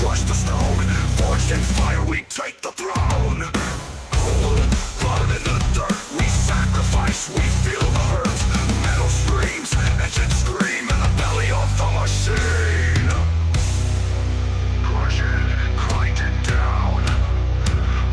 crush the stone. Forged in fire, we take the throne. Cold blood in the dirt, we sacrifice, we feel the hurt. Metal screams, engines scream in the belly of the machine. Crush it, grind it down.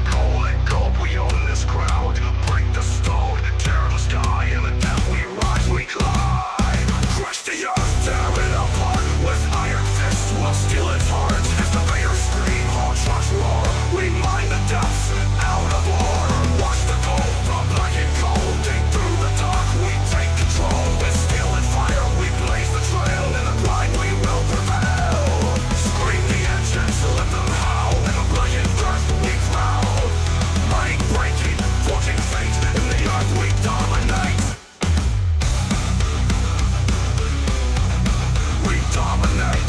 Coal and gulp, we own this crowd. Break the stone, tear the sky, and the death we rise, we climb. Crush the earth, tear it apart. With iron fists, we'll steal its heart. Excavators scream, hard trucks roar. We mine the depths out of ore. Watch the gold, the black and gold. Dig through the dark, we take control. With steel and fire, we blaze the trail. In the grind, we will prevail. Scream the engines, let them howl. In the brilliant earth, we prowl. Mining breaking, forging fate. In the earth, we dominate. We dominate.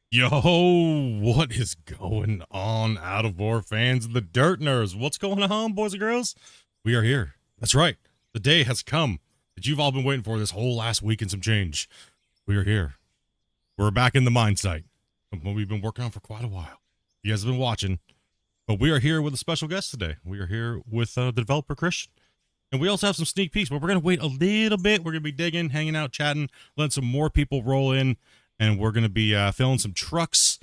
Yo, what is going on, Out of War fans, the Dirt Nerds? What's going on, boys and girls? We are here. That's right. The day has come that you've all been waiting for this whole last week and some change. We are here. We're back in the mine site. What we've been working on for quite a while. You guys have been watching. But we are here with a special guest today. We are here with the developer, Christian. And we also have some sneak peeks, but we're going to wait a little bit. We're going to be digging, hanging out, chatting, letting some more people roll in. And we're going to be filling some trucks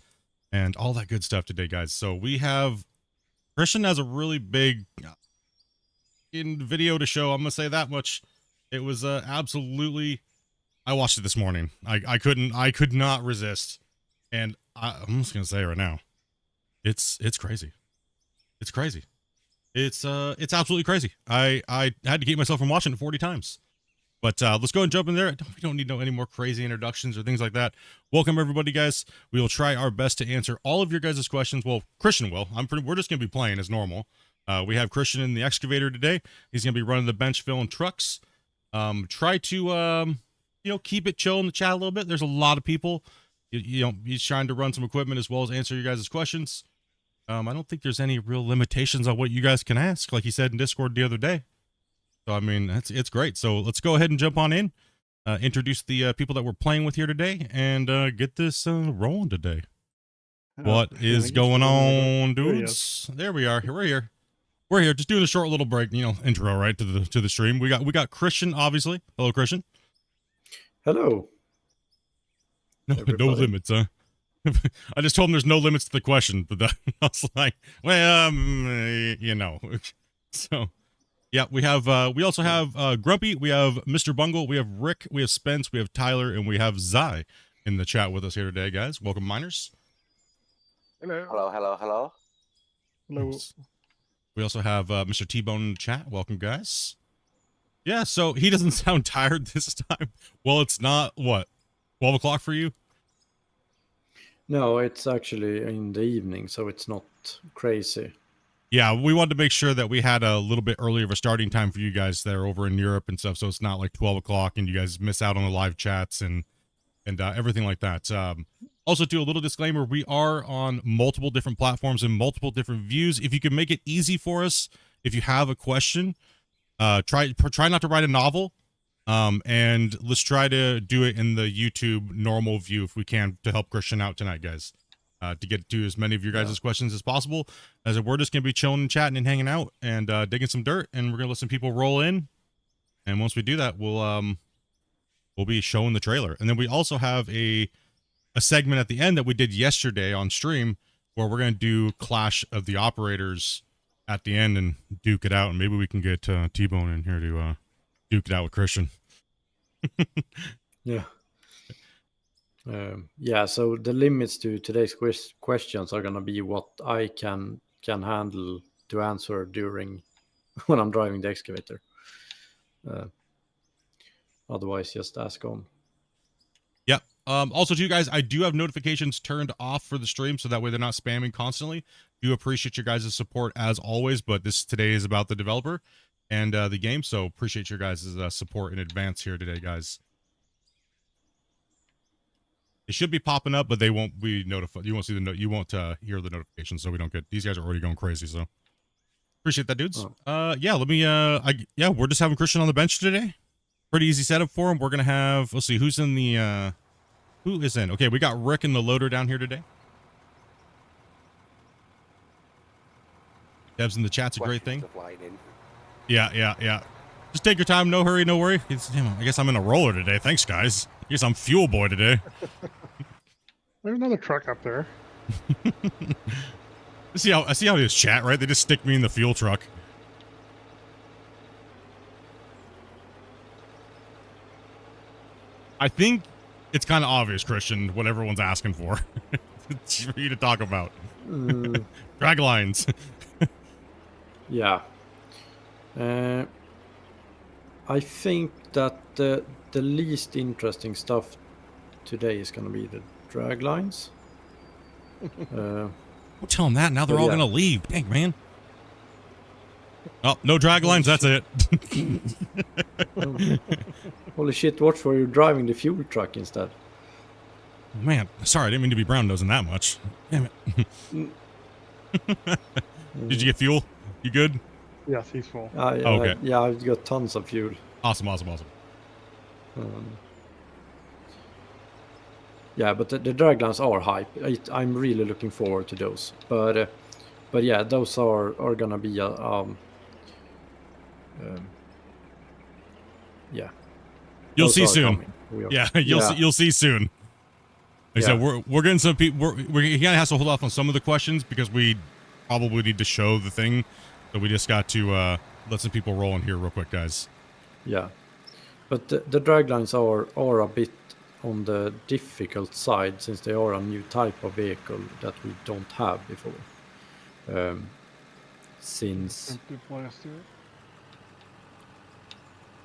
and all that good stuff today, guys. So we have, Christian has a really big video to show. I'm going to say that much. It was absolutely, I watched it this morning. I could not resist. And I'm just going to say right now, it's crazy. It's crazy. It's absolutely crazy. I had to keep myself from watching it 40 times. But let's go and jump in there. We don't need any more crazy introductions or things like that. Welcome, everybody, guys. We will try our best to answer all of your guys' questions. Well, Christian will. We're just going to be playing as normal. We have Christian in the excavator today. He's going to be running the bench, filling trucks. Try to, keep it chill in the chat a little bit. There's a lot of people. He's trying to run some equipment as well as answer your guys' questions. I don't think there's any real limitations on what you guys can ask, like he said in Discord the other day. So, I mean, it's great. So let's go ahead and jump on in, introduce the people that we're playing with here today, and get this rolling today. What is going on, dudes? There we are. We're here. We're here. Just doing a short little break, intro, right, to the stream. We got Christian, obviously. Hello, Christian. Hello. No limits, huh? I just told him there's no limits to the question, but I was like, well, So... yeah, we also have Grumpy, we have Mr. Bungle, we have Rick, we have Spence, we have Tyler, and we have Zai in the chat with us here today, guys. Welcome, miners. Hello. Hello. We also have Mr. T-Bone in the chat. Welcome, guys. Yeah, so he doesn't sound tired this time. Well, it's not, what, 12 o'clock for you? No, it's actually in the evening, so it's not crazy. Yeah, we wanted to make sure that we had a little bit earlier of a starting time for you guys there over in Europe and stuff, so it's not like 12 o'clock and you guys miss out on the live chats and everything like that. Also, to a little disclaimer, we are on multiple different platforms and multiple different views. If you can make it easy for us, if you have a question, try not to write a novel, and let's try to do it in the YouTube normal view if we can to help Christian out tonight, guys. To get to as many of your guys' questions as possible. As we're just going to be chilling and chatting and hanging out and digging some dirt, and we're going to let some people roll in. And once we do that, we'll be showing the trailer. And then we also have a segment at the end that we did yesterday on stream where we're going to do Clash of the Operators at the end and duke it out. And maybe we can get T-Bone in here to duke it out with Christian. Yeah. Yeah, so the limits to today's questions are going to be what I can handle to answer during when I'm driving the excavator. Otherwise, just ask on. Yeah. Also, to you guys, I do have notifications turned off for the stream, so that way they're not spamming constantly. Do appreciate your guys' support as always, but this today is about the developer and the game, so appreciate your guys' support in advance here today, guys. It should be popping up, but they won't be notified. You won't see the you won't hear the notifications, so we don't get. These guys are already going crazy. So Appreciate that, dudes. Oh. Yeah, let me. Yeah, we're just having Christian on the bench today. Pretty easy setup for him. We're gonna have. Let's see, who's in the. Who is in? Okay, we got Rick and the loader down here today. Devs in the chat's a great thing. Yeah. Just take your time, no hurry, no worry. Damn, I guess I'm in a roller today. Thanks, guys. I guess I'm fuel boy today. There's another truck up there. I see how they just chat, right? They just stick me in the fuel truck. I think it's kind of obvious, Christian, what everyone's asking for. It's for you to talk about. Drag lines. Yeah. I think that the least interesting stuff today is going to be the drag lines. Don't tell them that. Now they're all yeah. going to leave. Dang, man. Oh, no drag lines. That's it. Holy shit, watch where you're driving the fuel truck instead. Man, sorry. I didn't mean to be brown nosing that much. Damn it. Did you get fuel? You good? Yes, he's full. Okay. Yeah, I've got tons of fuel. Awesome. Yeah, but the draglines are hype. I'm really looking forward to those. But yeah, those are gonna be yeah. You'll Those see are soon. coming. You'll see soon. Like I said, we're getting some people. He kind of has to hold off on some of the questions because we probably need to show the thing. So we just got to let some people roll in here real quick, guys. Yeah, but the draglines are a bit on the difficult side since they are a new type of vehicle that we don't have before. Since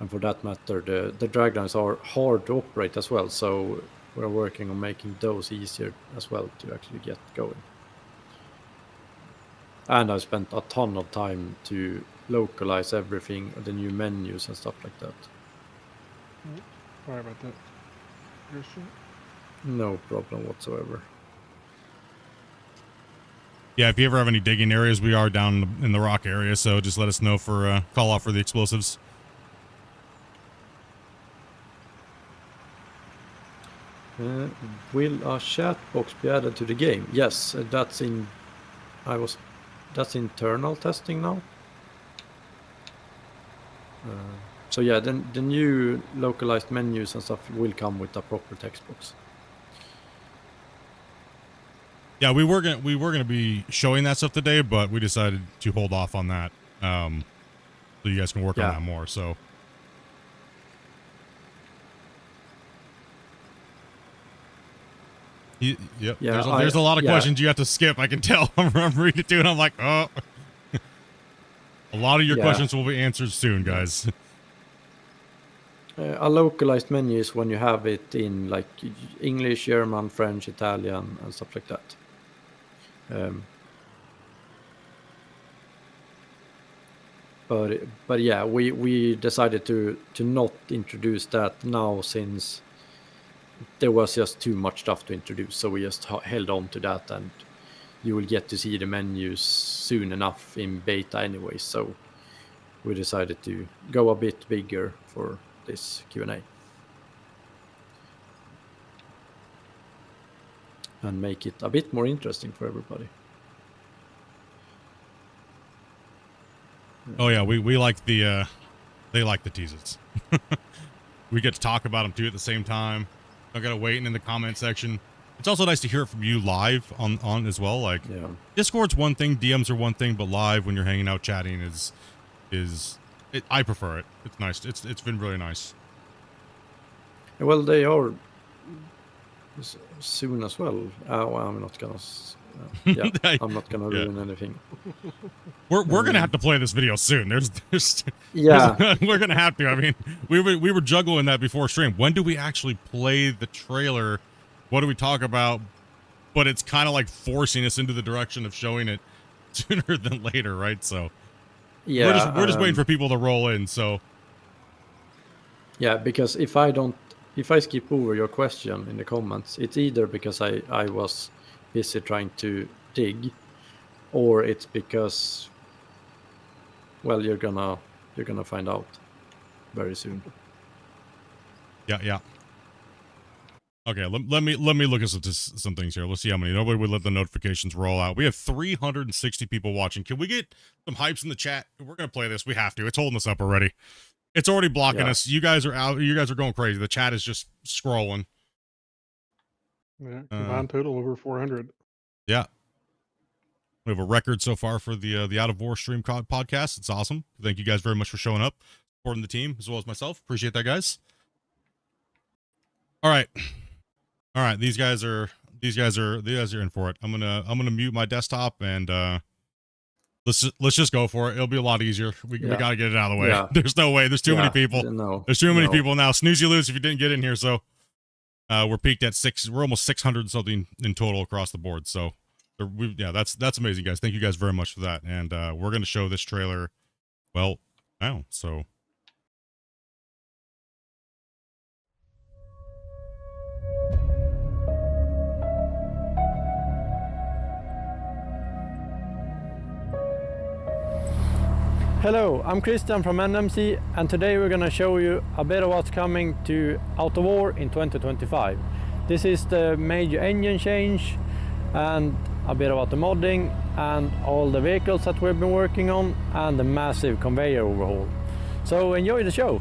and for that matter, the draglines are hard to operate as well. So we're working on making those easier as well to actually get going. And I spent a ton of time to localize everything, the new menus and stuff like that. Sorry about that, Christian. No problem whatsoever. Yeah, if you ever have any digging areas, we are down in the rock area, so just let us know for call off for the explosives. Will a chat box be added to the game? Yes, that's internal testing now. So yeah, then the new localized menus and stuff will come with a proper text box. Yeah, we were gonna be showing that stuff today, but we decided to hold off on that, so you guys can work on that more. So. Yep. Yeah, there's a lot of questions you have to skip. I can tell. I'm reading it too, and I'm like, oh. A lot of your questions will be answered soon, guys. A localized menu is when you have it in like English, German, French, Italian, and stuff like that. But yeah, we decided to not introduce that now since there was just too much stuff to introduce, so we just held on to that, and you will get to see the menus soon enough in beta anyway, so we decided to go a bit bigger for this Q&A and make it a bit more interesting for everybody. Oh yeah, we like the they like the teases. We get to talk about them too at the same time. I gotta wait in the comment section. It's also nice to hear it from you live on as well. Like Discord's one thing, DMs are one thing, but live when you're hanging out chatting I prefer it. It's nice. It's been really nice. Well, they are soon as well. Well, I'm not gonna. I'm not gonna ruin anything. We're gonna have to play this video soon. We're gonna have to. I mean, we were juggling that before stream. When do we actually play the trailer? What do we talk about? But it's kind of like forcing us into the direction of showing it sooner than later, right? So we're just waiting for people to roll in. So because if I skip over your question in the comments, it's either because I was busy trying to dig, or it's because Well, you're gonna find out very soon. Yeah. Okay, let me look at some things here. Let's see how many. Nobody would let the notifications roll out. We have 360 people watching. Can we get some hypes in the chat? We're gonna play this. We have to. It's holding us up already. It's already blocking Yeah. us. You guys are out. You guys are going crazy. The chat is just scrolling. Yeah, combined total over 400. Yeah. We have a record so far for the Out of War stream podcast. It's awesome. Thank you guys very much for showing up, supporting the team as well as myself. Appreciate that, guys. All right. These guys are in for it. I'm gonna mute my desktop and let's just go for it. It'll be a lot easier. We gotta get it out of the way. Yeah. There's no way. There's too many people. No, There's too many people now. Snooze you lose if you didn't get in here. So we're peaked at we're almost 600 something in total across the board. So that's amazing, guys. Thank you guys very much for that. And we're gonna show this trailer now. So Hello, I'm Christian from NMC, and today we're going to show you a bit of what's coming to Out of War in 2025. This is the major engine change and a bit about the modding and all the vehicles that we've been working on and the massive conveyor overhaul. So enjoy the show!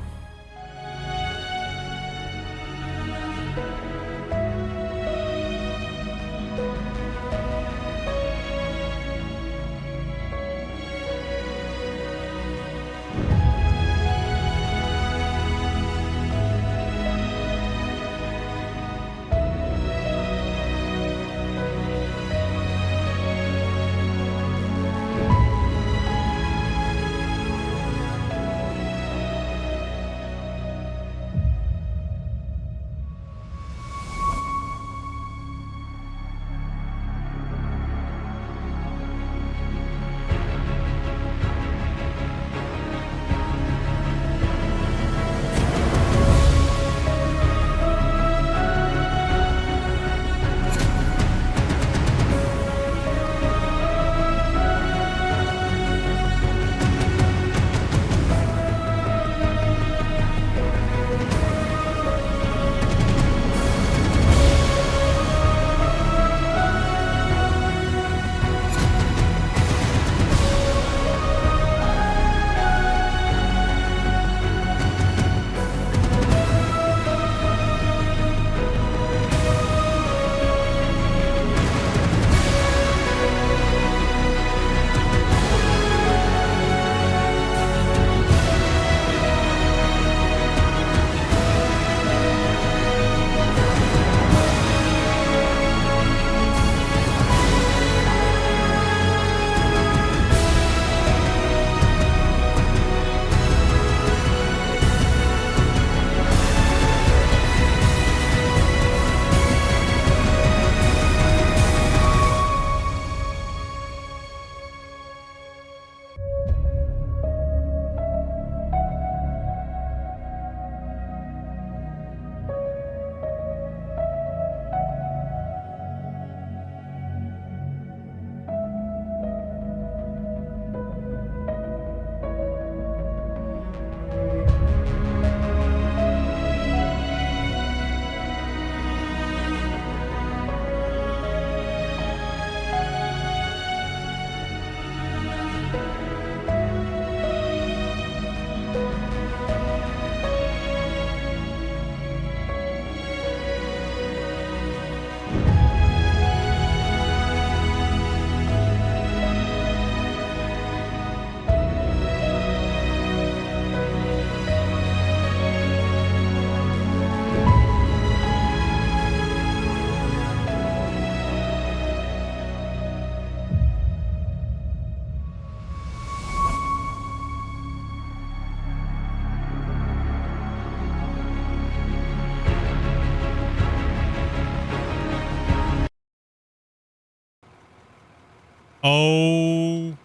oh,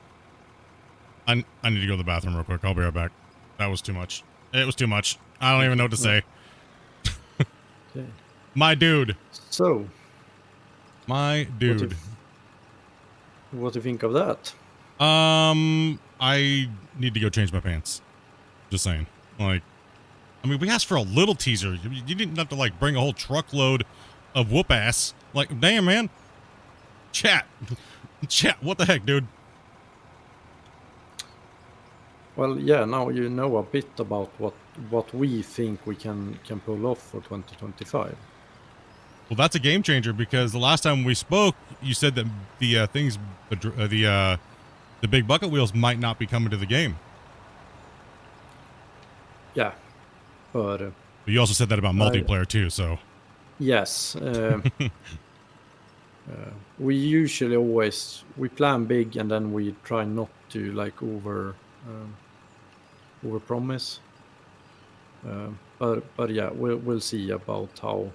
I need to go to the bathroom real quick. I'll be right back. That was too much. It was too much. I don't even know what to say. Okay. My dude. So, My dude. what do you think of that? I I need to go change my pants. Just saying. Like, I mean, we asked for a little teaser. You didn't have to like bring a whole truckload of whoop ass. Like, damn, man. Chat, what the heck, dude? Well, yeah, now you know a bit about what we think we can pull off for 2025. Well, that's a game changer because the last time we spoke, you said that the the big bucket wheels might not be coming to the game. Yeah, but But you also said that about multiplayer too. So yes, we usually always plan big and then we try not to like over promise. But yeah, we'll see about how.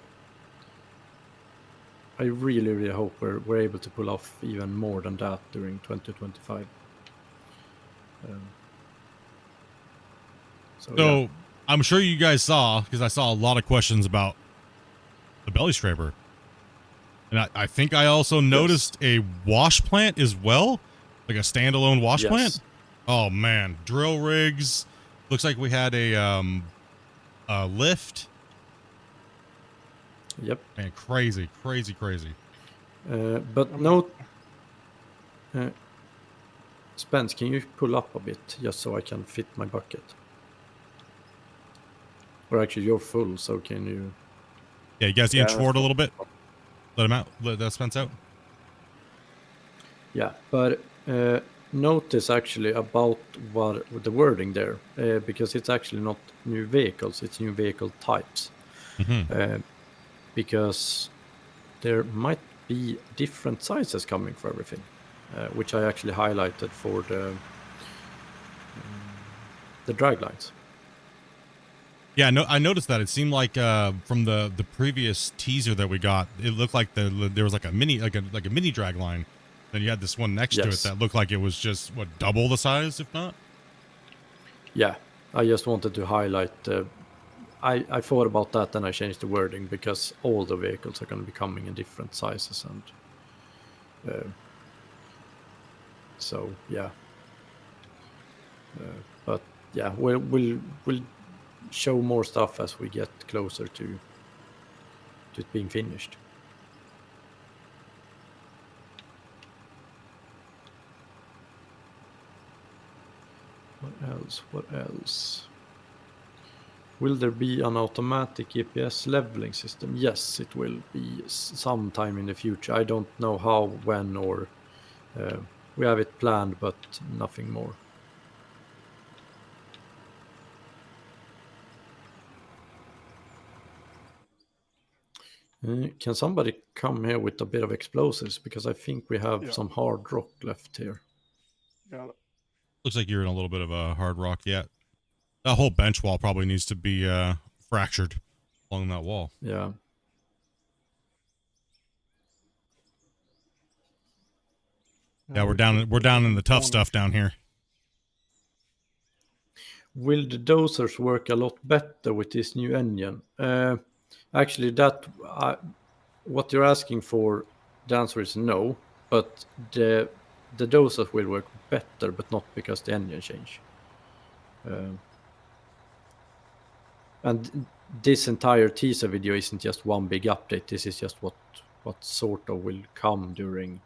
I really hope we're able to pull off even more than that during 2025. So yeah. I'm sure you guys saw, because I saw a lot of questions about the belly scraper. And I think I also noticed a wash plant as well, like a standalone wash plant. Oh man, drill rigs. Looks like we had a lift. Yep. Man, crazy. But no. Spence, can you pull up a bit just so I can fit my bucket? Or actually, you're full, so can you? Yeah, you guys inch forward a little bit. Let him out. Let that Spence out. Yeah, but notice actually about what the wording there, because it's actually not new vehicles; it's new vehicle types. Mm-hmm. Because there might be different sizes coming for everything, which I actually highlighted for the drag lines. Yeah, no, I noticed that. It seemed like from the previous teaser that we got, it looked like there was like a mini drag line. Then you had this one next to it that looked like it was just double the size, if not. Yeah, I just wanted to highlight. I thought about that and I changed the wording because all the vehicles are going to be coming in different sizes and so yeah. But yeah, we'll show more stuff as we get closer to it being finished. What else? Will there be an automatic GPS leveling system? Yes, it will be sometime in the future. I don't know how, when, or we have it planned, but nothing more. Can somebody come here with a bit of explosives? Because I think we have some hard rock left here. Got it. Looks like you're in a little bit of a hard rock yet. That whole bench wall probably needs to be fractured along that wall. Yeah. Yeah, we're down in the tough stuff down here. Will the dozers work a lot better with this new engine? Actually, what you're asking for, the answer is no. But the dozers will work better, but not because the engine changed. And this entire teaser video isn't just one big update. This is just what sort of will come during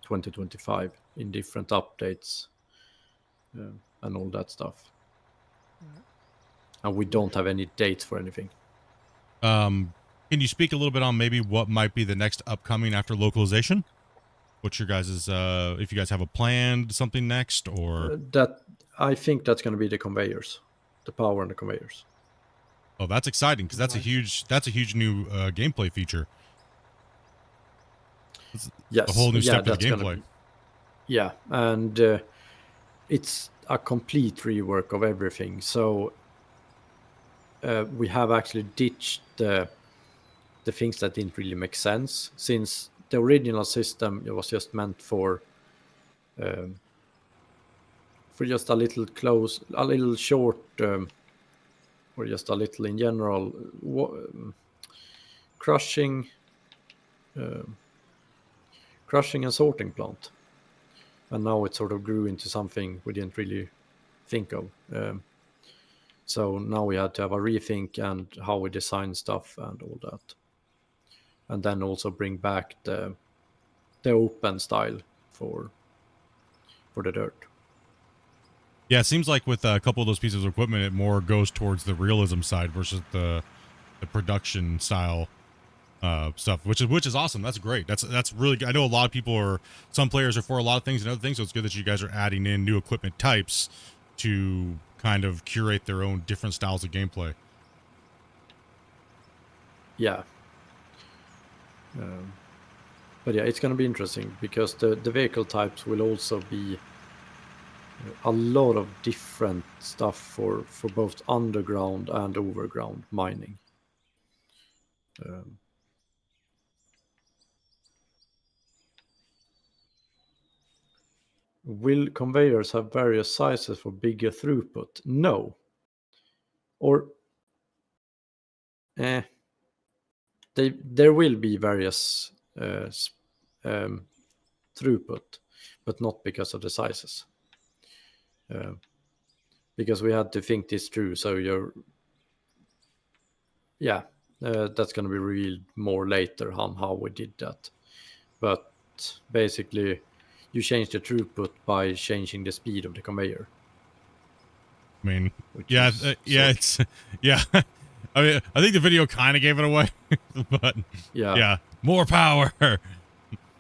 2025 in different updates and all that stuff. And we don't have any dates for anything. Can you speak a little bit on maybe what might be the next upcoming after localization? What's your guys's if you guys have a planned something next, or that I think that's going to be the conveyors, the power and the conveyors. Oh, that's exciting because that's a huge new gameplay feature. Yes, a whole new step to the gameplay. Yeah, and it's a complete rework of everything. So we have actually ditched the things that didn't really make sense, since the original system, it was just meant for just a little short, or just a little in general, crushing and sorting plant. and now it sort of grew into something we didn't really think of. So now we had to have a rethink and how we design stuff and all that, and then also bring back the open style for the dirt. Yeah, it seems like with a couple of those pieces of equipment, it more goes towards the realism side versus the production style stuff, which is awesome. That's great. That's really good. I know a lot of people some players are for a lot of things and other things, so it's good that you guys are adding in new equipment types to kind of curate their own different styles of gameplay. Yeah. But yeah, it's going to be interesting because the vehicle types will also be a lot of different stuff for both underground and overground mining. Will conveyors have various sizes for bigger throughput? No. Or there will be various throughput, but not because of the sizes. Because we had to think this through. So that's going to be revealed more later on how we did that. But basically, you change the throughput by changing the speed of the conveyor. I mean, yeah. I mean, I think the video kind of gave it away, but yeah, more power.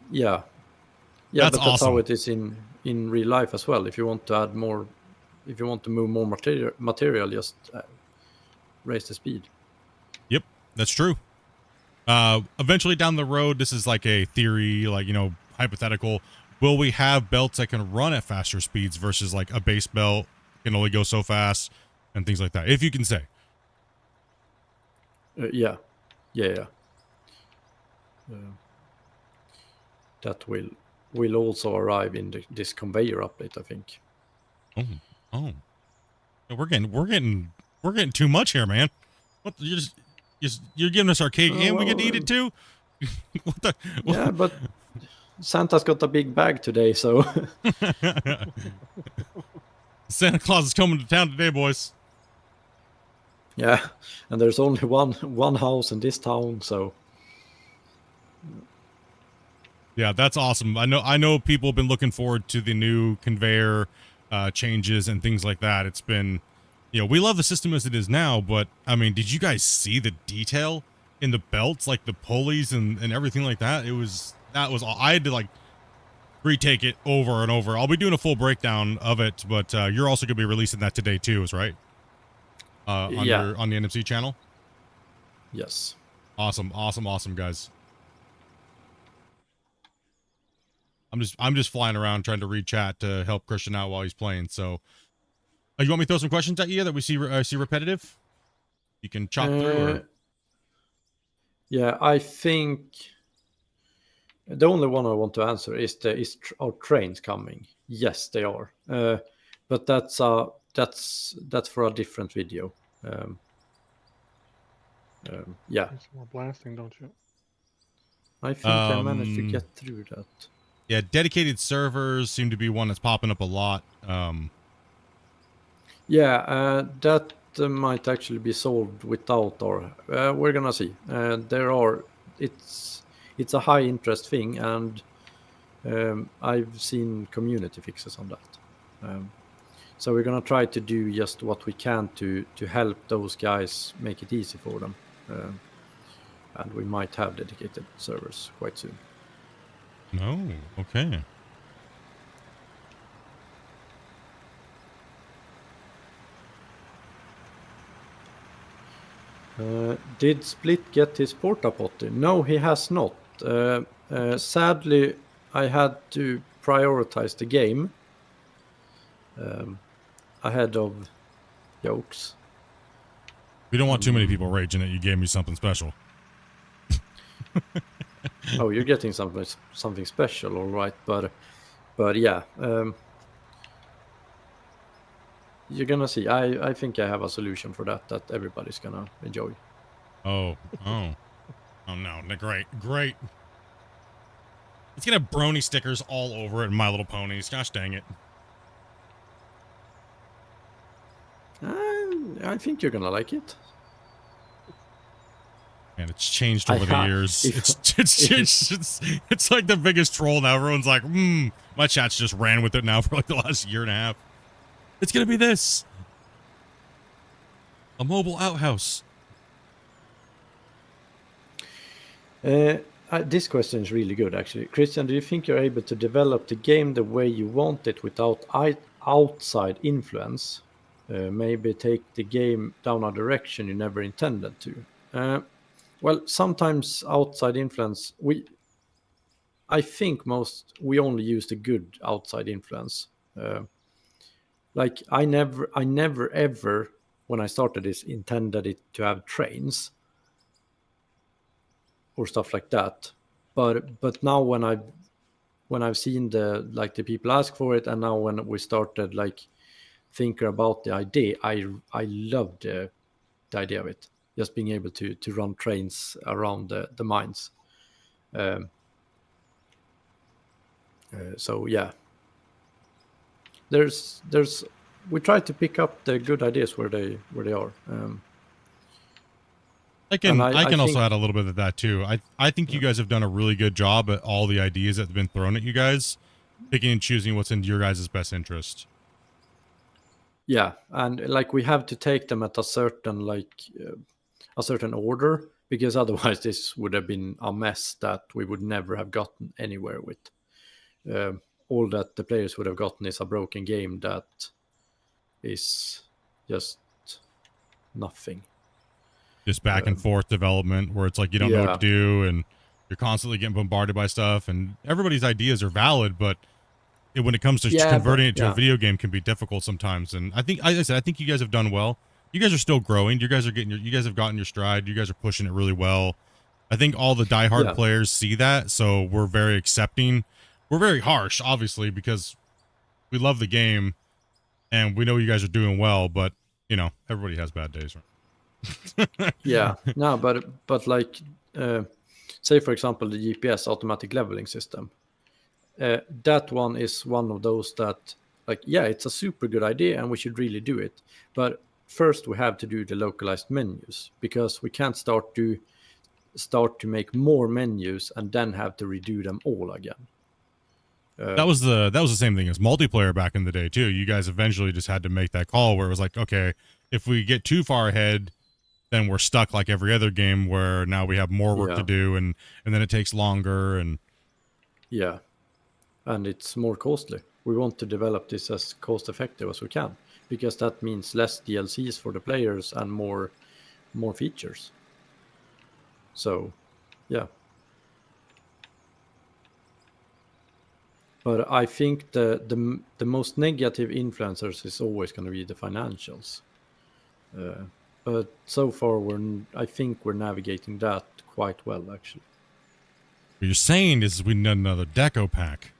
Yeah, that's but that's awesome. how it is in real life as well. If you want to add more, if you want to move more material, just raise the speed. Yep, that's true. Eventually down the road, this is like a theory, like, hypothetical. Will we have belts that can run at faster speeds versus like a base belt can only go so fast and things like that? If you can say. Yeah. That will also arrive in this conveyor update, I think. Oh, we're getting too much here, man. What, you're giving us arcade game? We get to eat it too? Yeah, but Santa's got a big bag today, so Santa Claus is coming to town today, boys. Yeah, and there's only one house in this town, so yeah, that's awesome. I know people have been looking forward to the new conveyor changes and things like that. It's been, we love the system as it is now, but I mean, did you guys see the detail in the belts, like the pulleys and everything like that? I had to like retake it over and over. I'll be doing a full breakdown of it, but you're also going to be releasing that today too, is right? On the NMC channel. Yes. Awesome, guys. I'm just flying around trying to read chat to help Christian out while he's playing. So, you want me to throw some questions at you that we see repetitive? You can chop through. Or... Yeah, I think the only one I want to answer is are trains coming? Yes, they are. But that's for a different video. Yeah. Some more blasting, don't you? I think I managed to get through that. Yeah, dedicated servers seem to be one that's popping up a lot. That might actually be solved without our. We're gonna see. It's a high interest thing, and I've seen community fixes on that. So we're gonna try to do just what we can to help those guys make it easy for them, and we might have dedicated servers quite soon. Oh, okay. Did Split get his porta potty? No, he has not. Sadly, I had to prioritize the game ahead of jokes. We don't want too many people raging that you gave me something special. Oh, you're getting something special, all right, but yeah, you're gonna see. I think I have a solution for that everybody's gonna enjoy. Oh no, great. It's gonna have brony stickers all over it and My Little Ponies. Gosh dang it. I think you're gonna like it. And it's changed over the years. It's like the biggest troll now. Everyone's like, my chat's just ran with it now for like the last year and a half. It's gonna be this. A mobile outhouse. This question is really good, actually. Christian, do you think you're able to develop the game the way you want it without outside influence? Maybe take the game down a direction you never intended to. Well, sometimes outside influence, I think we only use the good outside influence. Like I never ever, when I started this, intended it to have trains or stuff like that. But now when I've seen the people ask for it, and now when we started like thinking about the idea, I loved the idea of it. Just being able to run trains around the mines. So yeah, we try to pick up the good ideas where they are. I can also add a little bit of that too. I think you guys have done a really good job at all the ideas that have been thrown at you guys, picking and choosing what's in your guys' best interest. Yeah, and like we have to take them at a certain order, because otherwise this would have been a mess that we would never have gotten anywhere with. All that the players would have gotten is a broken game that is just nothing. Just back and forth development where it's like you don't know what to do and you're constantly getting bombarded by stuff, and everybody's ideas are valid, but when it comes to converting it to a video game can be difficult sometimes. And I think you guys have done well. You guys are still growing. You guys have gotten your stride. You guys are pushing it really well. I think all the diehard players see that, so we're very accepting. We're very harsh, obviously, because we love the game and we know you guys are doing well, but you know, everybody has bad days, right? Yeah. No, but like say for example the GPS automatic leveling system. That one is one of those that, like, it's a super good idea and we should really do it. But first we have to do the localized menus, because we can't start to make more menus and then have to redo them all again. That was the same thing as multiplayer back in the day too. You guys eventually just had to make that call where it was like, okay, if we get too far ahead, then we're stuck like every other game where now we have more work to do, and then it takes longer, and and it's more costly. We want to develop this as cost effective as we can, because that means less DLCs for the players and more features. So, yeah. But I think the most negative influencers is always going to be the financials. But so far, I think we're navigating that quite well, actually. What you're saying is we need another deco pack.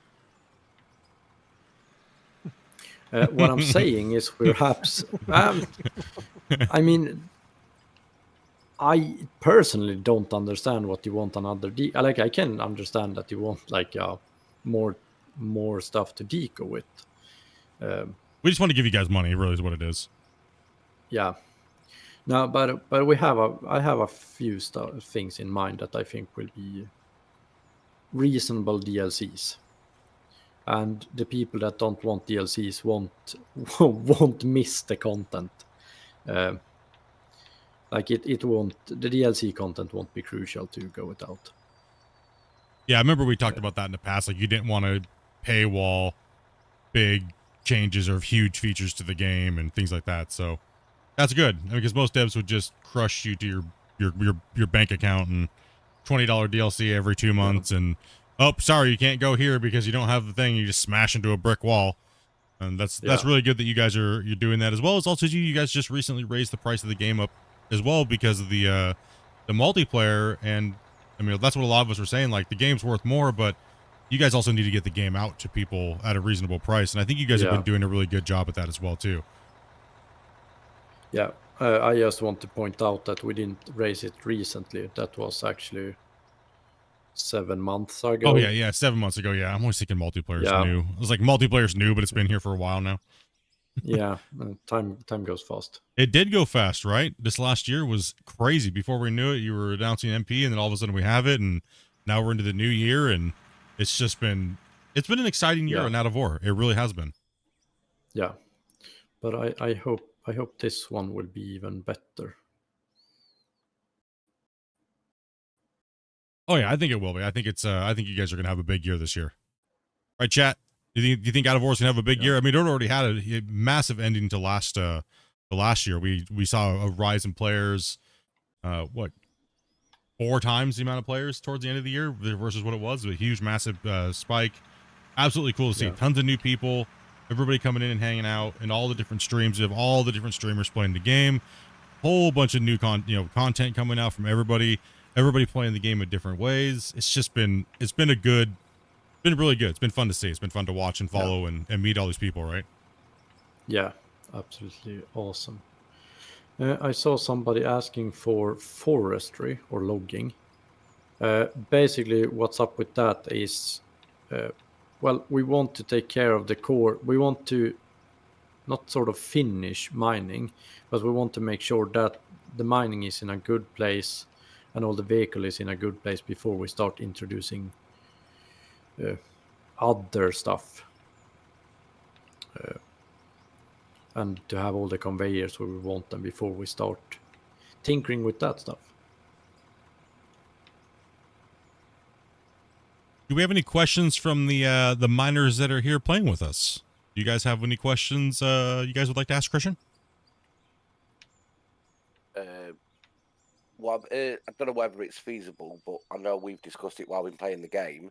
What I'm saying is perhaps... I mean, I personally don't understand what you want another... Like, I can understand that you want, like, more stuff to deco with. We just want to give you guys money, really is what it is. Yeah. No, but I have a few things in mind that I think will be reasonable DLCs. And the people that don't want DLCs won't miss the content. Like the DLC content won't be crucial to go without. Yeah, I remember we talked about that in the past. Like, you didn't want to paywall big changes or huge features to the game and things like that. So that's good. I mean, because most devs would just crush you to your bank account and $20 DLC every 2 months, and sorry, you can't go here because you don't have the thing. You just smash into a brick wall, and that's really good that you're doing that, as well as also you guys just recently raised the price of the game up as well because of the multiplayer. And I mean, that's what a lot of us were saying. Like, the game's worth more, but you guys also need to get the game out to people at a reasonable price. And I think you guys have been doing a really good job at that as well, too. Yeah, I just want to point out that we didn't raise it recently. That was actually 7 months ago. Oh yeah, 7 months ago. Yeah, I'm always thinking multiplayer's Yeah. new. I was like, multiplayer's new, but it's been here for a while now. Yeah, time goes fast. It did go fast, right? This last year was crazy. Before we knew it, you were announcing MP, and then all of a sudden we have it, and now we're into the new year, and it's been an exciting year Yeah. on Out of War. It really has been. Yeah, but I hope this one will be even better. Oh yeah, I think it will be. I think I think you guys are gonna have a big year this year, right, chat? Do you think Out of War's gonna have a big year? I mean, it already had a massive ending to last year. We saw a rise in players. What, 4 times the amount of players towards the end of the year versus what it was. A huge, massive spike. Absolutely cool to see. Yeah. Tons of new people, everybody coming in and hanging out, and all the different streams. You have all the different streamers playing the game. Whole bunch of new content coming out from everybody. Everybody playing the game in different ways. It's been really good. It's been fun to see. It's been fun to watch and follow and meet all these people, right? Yeah, absolutely awesome. I saw somebody asking for forestry or logging. Basically, what's up with that is, well, we want to take care of the core. We want to not sort of finish mining, but we want to make sure that the mining is in a good place and all the vehicle is in a good place before we start introducing other stuff. And to have all the conveyors where we want them before we start tinkering with that stuff. Do we have any questions from the miners that are here playing with us? Do you guys have any questions you guys would like to ask Christian? Well, I don't know whether it's feasible, but I know we've discussed it while we've been playing the game.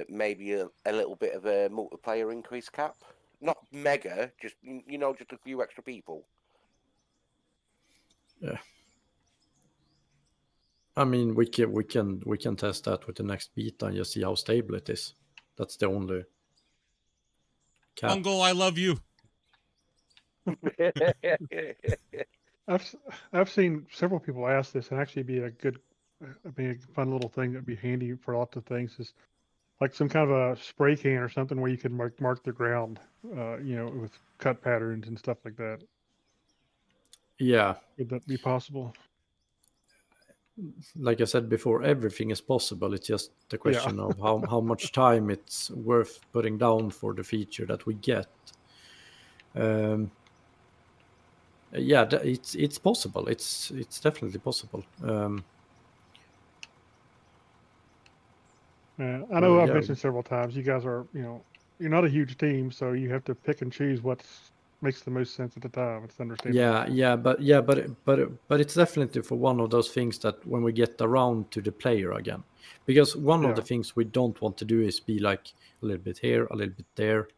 Maybe a little bit of a multiplayer increase cap. Not mega, just just a few extra people. Yeah. I mean, we can test that with the next beta and just see how stable it is. That's the only cap. Uncle, I love you. I've seen several people ask this, and actually be a fun little thing that'd be handy for lots of things. Is like some kind of a spray can or something where you can mark the ground, with cut patterns and stuff like that. Yeah. Would that be possible? Like I said before, everything is possible. It's just the question of how much time it's worth putting down for the feature that we get. Yeah, it's possible. It's definitely possible. I know I've mentioned several times, you guys are, you're not a huge team, so you have to pick and choose what makes the most sense at the time. It's understandable. But it's definitely for one of those things that when we get around to the player again, because one of the things we don't want to do is be like a little bit here, a little bit there,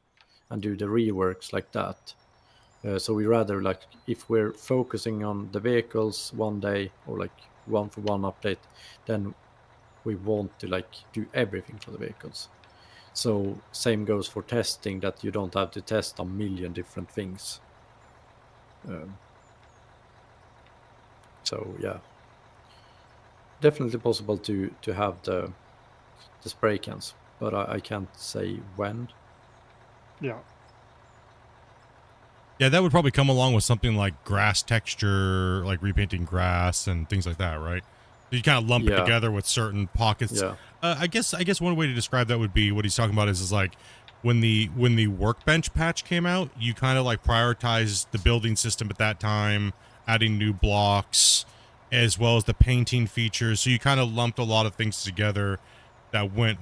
and do the reworks like that. So we rather, like, if we're focusing on the vehicles one day or like 1-for-1 update, then we want to like do everything for the vehicles. So same goes for testing, that you don't have to test a million different things. So yeah, definitely possible to have the spray cans, but I can't say when. Yeah. Yeah, that would probably come along with something like grass texture, like repainting grass and things like that, right? You kind of lump it together with certain pockets. Yeah. I guess one way to describe that would be what he's talking about is like when the workbench patch came out, you kind of like prioritized the building system at that time, adding new blocks as well as the painting features. So you kind of lumped a lot of things together that went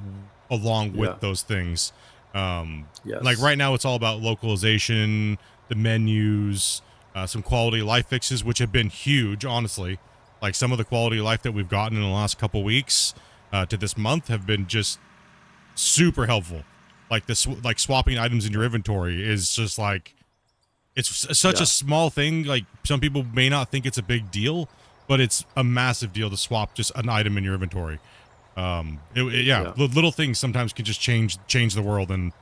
along with those things. Like right now it's all about localization, the menus, some quality of life fixes, which have been huge, honestly. Like some of the quality of life that we've gotten in the last couple weeks to this month have been just super helpful. Like this, like swapping items in your inventory is just like, it's such a small thing. Like some people may not think it's a big deal, but it's a massive deal to swap just an item in your inventory. Little things sometimes can just change the world, and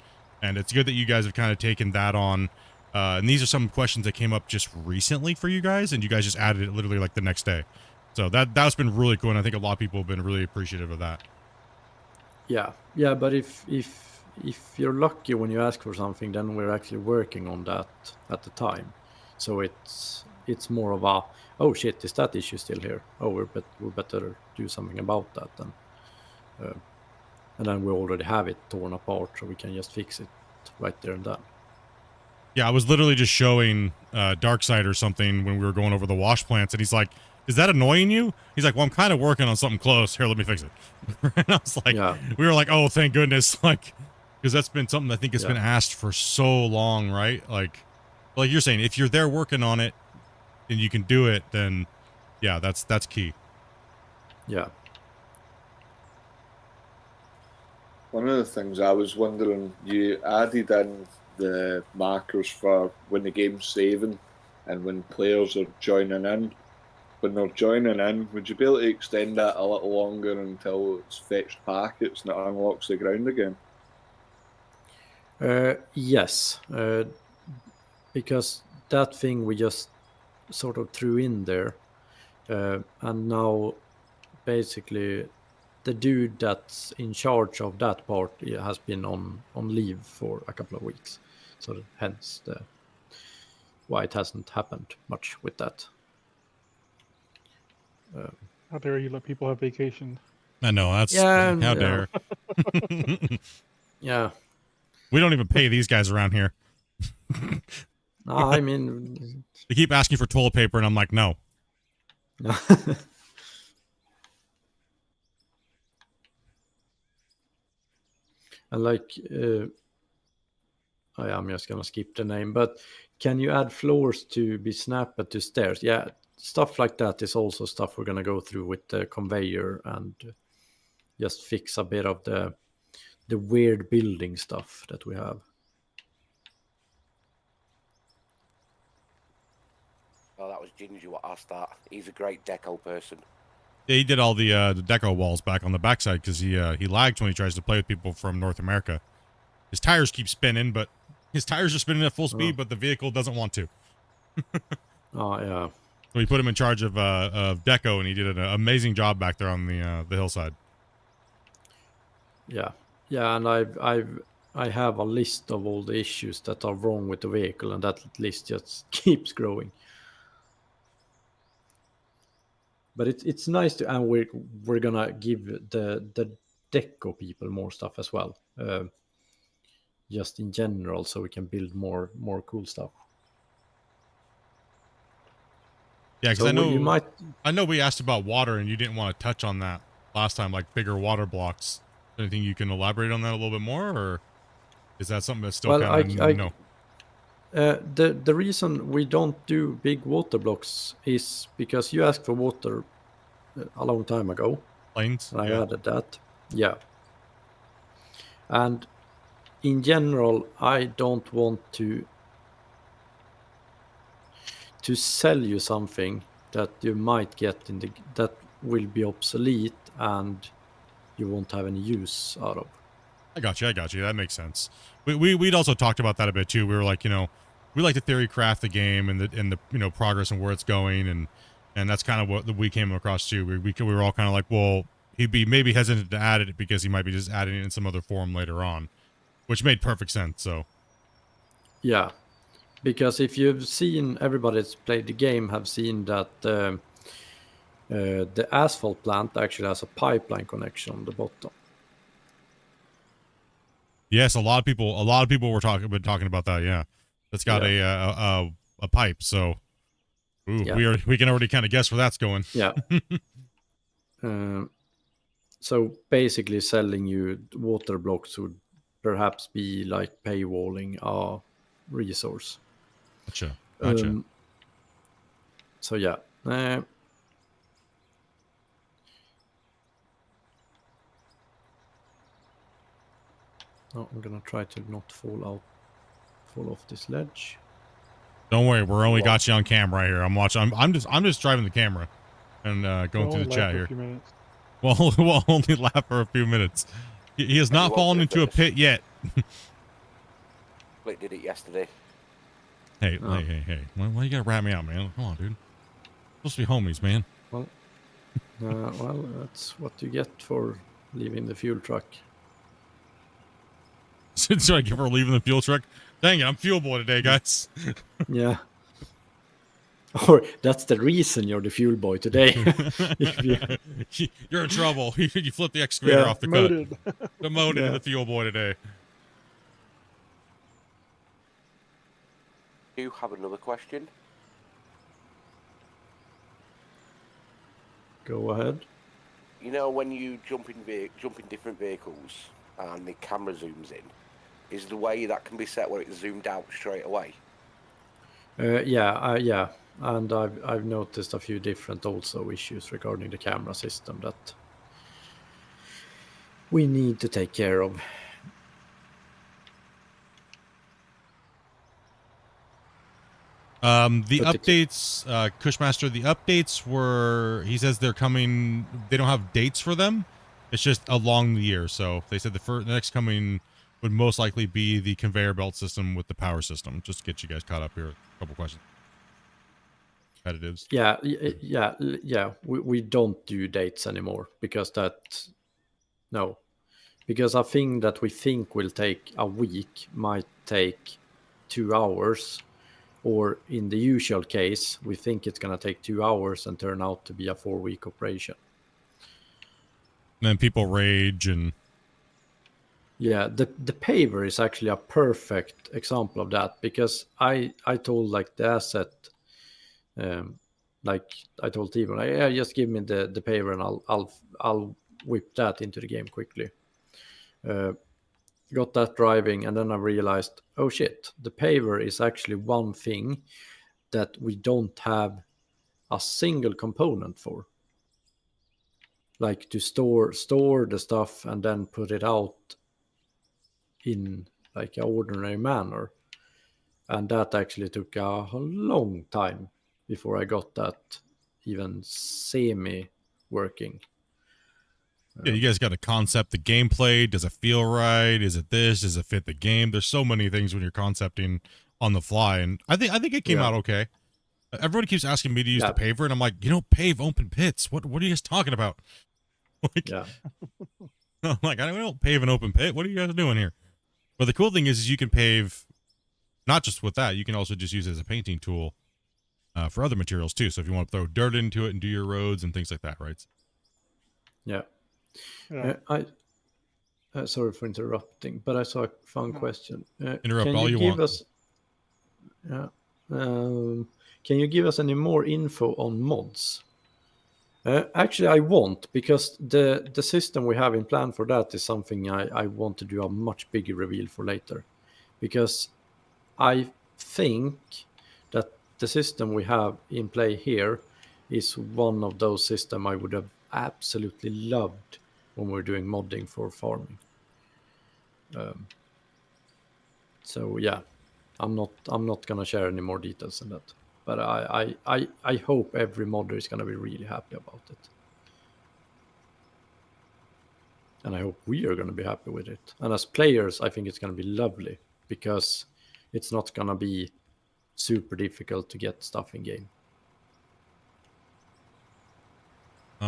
it's good that you guys have kind of taken that on. And these are some questions that came up just recently for you guys, and you guys just added it literally like the next day. So that's been really cool, and I think a lot of people have been really appreciative of that. Yeah, but if you're lucky when you ask for something, then we're actually working on that at the time. So it's more of a, oh shit, is that issue still here? Oh, we better do something about that then. And then we already have it torn apart, so we can just fix it right there and then. Yeah, I was literally just showing Darkside or something when we were going over the wash plants, and he's like, "Is that annoying you?" He's like, "Well, I'm kind of working on something close. Here, let me fix it." And I was like, Yeah. "We were like, oh, thank goodness!" Like, because that's been something I think has been Yeah. asked for so long, right? Like you're saying, if you're there working on it and you can do it, then yeah, that's key. Yeah. One of the things I was wondering, you added in the markers for when the game's saving and when players are joining in. When they're joining in, would you be able to extend that a little longer until it's fetched packets and it unlocks the ground again? Yes, because that thing we just sort of threw in there, and now basically the dude that's in charge of that part has been on leave for a couple of weeks, so hence why it hasn't happened much with that. How dare you let people have vacation? I know, that's Yeah, how yeah. dare. Yeah, We don't even pay these guys around here. I mean, They keep asking for toilet paper, and I'm like, no. and like I'm just gonna skip the name, but can you add floors to be snapped to stairs? Yeah, stuff like that is also stuff we're gonna go through with the conveyor and just fix a bit of the weird building stuff that we have. Oh, that was Ginger what asked that. He's a great deco person. Yeah, he did all the deco walls back on the backside because he lags when he tries to play with people from North America. His tires keep spinning, but his tires are spinning at full speed, but the vehicle doesn't want to. Oh yeah. So we put him in charge of deco, and he did an amazing job back there on the hillside. Yeah, and I have a list of all the issues that are wrong with the vehicle, and that list just keeps growing. But it's nice to, and we're gonna give the deco people more stuff as well, just in general, so we can build more cool stuff. Yeah, because So I know we asked about water, and you didn't want to touch on that last time, like bigger water blocks. Anything you can elaborate on that a little bit more, or is that something that's still kind of no? The reason we don't do big water blocks is because you asked for water a long time ago. Planes. And I added that. Yeah. And in general, I don't want to sell you something that you might get that will be obsolete and you won't have any use out of. I got you. That makes sense. We'd also talked about that a bit too. We were like, we like to theory craft the game and the progress and where it's going, and that's kind of what we came across too. We were all kind of like, well, he'd be maybe hesitant to add it because he might be just adding it in some other form later on, which made perfect sense. So yeah, because if you've seen, everybody that's played the game have seen that the asphalt plant actually has a pipeline connection on the bottom. yes, a lot of people were talking about that. Yeah, that's got a pipe. So we can already kind of guess where that's going. Yeah. So basically, selling you water blocks would perhaps be like paywalling a resource. Gotcha. So yeah. I'm gonna try to not fall off this ledge. Don't worry, we're only got you on camera here. I'm watching. I'm just driving the camera and going through the chat here. Well, we'll only laugh for a few minutes. He has not fallen into a pit yet. Blake did it yesterday. Hey. Why you gotta rat me out, man? Come on, dude. Supposed to be homies, man. Well, that's what you get for leaving the fuel truck. So I give her leaving the fuel truck. Dang it, I'm fuel boy today, guys. Yeah. Or that's the reason you're the fuel boy today. If you, You're in trouble. You flipped the excavator Yeah, off the Promoted. cut. Demoted to Yeah. the fuel boy today. Do you have another question? Go ahead. You know, when you jump in different vehicles and the camera zooms in, is the way that can be set where it's zoomed out straight away? Yeah, and I've noticed a few different also issues regarding the camera system that we need to take care of. The But updates, Cushmaster, the updates were, he says they're coming, they don't have dates for them. It's just along the year. So they said the next coming would most likely be the conveyor belt system with the power system. Just to get you guys caught up here. A couple questions. Competitives. Yeah. We don't do dates anymore because because a thing that we think will take a week might take 2 hours, or in the usual case, we think it's going to take 2 hours and turn out to be a 4-week operation. And then people rage and... Yeah, the paver is actually a perfect example of that, because I told like the asset, like I told Timon, yeah, just give me the paver and I'll whip that into the game quickly. Got that driving, and then I realized, oh shit, the paver is actually one thing that we don't have a single component for. Like to store the stuff and then put it out in like an ordinary manner. And that actually took a long time before I got that even semi working. Yeah, you guys got to concept the gameplay. Does it feel right? Is it this? Does it fit the game? There's so many things when you're concepting on the fly, and I think it came out okay. Everybody keeps asking me to use the paver, and I'm like, pave open pits. What are you guys talking about? Like, I'm like, I don't pave an open pit. What are you guys doing here? But the cool thing is you can pave, not just with that. You can also just use it as a painting tool for other materials too. So if you want to throw dirt into it and do your roads and things like that, right? Yeah. Yeah. Sorry for interrupting, but I saw a fun question. Interrupt can all you give want. Us, can you give us any more info on mods? Actually, I won't, because the system we have in plan for that is something I want to do a much bigger reveal for later. Because I think that the system we have in play here is one of those systems I would have absolutely loved when we're doing modding for farming. So yeah, I'm not gonna share any more details than that. But I hope every modder is gonna be really happy about it. And I hope we are gonna be happy with it. And as players, I think it's gonna be lovely, because it's not gonna be super difficult to get stuff in game.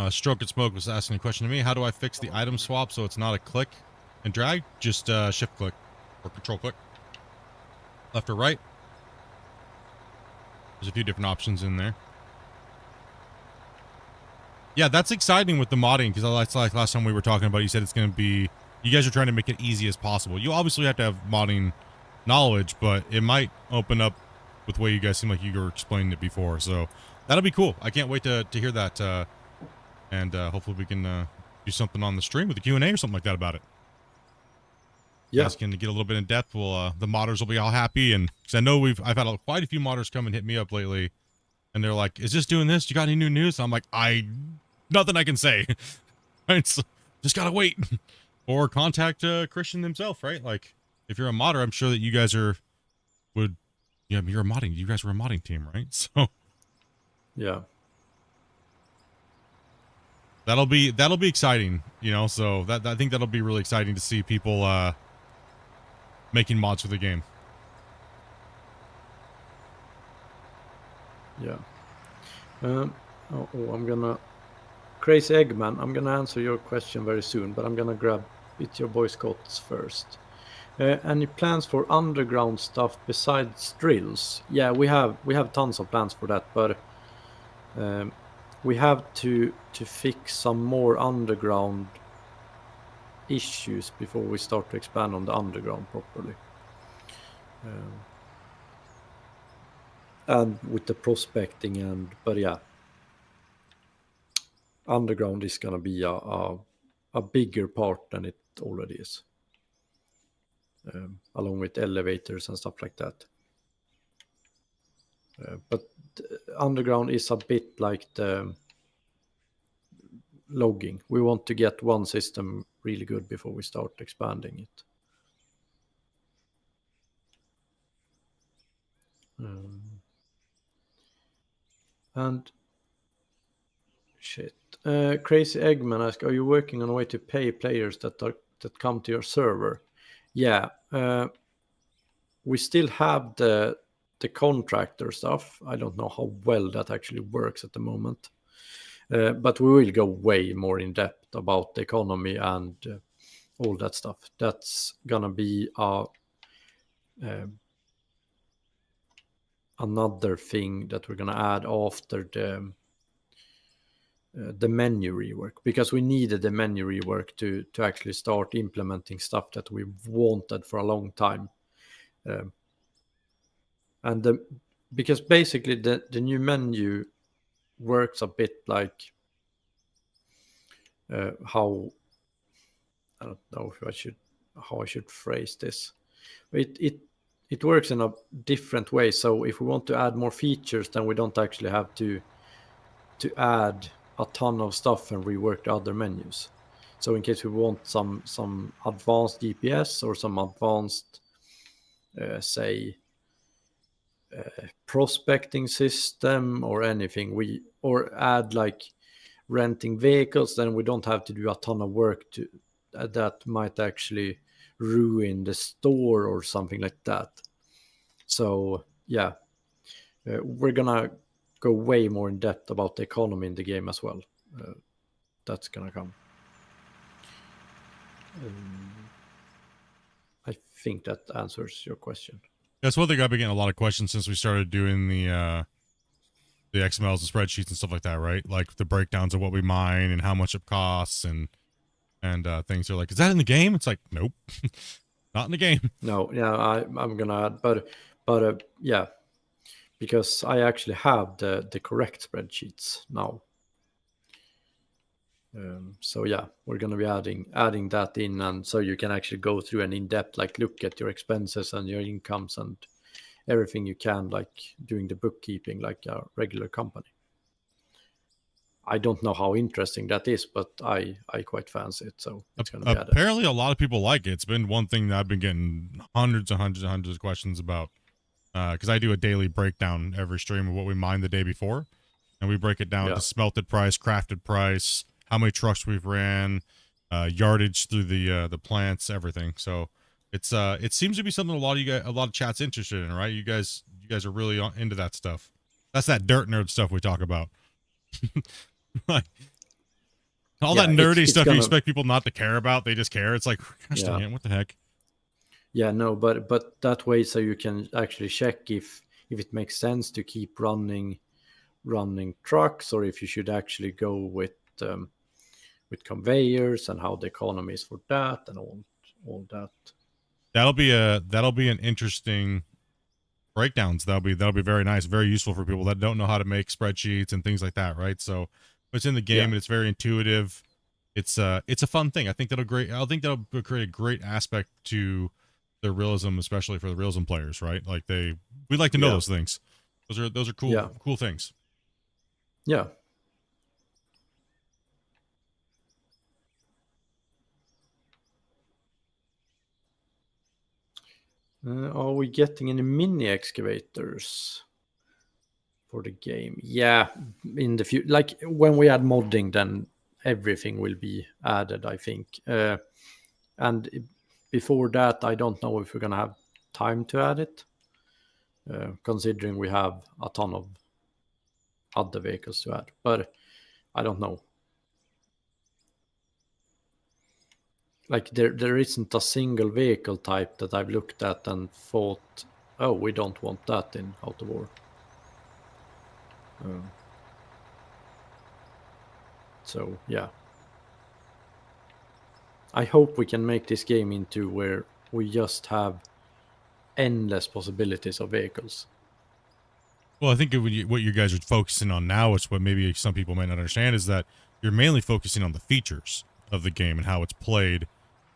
Stroke and Smoke was asking a question to me. How do I fix the item swap so it's not a click and drag? Just shift click or control click. Left or right. There's a few different options in there. Yeah, that's exciting with the modding, because like last time we were talking about, you said it's going to be, you guys are trying to make it easy as possible. You obviously have to have modding knowledge, but it might open up with the way you guys seem like you were explaining it before. So that'll be cool. I can't wait to hear that. And hopefully we can do something on the stream with the Q&A or something like that about it. You guys can get a little bit in depth. We'll the modders will be all happy, and because I know I've had quite a few modders come and hit me up lately, and they're like, "Is this doing this? You got any new news?" And I'm like, nothing I can say. Right? Just gotta wait, or contact Christian himself. Right? Like, if you're a modder, I'm sure that you guys you're a modding. You guys were a modding team, right? So yeah. That'll be exciting, so that I think that'll be really exciting to see people making mods for the game. Yeah. I'm gonna Crazy Eggman, I'm gonna answer your question very soon, but I'm gonna grab It's Your Boy Scott's first. Any plans for underground stuff besides drills? Yeah, we have tons of plans for that, but we have to fix some more underground issues before we start to expand on the underground properly. And with the prospecting but yeah, underground is gonna be a bigger part than it already is, along with elevators and stuff like that. But underground is a bit like the logging. We want to get one system really good before we start expanding it. And shit. Crazy Eggman asks, are you working on a way to pay players that come to your server? Yeah. We still have the contractor stuff. I don't know how well that actually works at the moment. But we will go way more in depth about the economy and all that stuff. That's gonna be another thing that we're gonna add after the menu rework, because we needed the menu rework to actually start implementing stuff that we've wanted for a long time. Because basically the new menu works a bit like how I don't know how I should phrase this. It works in a different way. So if we want to add more features, then we don't actually have to add a ton of stuff and rework the other menus. So in case we want some advanced GPS or some advanced say prospecting system or anything, or add like renting vehicles, then we don't have to do a ton of work to that might actually ruin the store or something like that. So yeah, we're gonna go way more in depth about the economy in the game as well. That's gonna come. I think that answers your question. That's one thing I've been getting a lot of questions since we started doing the XMLs and spreadsheets and stuff like that, right? Like the breakdowns of what we mine and how much it costs and things are like, is that in the game? It's like, nope, not in the game. No, yeah, I'm gonna add, but yeah, because I actually have the correct spreadsheets now. So yeah, we're gonna be adding that in, and so you can actually go through an in-depth, like look at your expenses and your incomes and everything you can, like doing the bookkeeping like a regular company. I don't know how interesting that is, but I quite fancy it, so it's gonna be added. Apparently, a lot of people like it. It's been one thing that I've been getting hundreds of questions about, because I do a daily breakdown every stream of what we mined the day before, and we break it down to smelted price, crafted price, how many trucks we've ran, yardage through the plants, everything. So it seems to be something a lot of chat's interested in, right? You guys are really into that stuff. That's that dirt nerd stuff we talk about. Like all that nerdy stuff you expect people not to care about, they just care. It's like, gosh dang it, what the heck? Yeah, no, but that way, so you can actually check if it makes sense to keep running trucks, or if you should actually go with conveyors, and how the economy is for that, and all that. That'll be an interesting breakdowns. That'll be very nice, very useful for people that don't know how to make spreadsheets and things like that, right? So it's in the game and it's very intuitive. It's a fun thing. I think that'll create a great aspect to the realism, especially for the realism players, right? Like we'd like to know those things. Those are cool things. Yeah. Are we getting any mini excavators for the game? Yeah, in the future, like when we add modding, then everything will be added, I think. And before that, I don't know if we're gonna have time to add it, considering we have a ton of other vehicles to add. But I don't know. like there isn't a single vehicle type that I've looked at and thought, oh, we don't want that in Out of War. So yeah, I hope we can make this game into where we just have endless possibilities of vehicles. Well, I think what you guys are focusing on now, is what maybe some people might not understand, is that you're mainly focusing on the features of the game and how it's played,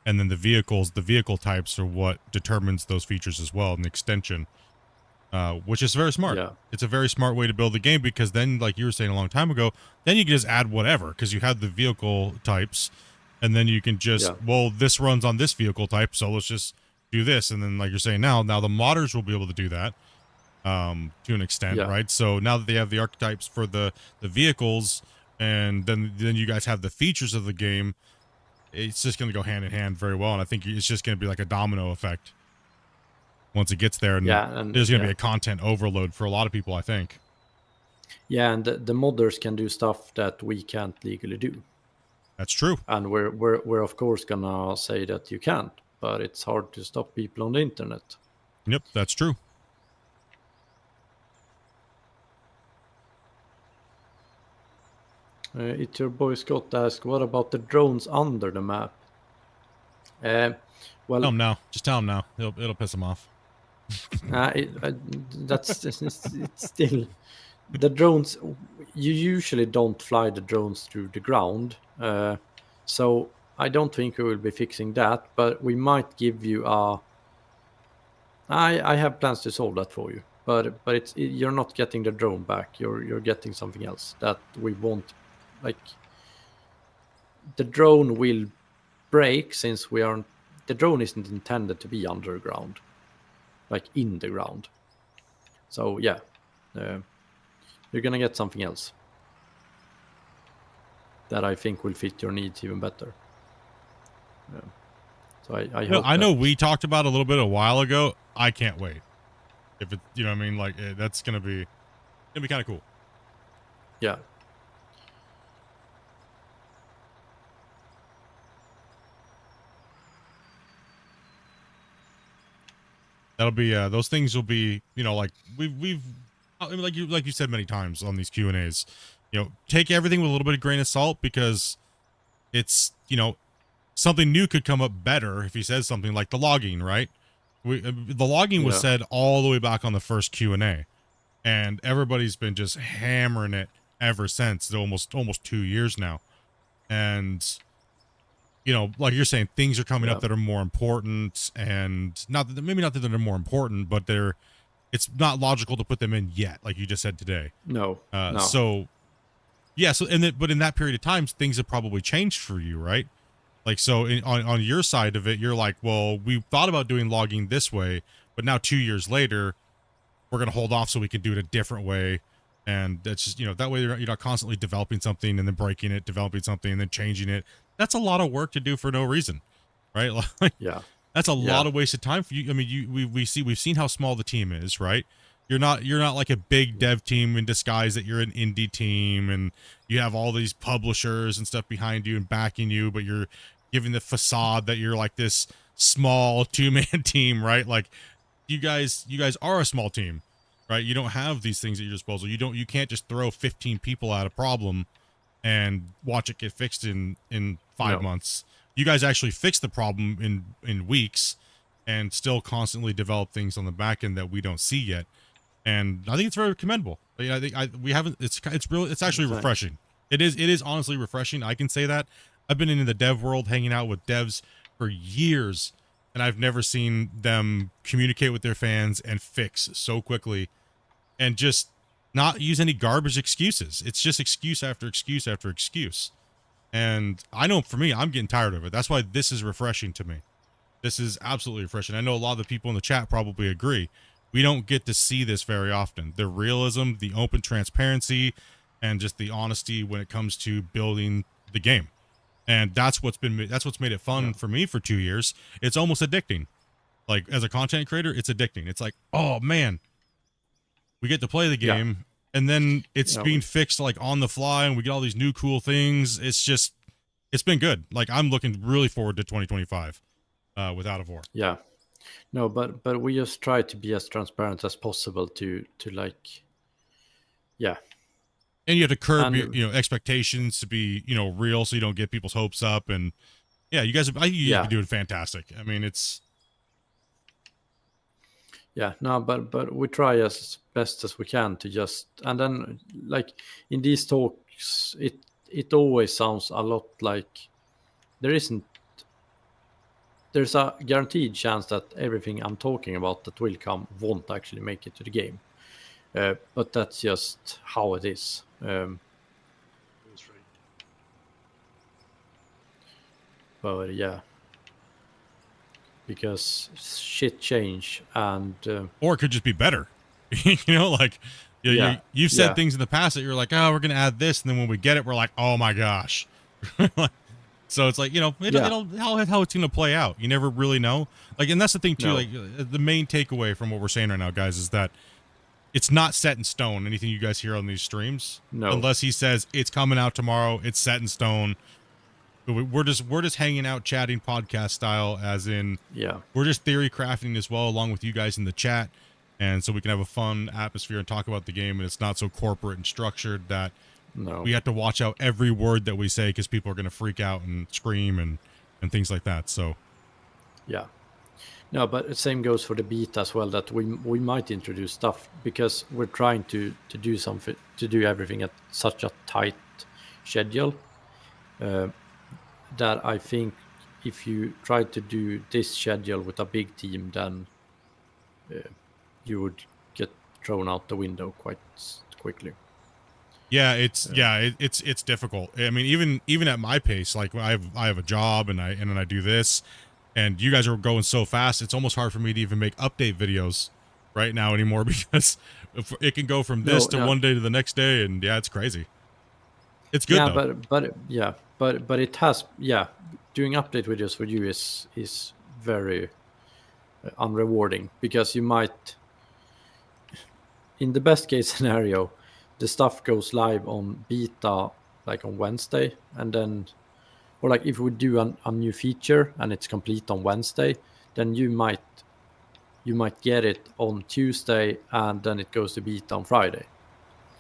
and then the vehicle types are what determines those features as well, and the extension, which is very smart. Yeah. It's a very smart way to build the game, because then, like you were saying a long time ago, then you can just add whatever, because you have the vehicle types, and then you can just, well, this runs on this vehicle type, so let's just do this. And then, like you're saying now the modders will be able to do that to an extent, right? So now that they have the archetypes for the vehicles, and then you guys have the features of the game, it's just going to go hand in hand very well. And I think it's just going to be like a domino effect once it gets there. And, there's going to be a content overload for a lot of people, I think. Yeah, and the modders can do stuff that we can't legally do. That's true. And we're of course gonna say that you can't, but it's hard to stop people on the internet. Yep, that's true. It's your boy Scott asked, what about the drones under the map? Well, tell him now. Just tell him now. It'll piss him off. That's it's still the drones. You usually don't fly the drones through the ground, so I don't think we will be fixing that. But we might give you a. I have plans to solve that for you, but you're not getting the drone back. You're getting something else that we won't. Like, the drone will break, since the drone isn't intended to be underground, like in the ground. So yeah, you're gonna get something else that I think will fit your needs even better. So I hope I know we talked about it a little bit a while ago. I can't wait. If it, you know what I mean, like that's gonna be kind of cool. Yeah. That'll be those things will be, you know, like we've I mean, like you said many times on these Q&As, you know, take everything with a little bit of grain of salt, because it's, you know, something new could come up better if he says something like the logging, right? The logging was said all the way back on the first Q&A, and everybody's been just hammering it ever since. Almost 2 years now. And you know, like you're saying, things are coming up that are more important, and maybe not that they're more important, but it's not logical to put them in yet, like you just said today. No. So yeah, but in that period of time, things have probably changed for you, right? Like, so on your side of it, you're like, well, we thought about doing logging this way, but now 2 years later, we're going to hold off so we can do it a different way. And that's just, you know, that way you're not constantly developing something and then breaking it, developing something and then changing it. That's a lot of work to do for no reason, right? Like, that's a lot of wasted time for you. I mean, we've seen how small the team is, right? You're not like a big dev team in disguise that you're an indie team and you have all these publishers and stuff behind you and backing you, but you're giving the facade that you're like this small 2-man team, right? Like you guys are a small team, right? You don't have these things at your disposal. You can't just throw 15 people at a problem and watch it get fixed in 5 months. You guys actually fix the problem in weeks and still constantly develop things on the back end that we don't see yet. And I think it's very commendable. I think we haven't. It's actually refreshing. It is honestly refreshing. I can say that. I've been in the dev world, hanging out with devs for years, and I've never seen them communicate with their fans and fix so quickly, and just not use any garbage excuses. It's just excuse after excuse after excuse. And I know for me, I'm getting tired of it. That's why this is refreshing to me. This is absolutely refreshing. I know a lot of the people in the chat probably agree. We don't get to see this very often. The realism, the open transparency, and just the honesty when it comes to building the game. And that's what's made it fun for me for 2 years. It's almost addicting. Like, as a content creator, it's addicting. It's like, oh man, we get to play the game, and then it's being fixed like on the fly, and we get all these new cool things. It's just, it's been good. Like I'm looking really forward to 2025 with Out of War. Yeah. No, but we just try to be as transparent as possible to like, yeah. And you have to curb And- your, expectations to be, real, so you don't get people's hopes up. And yeah, you guys, I think you guys have been doing fantastic. I mean, it's. Yeah, no, but we try as best as we can to just, and then like in these talks, it always sounds a lot like there's a guaranteed chance that everything I'm talking about that will come won't actually make it to the game. But that's just how it is. That's right. But yeah, because shit change and Or it could just be better. Like you've said things in the past that you're like, oh, we're gonna add this, and then when we get it, we're like, oh my gosh. So it's like, how it's gonna play out. You never really know. Like, and that's the thing too. No. Like the main takeaway from what we're saying right now, guys, is that it's not set in stone. Anything you guys hear on these streams, No. unless he says it's coming out tomorrow, it's set in stone. We're just hanging out, chatting podcast style, as in we're just theory crafting as well, along with you guys in the chat, and so we can have a fun atmosphere and talk about the game, and it's not so corporate and structured that we have to watch out every word that we say because people are going to freak out and scream and things like that. So yeah. No, but the same goes for the beta as well, that we might introduce stuff because we're trying to do something, to do everything at such a tight schedule that I think if you try to do this schedule with a big team, then you would get thrown out the window quite quickly. yeah, it's difficult. I mean, even at my pace, like I have a job and I do this, and you guys are going so fast, it's almost hard for me to even make update videos right now anymore because it can go from this to one day to the next day, and it's crazy. It's good though. But it has doing update videos for you is very unrewarding because you might, in the best case scenario, the stuff goes live on beta like on Wednesday, and then, or like if we do a new feature and it's complete on Wednesday, then you might get it on Tuesday and then it goes to beta on Friday.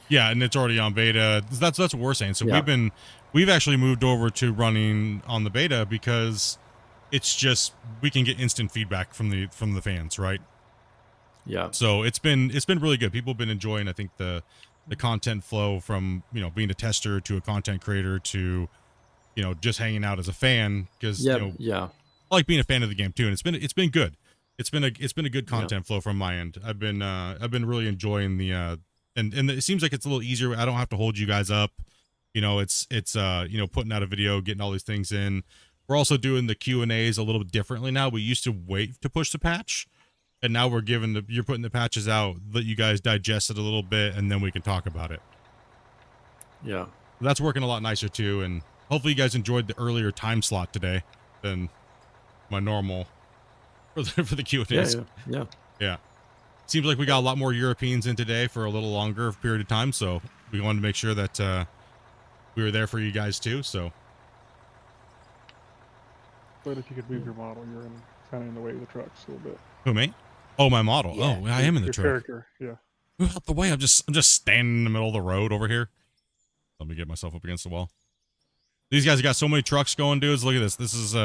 Yeah, and it's already on beta. That's what we're saying. So we've actually moved over to running on the beta because it's just we can get instant feedback from the fans, right? Yeah. So it's been really good. People have been enjoying, I think, the content flow from being a tester to a content creator to just hanging out as a fan because I like being a fan of the game too, and it's been good. It's been a good content flow from my end. I've been really enjoying the and it seems like it's a little easier. I don't have to hold you guys up. It's putting out a video, getting all these things in. We're also doing the Q&As a little bit differently now. We used to wait to push the patch, and now we're you're putting the patches out, let you guys digest it a little bit, and then we can talk about it. Yeah. That's working a lot nicer too, and hopefully you guys enjoyed the earlier time slot today than my normal for the Q&As. Yeah. Seems like we got a lot more Europeans in today for a little longer period of time, so we wanted to make sure that we were there for you guys too. So, But if you could move your model, you're kind of in the way of the trucks a little bit. who, me? Oh, my model. Yeah. Oh, I am in the Your truck. character, yeah. Move out the way. I'm just standing in the middle of the road over here. Let me get myself up against the wall. These guys have got so many trucks going, dudes. Look at this. This is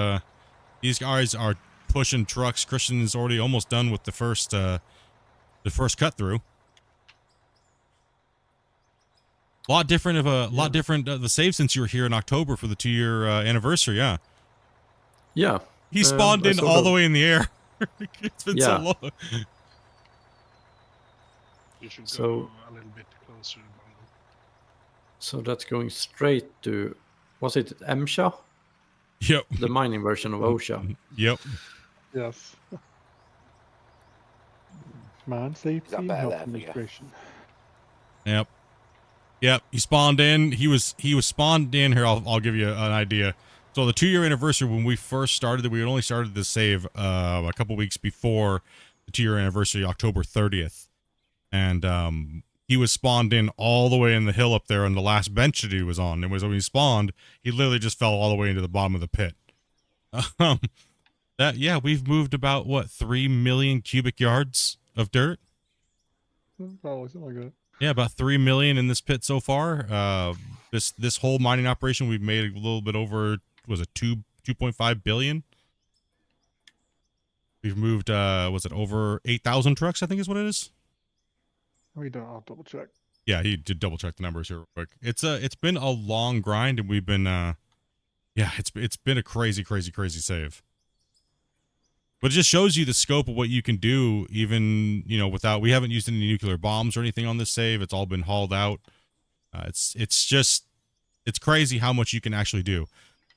these guys are pushing trucks. Christian is already almost done with the first cut through. A lot different the save since you were here in October for the 2-year anniversary. Yeah. He spawned in all the way in the air. It's been so long. You should So- go a little bit closer, Bongo. So that's going straight to, was it MSHA? Yep. The mining version of OSHA. Yep. Yes. Mine safety that and better health there for you? administration. Yep. He spawned in. He was spawned in here. I'll give you an idea. So the 2-year anniversary, when we first started, we had only started the save a couple weeks before the 2-year anniversary, October 30th. And he was spawned in all the way in the hill up there on the last bench that he was on. And when he spawned, he literally just fell all the way into the bottom of the pit. Yeah, we've moved about what 3 million cubic yards of dirt. Probably something like that. Yeah, about 3 million in this pit so far. This whole mining operation, we've made a little bit over, was it 2.5 billion? We've moved, was it over 8,000 trucks, I think is what it is? We don't. I'll double check. Yeah, he did double check the numbers here real quick. It's been a long grind, and we've been, yeah, it's been a crazy save. But it just shows you the scope of what you can do, even, you know, without, we haven't used any nuclear bombs or anything on this save. It's all been hauled out. It's crazy how much you can actually do.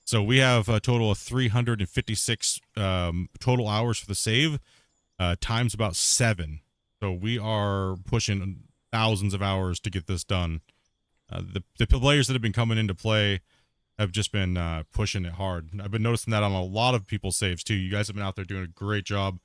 So we have a total of 356 total hours for the save, times about 7. So we are pushing thousands of hours to get this done. The players that have been coming into play have just been pushing it hard. I've been noticing that on a lot of people's saves too. You guys have been out there doing a great job,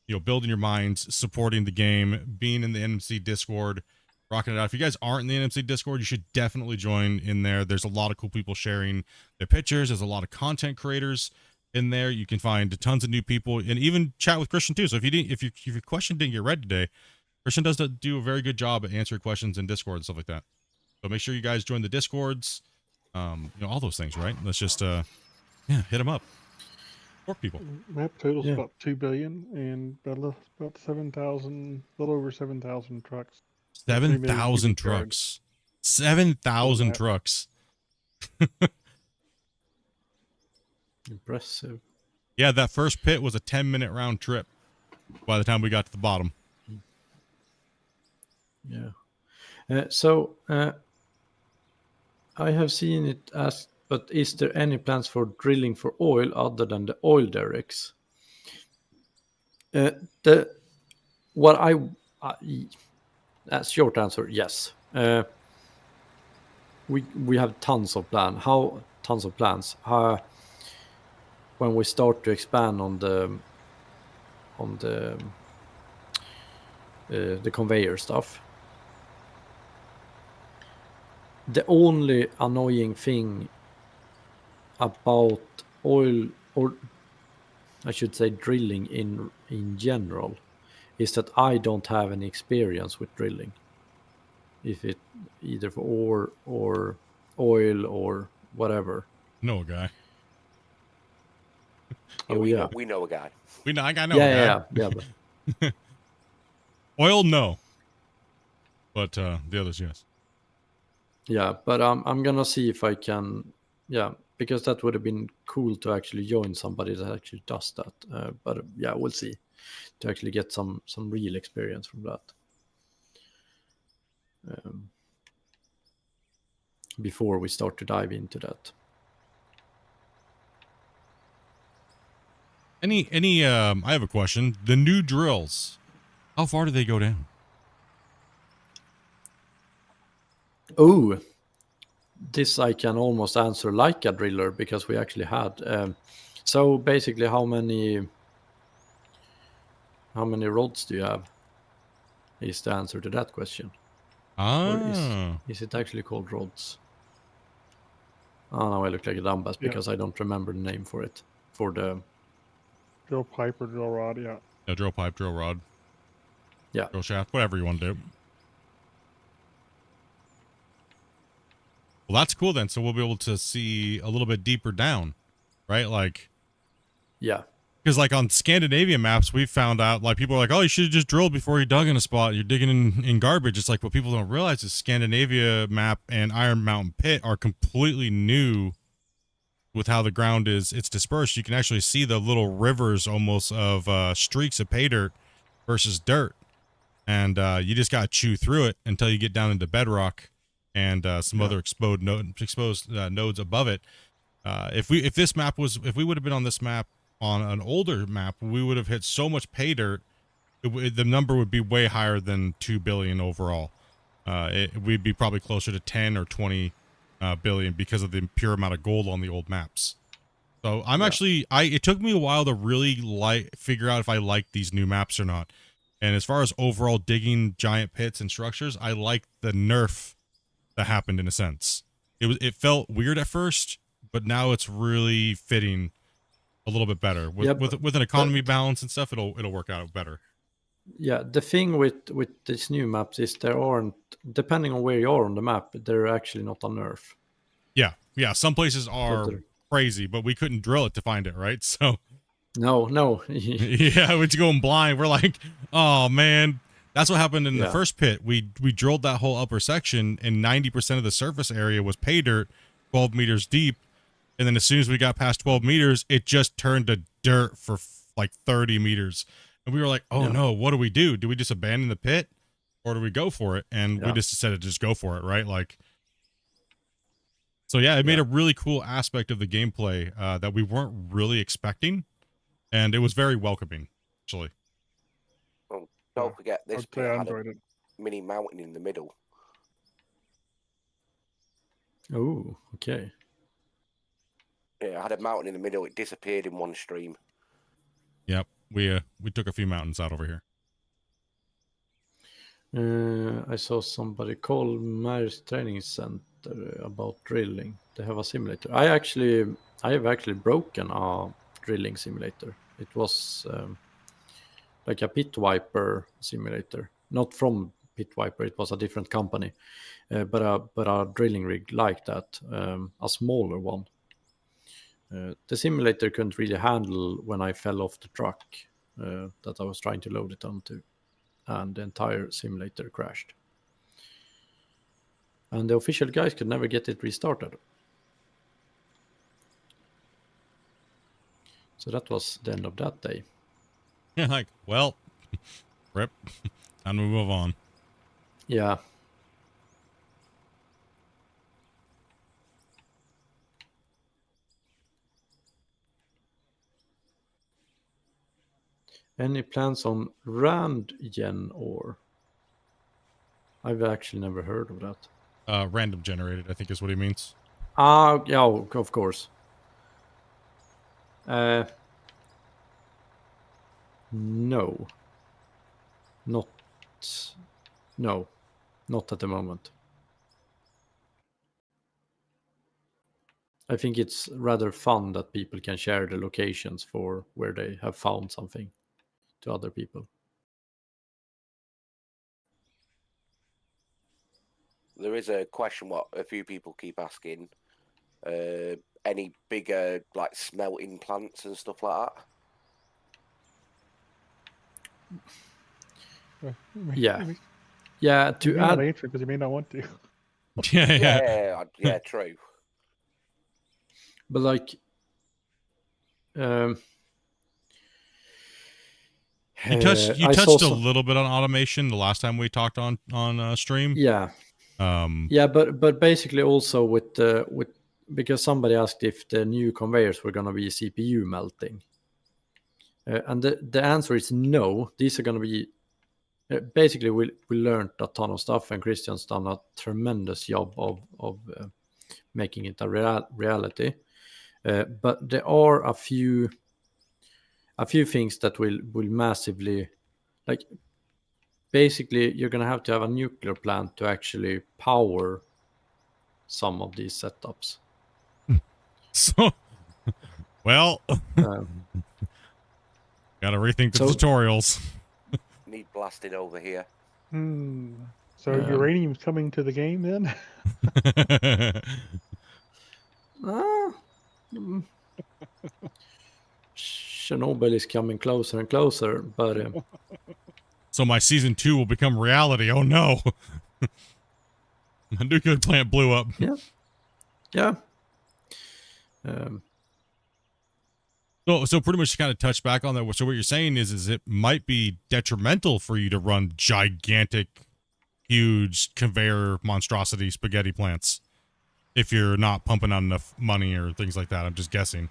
you know, building your minds, supporting the game, being in the NMC Discord, rocking it out. If you guys aren't in the NMC Discord, you should definitely join in there. There's a lot of cool people sharing their pictures. There's a lot of content creators in there. You can find tons of new people and even chat with Christian too. So if your question didn't get read today, Christian does do a very good job at answering questions in Discord and stuff like that. So make sure you guys join the Discords. You know, all those things, right? Let's just, yeah, hit them up. Support people. Map total's about 2 billion and about 7,000, a little over 7,000 trucks. 7,000 trucks. 7,000 trucks. Impressive. Yeah, that first pit was a 10-minute round trip by the time we got to the bottom. Yeah. I have seen it asked, but is there any plans for drilling for oil other than the oil derricks? Short answer, yes. We have tons of plans. When we start to expand on the conveyor stuff. The only annoying thing about oil, or I should say drilling in general, is that I don't have any experience with drilling. If it either for ore or oil or whatever. Know a guy. Oh we yeah, know, we know a guy. I know a guy. Yeah. But Oil, no. But the others, yes. yeah, but I'm gonna see if I can. Yeah, because that would have been cool to actually join somebody that actually does that. But yeah, we'll see. To actually get some real experience from that. Before we start to dive into that. I have a question. The new drills, how far do they go down? Oh, this I can almost answer like a driller because we actually had. So basically, how many rods do you have? Is the answer to that question. Or is it actually called rods? Oh no, I look like a dumbass because I don't remember the name for it. For the drill pipe or drill rod, yeah. Yeah, drill pipe, drill rod. Yeah. Drill shaft, whatever you want to do. Well, that's cool then. So we'll be able to see a little bit deeper down, right? Like, yeah. Because like on Scandinavian maps, we found out like people are like, oh, you should have just drilled before you dug in a spot. You're digging in garbage. It's like what people don't realize is Scandinavia map and Iron Mountain Pit are completely new with how the ground is. It's dispersed. You can actually see the little rivers almost of streaks of pay dirt versus dirt. And you just got to chew through it until you get down into bedrock and some other exposed nodes above it. If we would have been on this map on an older map, we would have hit so much pay dirt, the number would be way higher than 2 billion overall. We'd be probably closer to 10 or 20 billion because of the pure amount of gold on the old maps. So I'm actually, it took me a while to really figure out if I like these new maps or not. And as far as overall digging giant pits and structures, I like the nerf that happened in a sense. It felt weird at first, but now it's really fitting a little bit better with Yeah, with an economy balance and stuff. It'll work out better. Yeah, the thing with these new maps is there aren't, depending on where you are on the map, they're actually not a nerf. Yeah. Some places are crazy, but we couldn't drill it to find it, right? So No. yeah, we're going blind. We're like, oh man, that's what happened in the first pit. We drilled that whole upper section, and 90% of the surface area was pay dirt, 12 meters deep. And then as soon as we got past 12 meters, it just turned to dirt for like 30 meters. And we were like, oh no, what do we do? Do we just abandon the pit or do we go for it? And we just decided to just go for it, right? Like, so yeah, it made a really cool aspect of the gameplay that we weren't really expecting. And it was very welcoming, actually. Well, don't forget this I'd say I pit had enjoyed a it. mini mountain in the middle. Oh, okay. Yeah, I had a mountain in the middle. It disappeared in one stream. Yep, we took a few mountains out over here. I saw somebody call Maris Training Center about drilling. They have a simulator. I have actually broken a drilling simulator. It was like a pit wiper simulator, not from pit wiper. It was a different company, but a drilling rig like that, a smaller one. The simulator couldn't really handle when I fell off the truck that I was trying to load it onto, and the entire simulator crashed. And the official guys could never get it restarted. So that was the end of that day. Yeah, like, well, rip, time to move on. Yeah. Any plans on randgen ore? I've actually never heard of that. Random generated, I think is what he means. Yeah, of course. No. Not at the moment. I think it's rather fun that people can share the locations for where they have found something to other people. There is a question what a few people keep asking. Any bigger like smelting plants and stuff like that? Yeah. To You may not add, answer because you may not want to. Yeah, true. but like, You touched a little bit on automation the last time we talked on stream. Yeah. But basically also with because somebody asked if the new conveyors were going to be CPU melting, and the answer is no. These are going to be basically we learned a ton of stuff, and Christian's done a tremendous job of making it a reality. But there are a few things that will massively, like, basically you're going to have a nuclear plant to actually power some of these setups. So, well, gotta rethink the tutorials. Need blasted over here. So uranium's coming to the game then? Chernobyl is coming closer and closer, but so my season 2 will become reality. Oh no. My nuclear plant blew up. Yeah. So pretty much to kind of touch back on that. So what you're saying is it might be detrimental for you to run gigantic, huge conveyor monstrosity spaghetti plants if you're not pumping out enough money or things like that. I'm just guessing.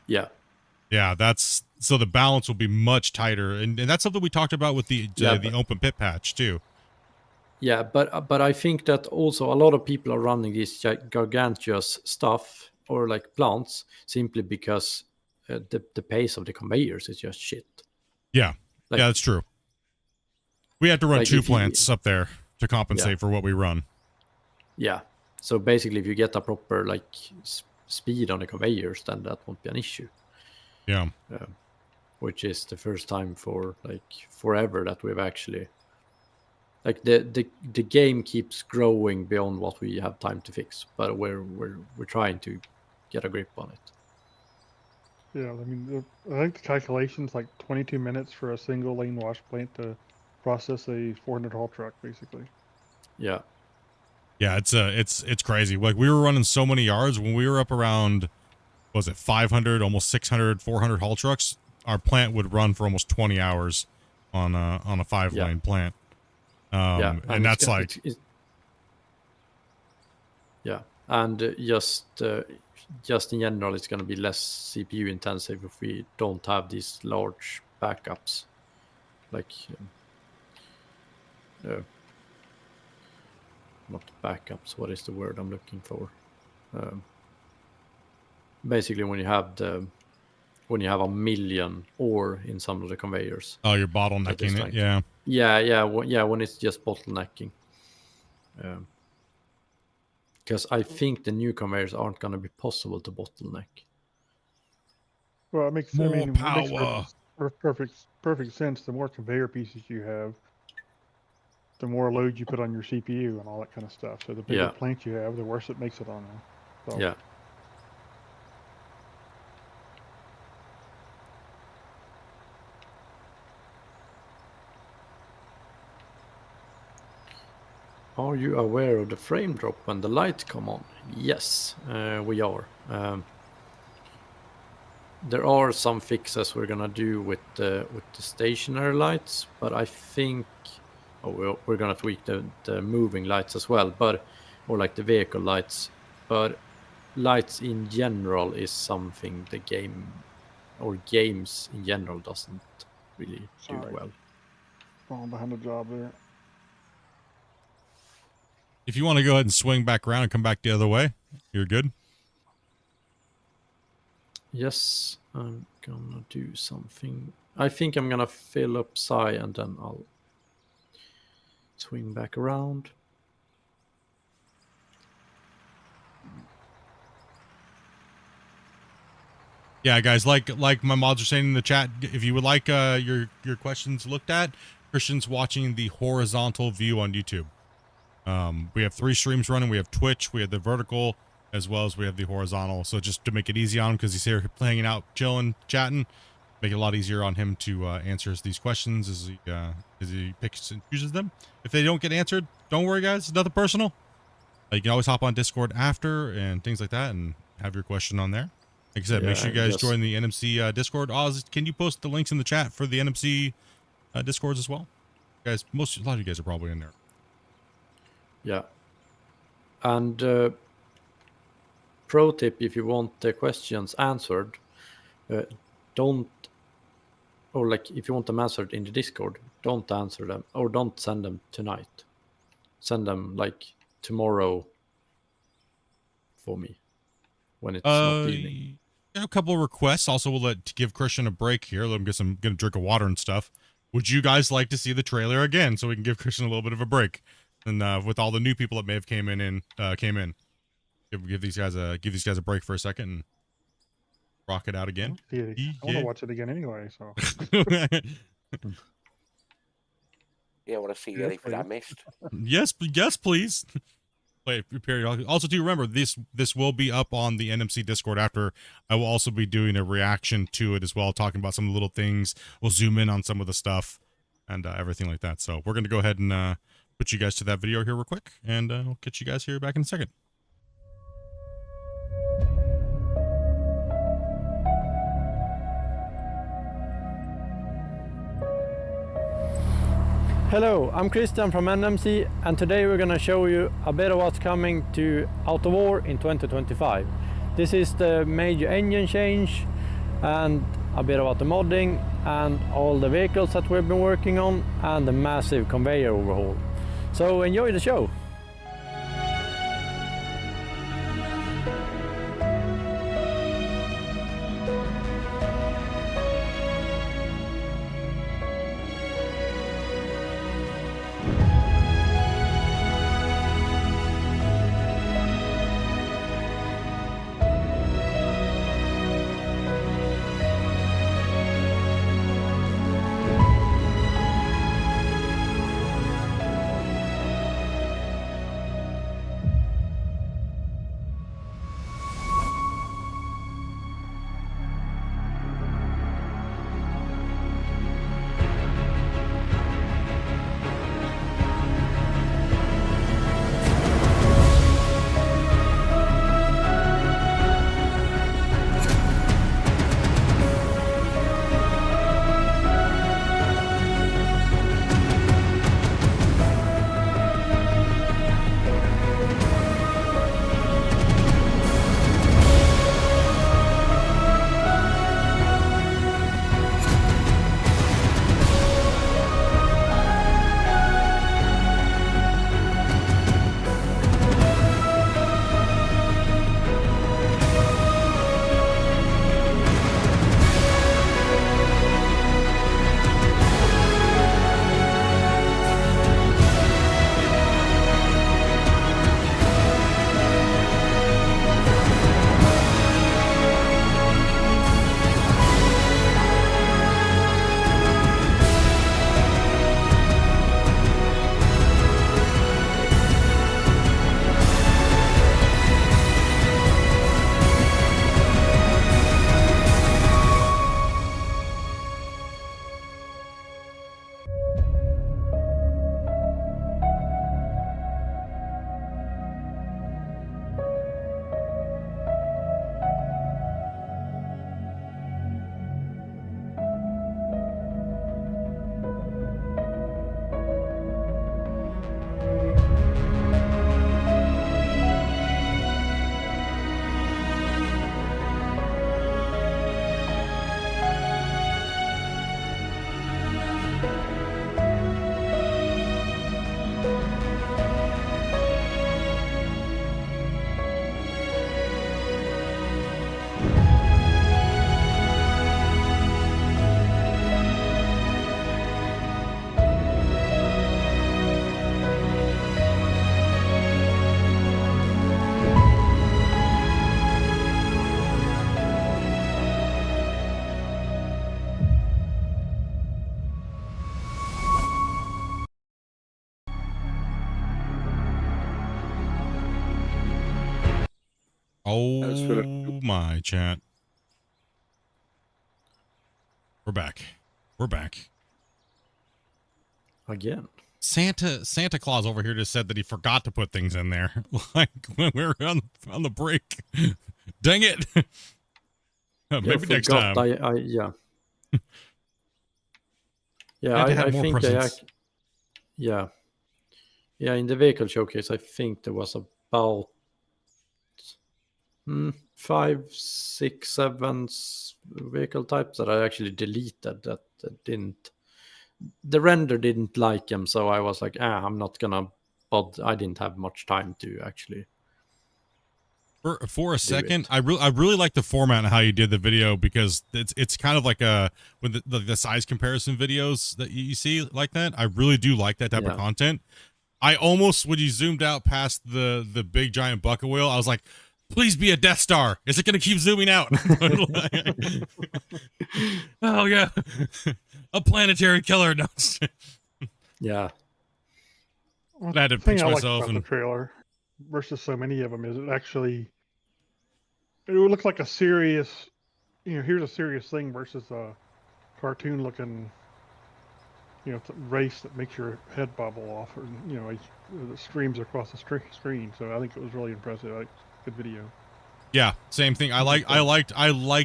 Yeah. Yeah, so the balance will be much tighter, and that's something we talked about with the open pit patch too. Yeah, but I think that also a lot of people are running this gargantuous stuff or like plants simply because the pace of the conveyors is just shit. Yeah, like, yeah, that's true. We have to run Like, 2 if you- plants up there to compensate Yeah. for what we run. Yeah. So basically, if you get a proper like speed on the conveyors, then that won't be an issue. Yeah. Which is the first time for like forever that we've actually like the game keeps growing beyond what we have time to fix, but we're trying to get a grip on it. Yeah, I mean, I think the calculation's like 22 minutes for a single lane wash plant to process a 400 haul truck, basically. Yeah. Yeah, it's crazy. Like we were running so many yards when we were up around, what was it 500, almost 600, 400 haul trucks. Our plant would run for almost 20 hours on a 5-lane plant. Yeah, and that's like yeah, and just in general, it's going to be less CPU intensive if we don't have these large backups, like not backups. What is the word I'm looking for? Basically, when you have a million ore in some of the conveyors. Oh, you're bottlenecking it. Like, Yeah. Yeah. When it's just bottlenecking. Because I think the new conveyors aren't going to be possible to bottleneck. Well, it makes More I mean, power. It makes perfect sense. The more conveyor pieces you have, the more load you put on your CPU and all that kind of stuff. So the bigger plant you have, the worse it makes it on them. So. Yeah. Are you aware of the frame drop when the lights come on? Yes, we are. There are some fixes we're gonna do with the stationary lights, but I think we're gonna tweak the moving lights as well, or like the vehicle lights. But lights in general is something the game or games in general doesn't really do well. Falling behind the job there. If you want to go ahead and swing back around and come back the other way, you're good. Yes, I'm gonna do something. I think I'm gonna fill up Psy and then I'll swing back around. Yeah, guys, like my mods are saying in the chat, if you would like your questions looked at, Christian's watching the horizontal view on YouTube. We have 3 streams running. We have Twitch, we have the vertical, as well as we have the horizontal. So just to make it easy on him, because he's here hanging out, chilling, chatting, make it a lot easier on him to answer these questions as he picks and chooses them. If they don't get answered, don't worry, guys. It's nothing personal. You can always hop on Discord after and things like that and have your question on there. Like I said, make sure you guys join the NMC Discord. Oz, can you post the links in the chat for the NMC Discords as well? Guys, a lot of you guys are probably in there. Yeah. And pro tip, if you want the questions answered, if you want them answered in the Discord, don't answer them or don't send them tonight. Send them like tomorrow for me when it's not evening. I have a couple of requests. Also, we'll to give Christian a break here. Let him get a drink of water and stuff. Would you guys like to see the trailer again so we can give Christian a little bit of a break? And with all the new people that may have came in, give these guys a break for a second and rock it out again. Yeah, I want to watch it again anyway. So. Yeah, I want to see anything I missed. Yes, please. Play period. Also, do remember this will be up on the NMC Discord after. I will also be doing a reaction to it as well, talking about some of the little things. We'll zoom in on some of the stuff and everything like that. So we're going to go ahead and put you guys to that video here real quick, and we'll get you guys here back in a second. Hello, I'm Christian from NMC, and today we're going to show you a bit of what's coming to Out of War in 2025. This is the major engine change and a bit about the modding and all the vehicles that we've been working on and the massive conveyor overhaul. So enjoy the show! That's where Oh my chat. We're back. We're back. Again. Santa Claus over here just said that he forgot to put things in there, like when we were on the break. Dang it! Maybe next time. Yeah. Had to have I more think presents. yeah. In the vehicle showcase, I think there was about 5, 6, 7 vehicle types that I actually deleted that didn't. The render didn't like them, so I was like, I'm not gonna. But I didn't have much time to actually. For a second, I really like the format and how you did the video, because it's kind of like with the size comparison videos that you see like that. I really do like that type of content. I almost, when you zoomed out past the big giant bucket wheel, I was like, please be a Death Star. Is it going to keep zooming out? Oh yeah, a planetary killer. No. Yeah. Well, I had to the thing pinch I like myself about and the trailer versus so many of them is it looks like a serious, here's a serious thing versus a cartoon looking, race that makes your head bubble off, or that streams across the screen. So I think it was really impressive. Good video. yeah, same thing. I like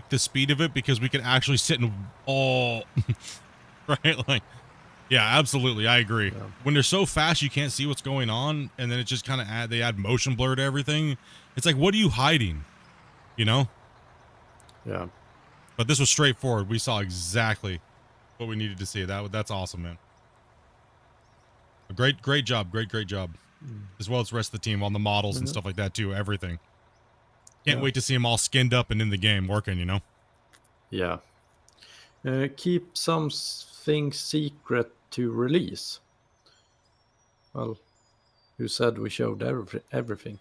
the speed of it, because we can actually sit and all right, like, yeah, absolutely, I agree. Yeah. When they're so fast, you can't see what's going on, and then it just kind of they add motion blur to everything. It's like, what are you hiding? Yeah. But this was straightforward. We saw exactly what we needed to see. That's awesome, man. Great job. Great job. As well as the rest of the team on the models and stuff like that too. Everything. Can't wait to see them all skinned up and in the game working, Yeah. Keep some things secret to release. Well, who said we showed everything?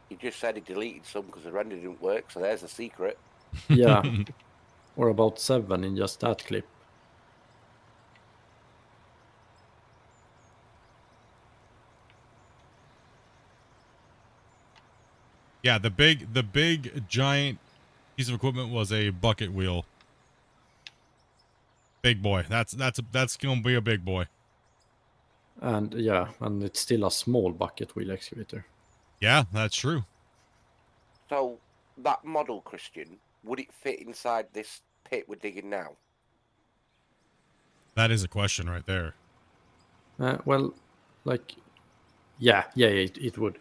He just said he deleted some because the render didn't work, so there's a secret. Yeah. Or about 7 in just that clip. Yeah, the big giant piece of equipment was a bucket wheel. Big boy. That's gonna be a big boy. And it's still a small bucket wheel excavator. Yeah, that's true. So that model, Christian, would it fit inside this pit we're digging now? That is a question right there. Well, like, it would.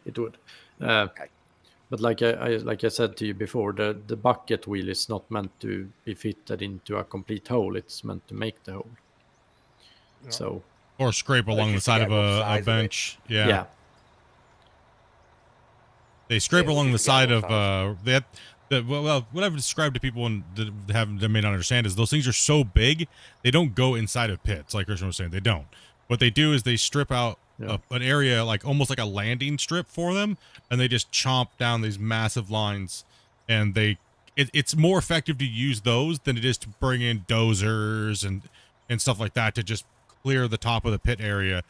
Okay. But like I said to you before, the bucket wheel is not meant to be fitted into a complete hole. It's meant to make the hole. Yeah. So. Or scrape along the just side to of get enough a size of it. bench. Yeah. Yeah. They scrape Yeah, along the just to get side enough of well, what I've described to people and they may not understand is those things are so big they don't go inside of pits, like Christian was saying. They don't. What they do is they strip out an area, like almost like a landing strip for them, and they just chomp down these massive lines, and it's more effective to use those than it is to bring in dozers and stuff like that to just clear the top of the pit area.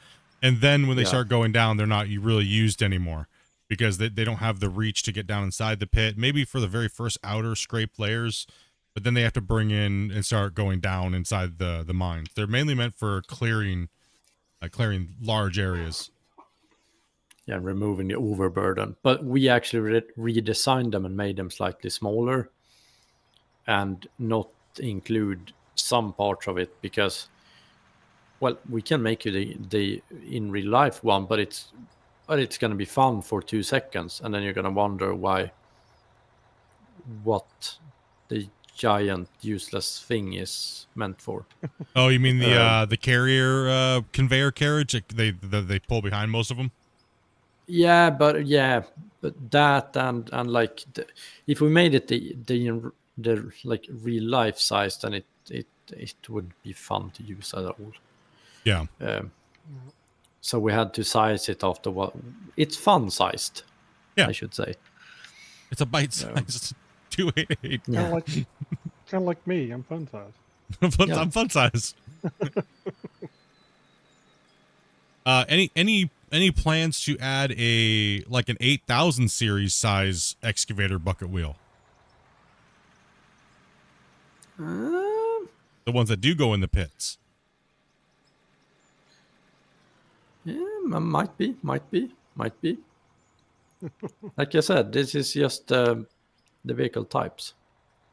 And then when they start going down, they're not really used anymore, because they don't have the reach to get down inside the pit, maybe for the very first outer scrape layers, but then they have to bring in and start going down inside the mines. They're mainly meant for clearing large areas. Yeah, removing the overburden. But we actually redesigned them and made them slightly smaller and not include some parts of it, because, well, we can make you the in real life one, but it's going to be fun for 2 seconds, and then you're going to wonder what the giant useless thing is meant for. Oh, you mean the carrier conveyor carriage? They pull behind most of them. Yeah, but that and like if we made it the like real life size, then it would be fun to use at all. Yeah. So we had to size it after what it's fun sized. Yeah, I should say. It's a bite size 288. Yeah. Kind of like me. I'm fun size. I'm fun size. Any any plans to add a like an 8,000 series size excavator bucket wheel? The ones that do go in the pits. Yeah, might be. Like I said, this is just the vehicle types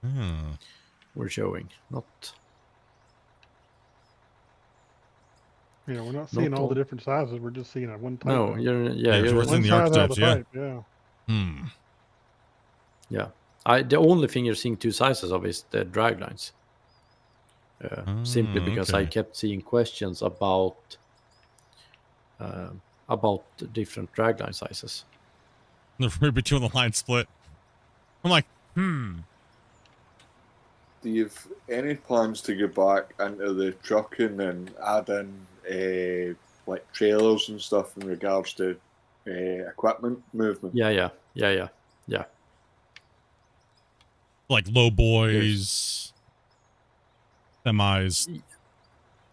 Hmm. we're showing, not. You know, we're not seeing Not all the all. different sizes. We're just seeing a one type. No, of, you're Yeah, so we're you're seeing one the size out of archetypes, the yeah. type. Yeah. Hmm. yeah. The only thing you're seeing two sizes of is the drag lines. Simply because I Okay. kept seeing questions about the different dragline sizes. They're between the line split. I'm like, Do you have any plans to go back into the trucking and add in like trailers and stuff in regards to equipment movement? Yeah. like low boys, semis.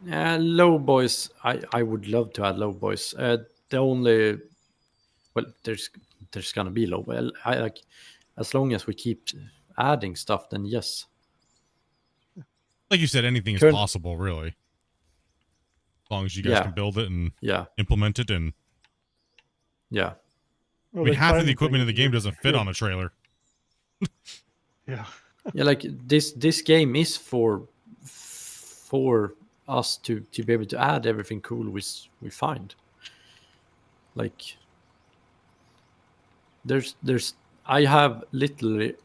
Low boys. I would love to add low boys. The only, well, there's gonna be low. Well, I like, as long as we keep adding stuff, then yes. Like you said, anything is Current- possible, really. As long as you guys can build it and Yeah. implement it. And Yeah. Well, I mean, half of the exciting thing equipment in the is game you're- doesn't fit on a trailer. Yeah. Yeah, like this game is for us to be able to add everything cool we find. Like there's I have literally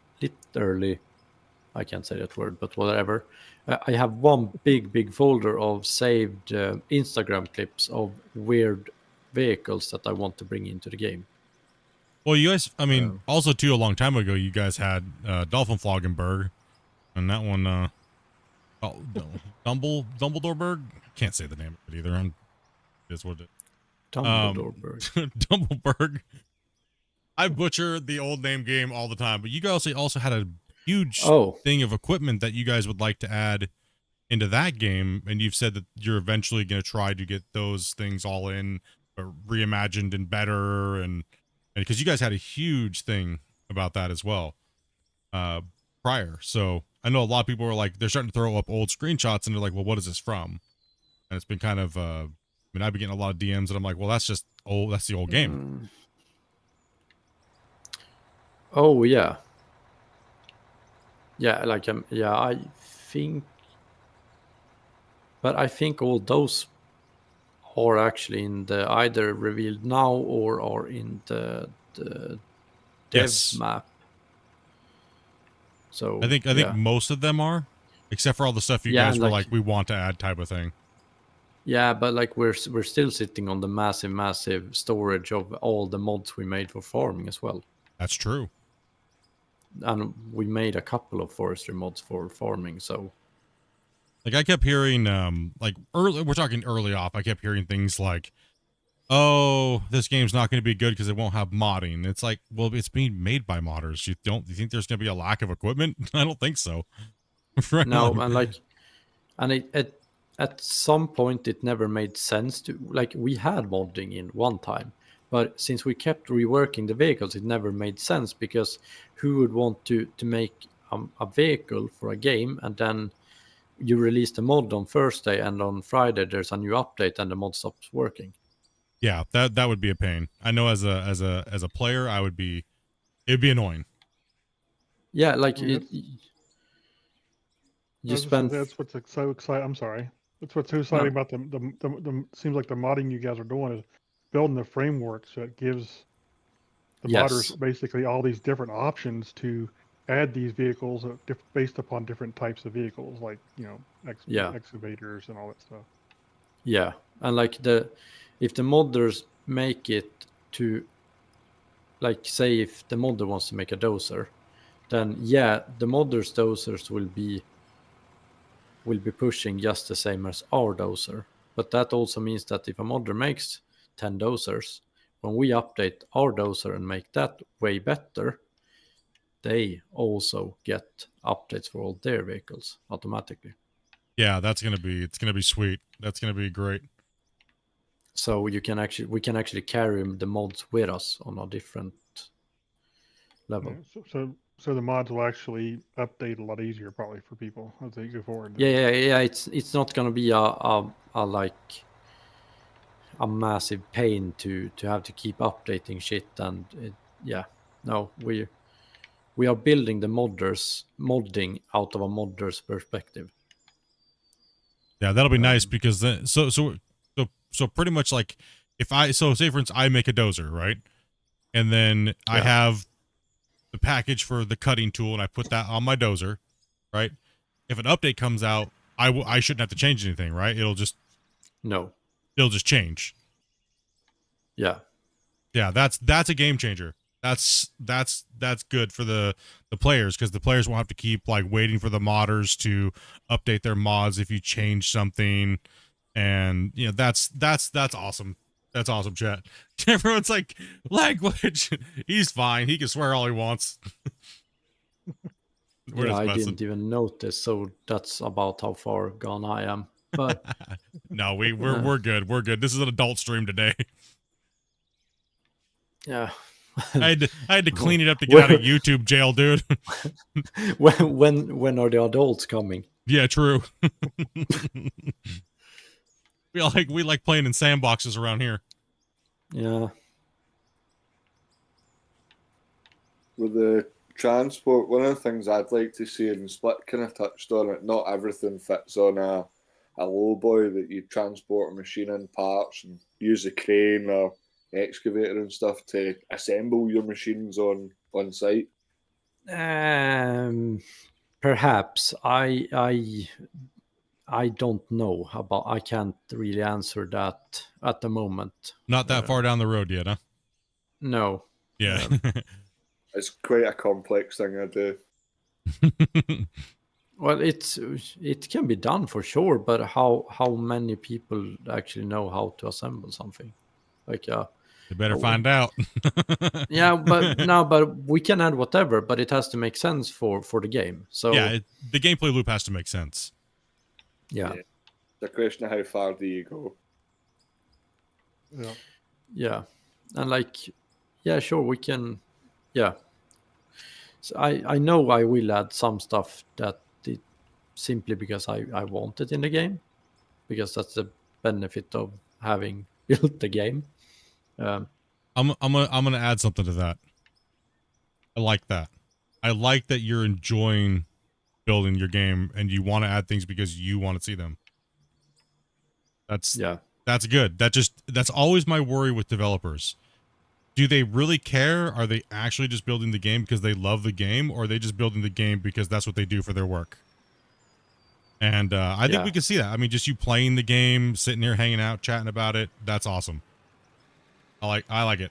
I can't say that word, but whatever. I have one big folder of saved Instagram clips of weird vehicles that I want to bring into the game. Well, you guys, I mean, also too, a long time ago, you guys had Dolphin Floggenberg, and that one, Dumbledoreberg. Can't say the name of it either. Is what it. Dumbledoreberg. Dumbleberg. I butcher the old name game all the time, but you guys also had a huge thing of equipment that you guys would like to add into that game, and you've said that you're eventually going to try to get those things all in, reimagined and better, and because you guys had a huge thing about that as well prior. So I know a lot of people were like, they're starting to throw up old screenshots, and they're like, well, what is this from? And it's been kind of I mean, I've been getting a lot of DMs, and I'm like, well, that's just that's the old game. Oh yeah. Yeah, like I think, but I think all those are actually in the either revealed now or are in the dev map. So I think most of them are, except for all the stuff you guys were like, we want to add type of thing. Yeah, but like we're still sitting on the massive storage of all the mods we made for farming as well. That's true. And we made a couple of forestry mods for farming, so like I kept hearing like we're talking early off, I kept hearing things like, oh, this game's not going to be good because it won't have modding. It's like, well, it's being made by modders. You think there's going to be a lack of equipment? I don't think so. Right? No, and it at some point it never made sense to, like, we had modding in one time, but since we kept reworking the vehicles, it never made sense, because who would want to make a vehicle for a game and then you release the mod on Thursday and on Friday there's a new update and the mod stops working? Yeah, that would be a pain. I know as a player, it'd be annoying. Yeah, like you spend. That's what's so exciting. I'm sorry. That's what's so exciting about the seems like the modding you guys are doing is building the framework so it gives the modders basically all these different options to add these vehicles based upon different types of vehicles, like, you know, excavators and all that stuff. Yeah, and like if the modders make it to, like, say if the modder wants to make a dozer, then the modders dozers will be pushing just the same as our dozer. But that also means that if a modder makes 10 dozers, when we update our dozer and make that way better, they also get updates for all their vehicles automatically. Yeah, it's gonna be sweet. That's gonna be great. So we can actually carry the mods with us on a different level. Yeah, so the mods will actually update a lot easier probably for people as they go forward. Yeah. It's not gonna be a like a massive pain to have to keep updating shit, and no, we are building the modding out of a modder's perspective. Yeah, that'll be nice because then so pretty much like if say for instance I make a dozer, right? And then I have the package for the cutting tool and I put that on my dozer, right? If an update comes out, I shouldn't have to change anything, right? It'll just change. Yeah. Yeah, that's a game changer. That's good for the players because the players won't have to keep like waiting for the modders to update their mods if you change something, and you know that's awesome. That's awesome, chat. Everyone's like, language. He's fine. He can swear all he wants. We're just I messing. didn't even notice, so that's about how far gone I am. But no, we're good. We're good. This is an adult stream today. Yeah. I had to clean it up to get out of YouTube jail, dude. when are the adults coming? Yeah, true. we like playing in sandboxes around here. Yeah. With the transport, one of the things I'd like to see, and Split kind of touched on it, not everything fits on a low boy that you transport a machine in parts and use a crane or excavator and stuff to assemble your machines on site. Perhaps I don't know about. I can't really answer that at the moment. Not that far down the road yet, huh? No. Yeah. It's quite a complex thing I do. Well, it can be done for sure, but how many people actually know how to assemble something? Like You better find out. Yeah, but we can add whatever, but it has to make sense for the game. So yeah, the gameplay loop has to make sense. Yeah. The question of how far do you go? Yeah. And like, yeah, sure, we can. Yeah. So I know I will add some stuff that simply because I want it in the game, because that's the benefit of having built the game. I'm gonna add something to that. I like that. I like that you're enjoying building your game and you want to add things because you want to see them. That's good. That's always my worry with developers. Do they really care? Are they actually just building the game because they love the game, or are they just building the game because that's what they do for their work? And I think we can see that. I mean, just you playing the game, sitting here hanging out, chatting about it. That's awesome. I like it.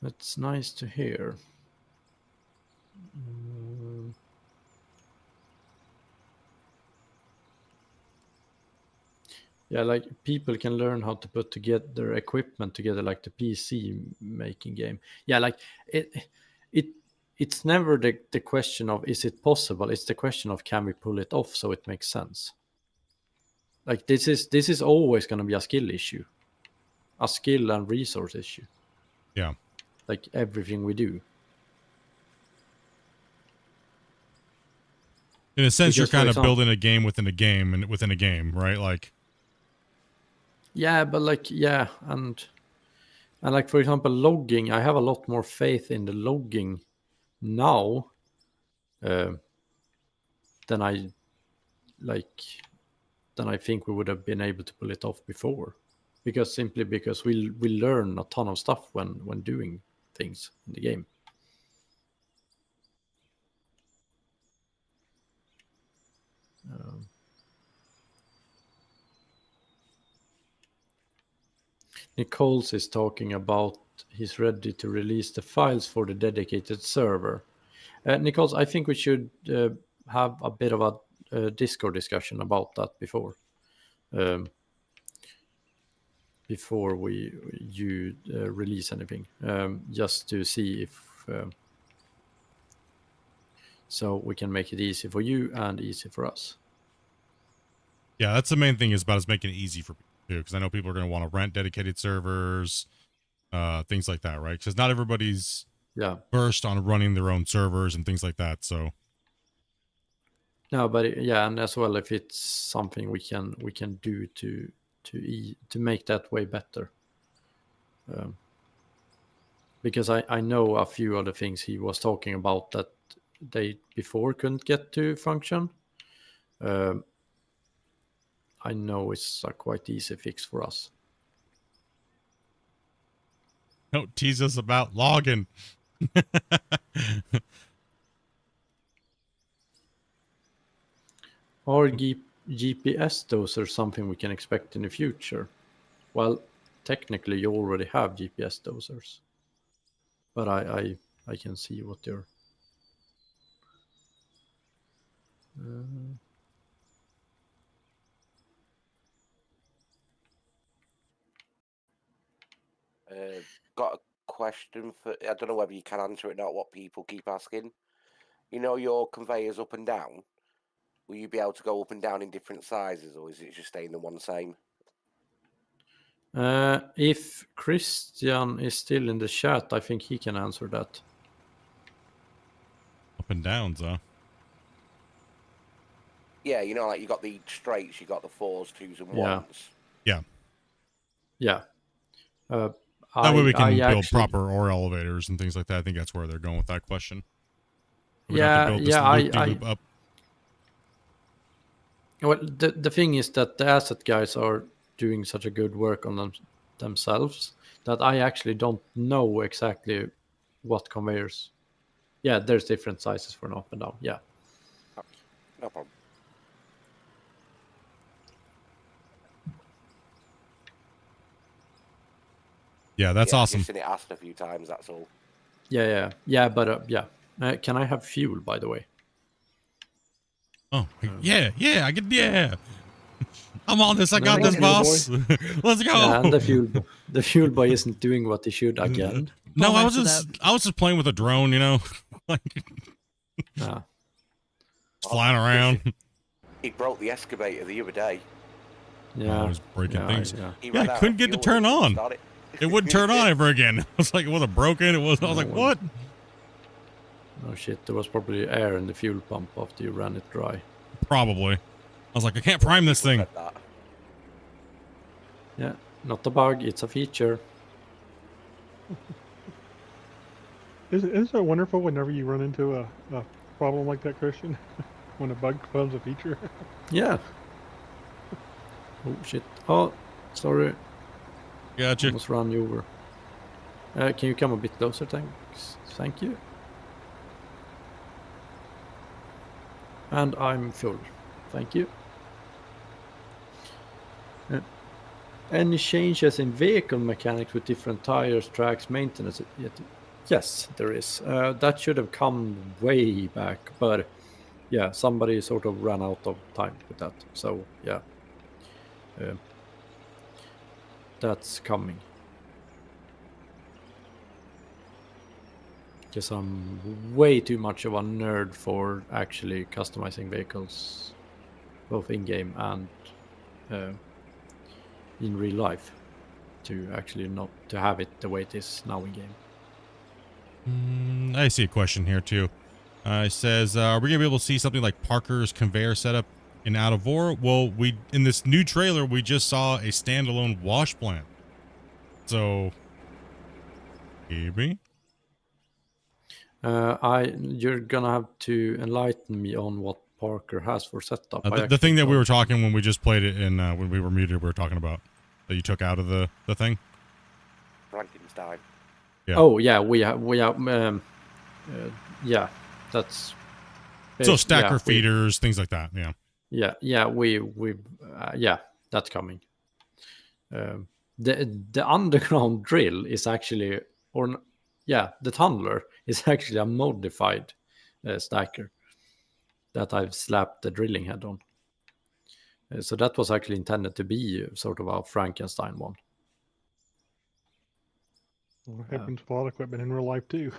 That's nice to hear. Yeah, like people can learn how to put together their equipment together, like the PC making game. Yeah, like it's never the question of is it possible. It's the question of can we pull it off so it makes sense. Like this is always going to be a skill issue, a skill and resource issue. Yeah. Like everything we do. In a sense, you're kind of building a game within a game and within a game, right? Like. Yeah, but like, yeah. And like, for example, logging, I have a lot more faith in the logging now than I think we would have been able to pull it off before, because we learn a ton of stuff when doing things in the game. Nicole's is talking about he's ready to release the files for the dedicated server. Nicole's, I think we should have a bit of a Discord discussion about that before you release anything, just to see if so we can make it easy for you and easy for us. Yeah, that's the main thing is making it easy for people too, because I know people are going to want to rent dedicated servers, things like that, right? Because not everybody's Yeah. versed on running their own servers and things like that. So No, but yeah, and as well, if it's something we can do to make that way better. Because I know a few of the things he was talking about that they before couldn't get to function. I know it's a quite easy fix for us. don't tease us about logging. Are GPS dosers something we can expect in the future? Well, technically you already have GPS dosers, but I can see what you're. Got a question for. I don't know whether you can answer it. Not what people keep asking. You know your conveyors up and down. Will you be able to go up and down in different sizes, or is it just staying the one same? If Christian is still in the chat, I think he can answer that. Up and downs, huh? Yeah, you know, like you got the straights, you got the 4s, 2s, and 1s. Yeah. Yeah. Yeah. That way we can I build actually, proper ore elevators and things like that. I think that's where they're going with that question. We don't Yeah, have to build this yeah. loop-de-loop up. Well, the thing is that the asset guys are doing such a good work on themselves that I actually don't know exactly what conveyors. Yeah, there's different sizes for an up and down. Yeah. No problem. Yeah, that's awesome. Just seen it asked a few times, that's all. Yeah. But yeah. Can I have fuel, by the way? Oh, yeah, I get, yeah. I'm on this. I No, got this, fuel boss. Let's go. Yeah, and the fuel boy isn't doing what he should again. No, Well, I was that's just playing with a drone, you know, like Yeah. flying around. He broke the excavator the other day. Yeah. I was breaking things. Yeah. He Yeah, ran I out couldn't of get to fuel turn and on. started- It wouldn't turn on ever again. I was like, it wasn't broken. I was like, No. what? Oh shit, there was probably air in the fuel pump after you ran it dry. Probably. I was like, I can't prime this thing. Said that. Yeah, not a bug, it's a feature. Isn't it wonderful whenever you run into a problem like that, Christian? When a bug becomes a feature? Yeah. Oh shit. Oh, sorry. Gotcha. Almost ran you over. Can you come a bit closer, thanks? Thank you. And I'm full. Thank you. Any changes in vehicle mechanics with different tires, tracks, maintenance? Yes, there is. That should have come way back, but yeah, somebody sort of ran out of time with that. So yeah, that's coming. Because I'm way too much of a nerd for actually customizing vehicles, both in game and in real life, to actually not to have it the way it is now in game. I see a question here too. It says, are we gonna be able to see something like Parker's conveyor setup in Out of War? Well, in this new trailer we just saw a standalone wash plant. So maybe. You're gonna have to enlighten me on what Parker has for setup. The thing that we were talking when we just played it in when we were muted, we were talking about that you took out of the thing. Frankenstein. Yeah. Oh yeah, we have yeah, that's So stacker yeah, feeders, things like that. Yeah. Yeah, that's coming. The underground drill is actually, the tunneler is actually a modified stacker that I've slapped the drilling head on. So that was actually intended to be sort of a Frankenstein one. Well, it happens with a lot of equipment in real life too.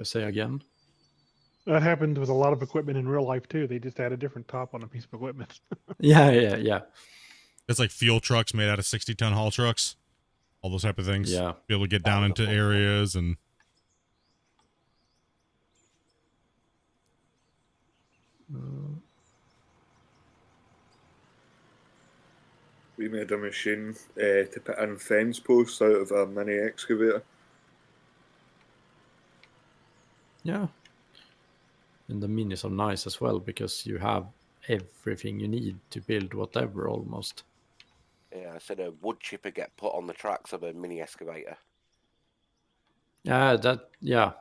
Say again. That happened with a lot of equipment in real life too. They just add a different top on a piece of equipment. Yeah. It's like fuel trucks made out of 60-ton haul trucks. All those type of things. Yeah. Be able to get down into areas and. We made a machine to put in fence posts out of a mini excavator. Yeah. And the minis are nice as well because you have everything you need to build whatever almost. Yeah, I said a wood chipper get put on the tracks of a mini excavator. Yeah,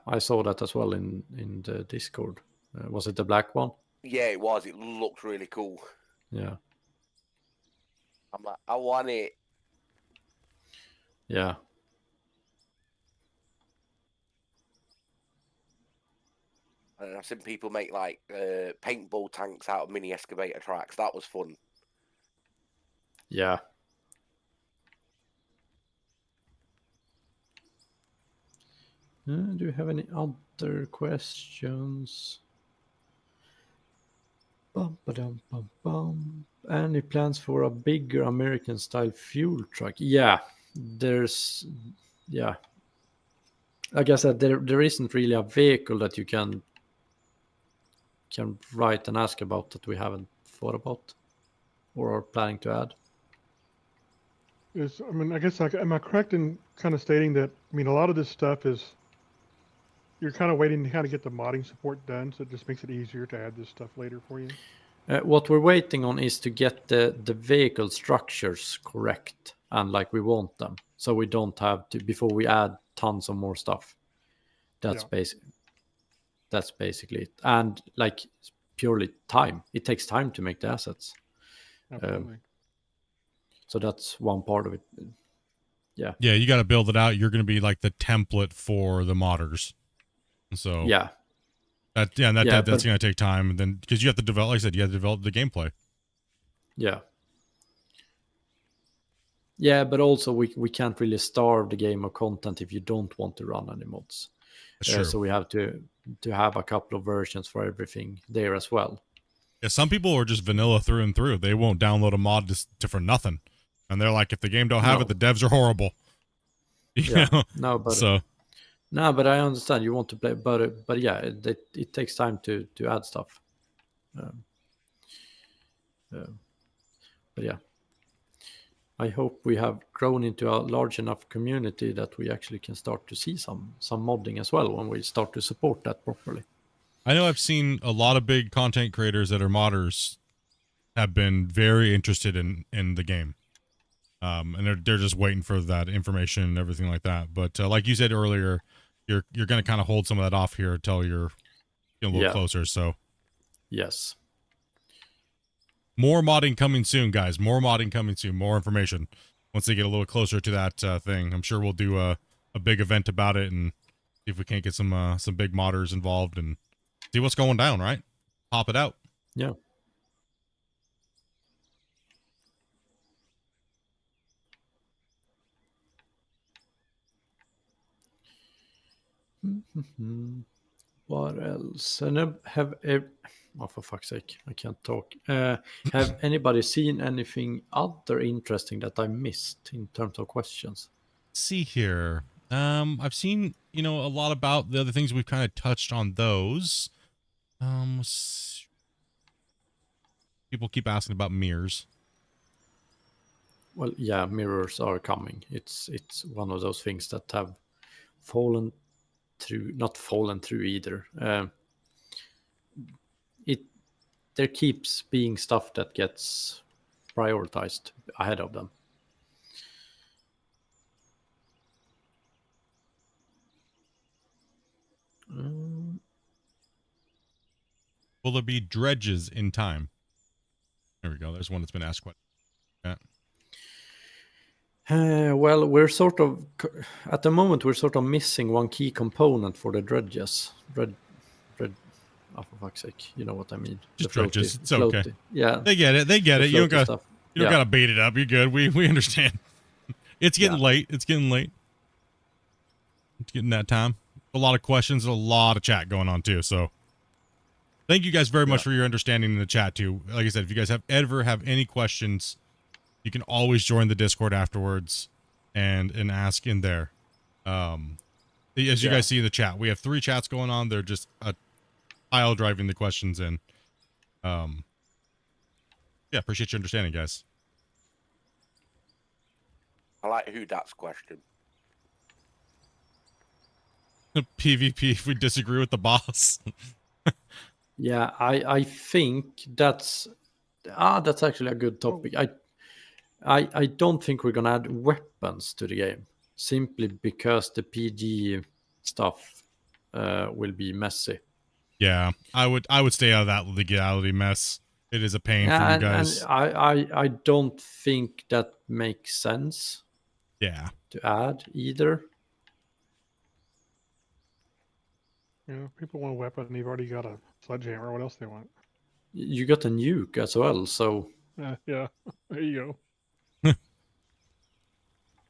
I saw that as well in the Discord. Was it the black one? Yeah, it was. It looked really cool. Yeah. I'm like, I want it. Yeah. And I've seen people make like paintball tanks out of mini excavator tracks. That was fun. Yeah. Do you have any other questions? Bum, ba-dum, bum, bum. Any plans for a bigger American style fuel truck? Yeah, like I said, there isn't really a vehicle that you can write and ask about that we haven't thought about or are planning to add. I guess, am I correct in kind of stating that, a lot of this stuff is, you're kind of waiting to kind of get the modding support done, so it just makes it easier to add this stuff later for you? What we're waiting on is to get the vehicle structures correct and like we want them. So we don't have to, before we add tons of more stuff. That's basically it. And like purely time. It takes time to make the assets. Absolutely. So that's one part of it. Yeah. Yeah, you got to build it out. You're going to be like the template for the modders. So yeah. That's going to take time. And then, because you have to develop, like I said, you have to develop the gameplay. Yeah. Yeah, but also we can't really starve the game of content if you don't want to run any mods. Sure. So we have to have a couple of versions for everything there as well. Yeah, some people are just vanilla through and through. They won't download a mod to for nothing. And they're like, if the game don't have it, the devs are horrible. You know? No, but I understand you want to play, but yeah, it takes time to add stuff. But yeah, I hope we have grown into a large enough community that we actually can start to see some modding as well when we start to support that properly. I know I've seen a lot of big content creators that are modders have been very interested in the game. And they're just waiting for that information and everything like that. But like you said earlier, you're going to kind of hold some of that off here until you're a little closer. So yes, more modding coming soon, guys. More modding coming soon. More information once they get a little closer to that thing. I'm sure we'll do a big event about it and see if we can't get some big modders involved and see what's going down. Right, pop it out. Yeah. What else? And oh, for fuck's sake, I can't talk. Have anybody seen anything other interesting that I missed in terms of questions? Let's see here. I've seen, a lot about the other things. We've kind of touched on those. People keep asking about mirrors. Well, yeah, mirrors are coming. It's one of those things that have not fallen through either. There keeps being stuff that gets prioritized ahead of them. Will there be dredges in time? There we go. There's one that's been asked quite. Well, we're sort of at the moment we're sort of missing one key component for the dredges. Oh, for fuck's sake, you know what I mean. Just dredges. It's okay. Yeah, they get it. You don't gotta bait it up. You're good. We understand. It's getting late. It's getting that time. A lot of questions, a lot of chat going on too. So Thank you guys very much for your understanding in the chat too. Like I said, if you guys ever have any questions, you can always join the Discord afterwards and ask in there. As you guys see in the chat, we have 3 chats going on. They're just a pile driving the questions in. Yeah, appreciate your understanding, guys. I like who that's question. PvP if we disagree with the boss. Yeah, I think that's actually a good topic. I don't think we're gonna add weapons to the game simply because the PG stuff will be messy. Yeah, I would stay out of that legality mess. It is a pain for you guys. And I don't think that makes sense. Yeah. To add either. You know, people want a weapon, and you've already got a sledgehammer. What else they want? You got a nuke as well, so Yeah, there you go.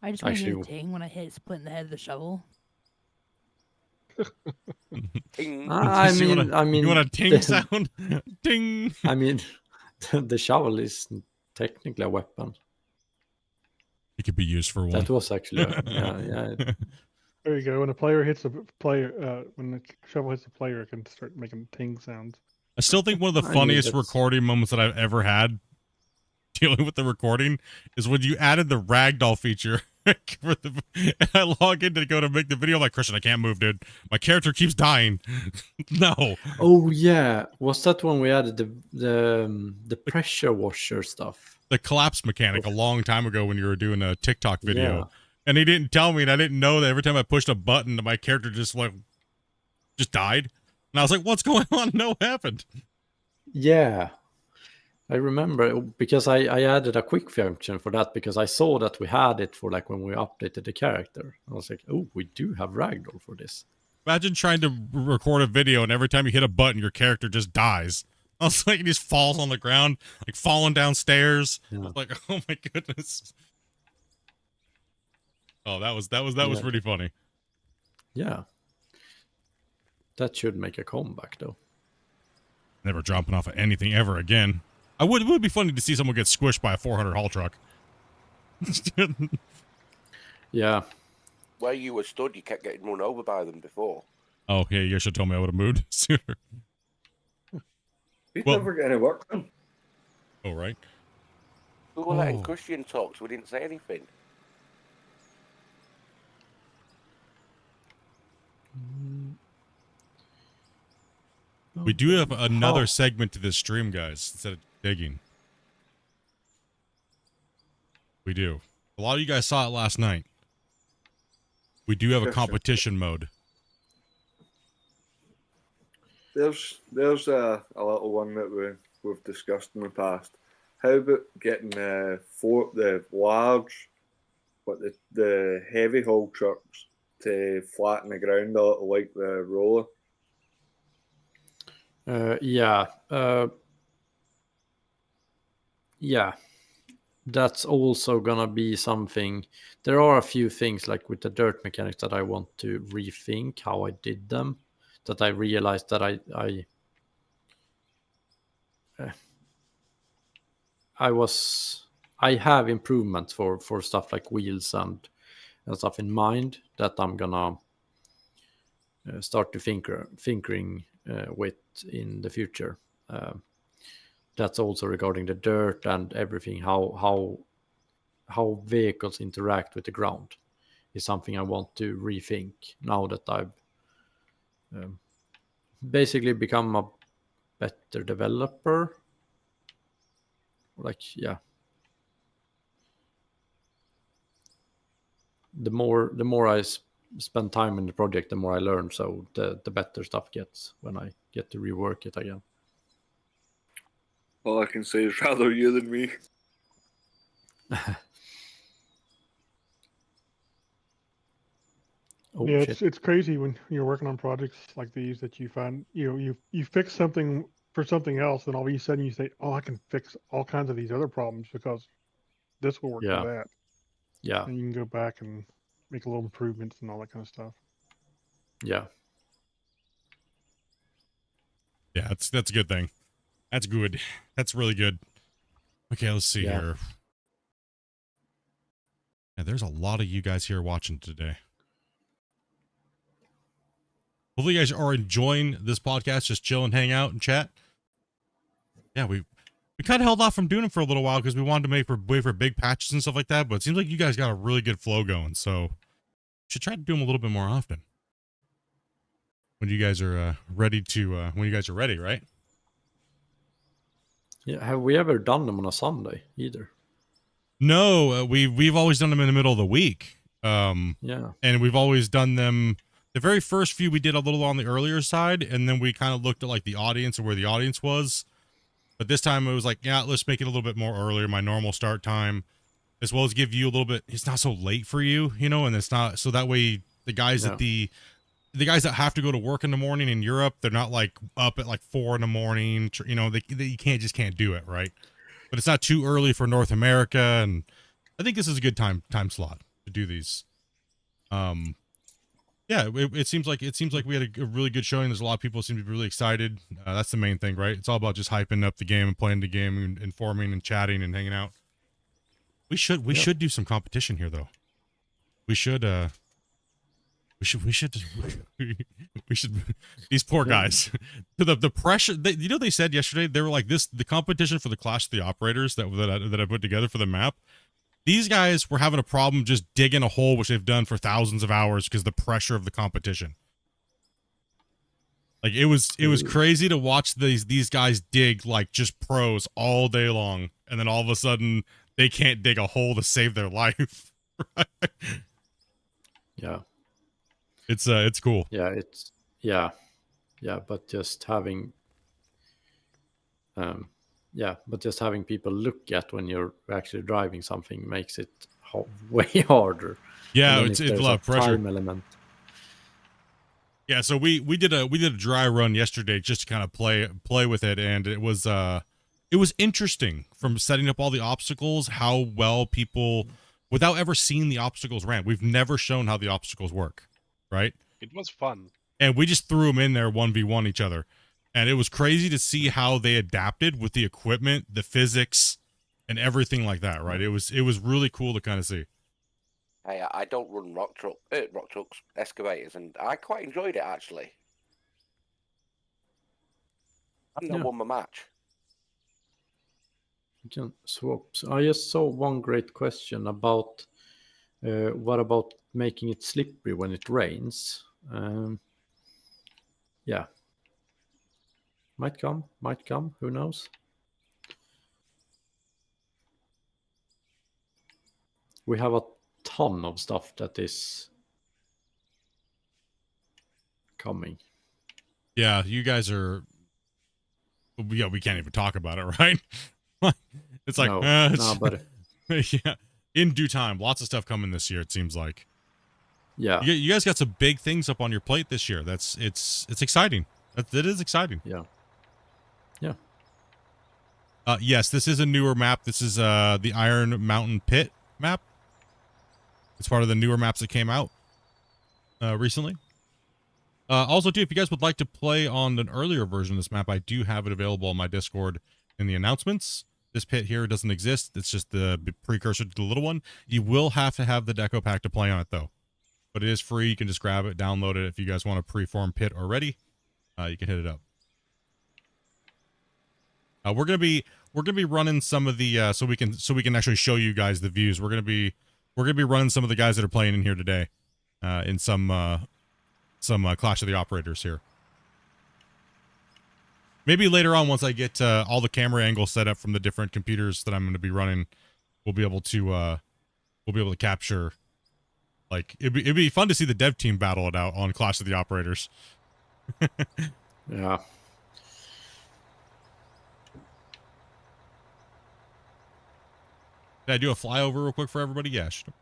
I just want to hear Actually- the ting when I hit split in the head of the shovel. Ting. I You mean, you want a ting sound? Ting. I mean, the shovel is technically a weapon. It could be used for one. That was actually, yeah. There you go. When a player hits a player, when the shovel hits a player, it can start making ting sounds. I still think one of the I mean, funniest that's- recording moments that I've ever had dealing with the recording is when you added the ragdoll feature. For the, and I log in to go to make the video. I'm like, Christian, I can't move, dude. My character keeps dying. No. Oh yeah, was that when we added the pressure washer stuff? The collapse mechanic a long time ago when you were doing a TikTok video. Yeah. And he didn't tell me, and I didn't know that every time I pushed a button, my character just died. And I was like, what's going on? No, what happened? Yeah, I remember because I added a quick function for that because I saw that we had it for like when we updated the character. I was like, oh, we do have ragdoll for this. Imagine trying to record a video and every time you hit a button, your character just dies. I was like, he just falls on the ground, like falling downstairs. I was like, oh my goodness. Oh, that was pretty funny. Yeah. That should make a comeback though. Never dropping off of anything ever again. It would be funny to see someone get squished by a 400 haul truck. Yeah. Where you were stood, you kept getting run over by them before. Oh, yeah, you should have told me I would have moved sooner. We Well- never get any work done. Oh, right. We were letting Oh. Christian talk, so we didn't say anything. We do have another Oh. segment to this stream, guys, instead of digging. We do. A lot of you guys saw it last night. We do have a Sure. competition mode. There's a little one that we've discussed in the past. How about getting the large, but the heavy haul trucks to flatten the ground a little like the roller? Yeah, that's also gonna be something. There are a few things like with the dirt mechanics that I want to rethink how I did them. That I realized that I have improvements for stuff like wheels and stuff in mind that I'm gonna start to tinkering with in the future. That's also regarding the dirt and everything. How vehicles interact with the ground is something I want to rethink now that I've basically become a better developer. Like, yeah. The more I spend time in the project, the more I learn. So the better stuff gets when I get to rework it again. All I can say is rather you than me. Oh, Yeah, shit. it's crazy when you're working on projects like these that you find you fix something for something else, and all of a sudden you say, "Oh, I can fix all kinds of these other problems because this will work Yeah. for that," Yeah, and you can go back and make little improvements and all that kind of stuff. yeah. Yeah, that's a good thing. That's good. That's really good. Okay, let's see Yeah. here. Yeah, there's a lot of you guys here watching today. Hopefully you guys are enjoying this podcast, just chill and hang out and chat. Yeah, we kind of held off from doing it for a little while because we wanted to wait for big patches and stuff like that, but it seems like you guys got a really good flow going, so we should try to do them a little bit more often. When you guys are ready, right? Yeah. Have we ever done them on a Sunday either? No, we've always done them in the middle of the week. Yeah. And we've always done them. The very first few we did a little on the earlier side, and then we kind of looked at like the audience and where the audience was. But this time it was like, yeah, let's make it a little bit more earlier, my normal start time, as well as give you a little bit. It's not so late for you, you know, and it's not so that way the guys Yeah. at the guys that have to go to work in the morning in Europe, they're not like up at like 4 a.m, you know, they you can't do it, right? But it's not too early for North America, and I think this is a good time slot to do these. Yeah, it seems like we had a really good showing. There's a lot of people who seem to be really excited. That's the main thing, right? It's all about just hyping up the game and playing the game and informing and chatting and hanging out. We should do some competition here, though. We should these poor guys. The pressure. They said yesterday, they were like the competition for the Clash of the Operators that I put together for the map. These guys were having a problem just digging a hole, which they've done for thousands of hours because the pressure of the competition. Like it was crazy to watch these guys dig like just pros all day long, and then all of a sudden they can't dig a hole to save their life. Right? Yeah. It's cool. Yeah. But just having but just having people look at when you're actually driving something makes it way harder. Yeah, And then it's if a there's lot of pressure. Time element. Yeah, so we did a dry run yesterday just to kind of play with it, and it was interesting from setting up all the obstacles, how well people, without ever seeing the obstacles ran. We've never shown how the obstacles work, right? It was fun. And we just threw them in there 1v1 each other. And it was crazy to see how they adapted with the equipment, the physics, and everything like that, right? It was really cool to kind of see. Hey, I don't run rock trucks, excavators, and I quite enjoyed it actually. And I won my match. You can swap. So I just saw one great question about what about making it slippery when it rains? Yeah. Might come. Who knows? We have a ton of stuff that is coming. Yeah, you guys are. Yeah, we can't even talk about it, right? It's like, but yeah, in due time, lots of stuff coming this year. It seems like. yeah, You guys got some big things up on your plate this year. It's exciting. It is exciting. yeah. Yes, this is a newer map. This is the Iron Mountain Pit map. It's part of the newer maps that came out recently. Also, too, if you guys would like to play on an earlier version of this map, I do have it available on my Discord in the announcements. This pit here doesn't exist. It's just the precursor to the little one. You will have to have the deco pack to play on it, though. But it is free. You can just grab it, download it. If you guys want a preform pit already, you can hit it up. We're gonna be running some of the so we can actually show you guys the views. We're gonna be running some of the guys that are playing in here today, in some Clash of the Operators here. Maybe later on, once I get all the camera angles set up from the different computers that I'm going to be running, we'll be able to capture. Like it'd be fun to see the dev team battle it out on Clash of the Operators. Yeah. Did I do a flyover real quick for everybody? Yeah, sure.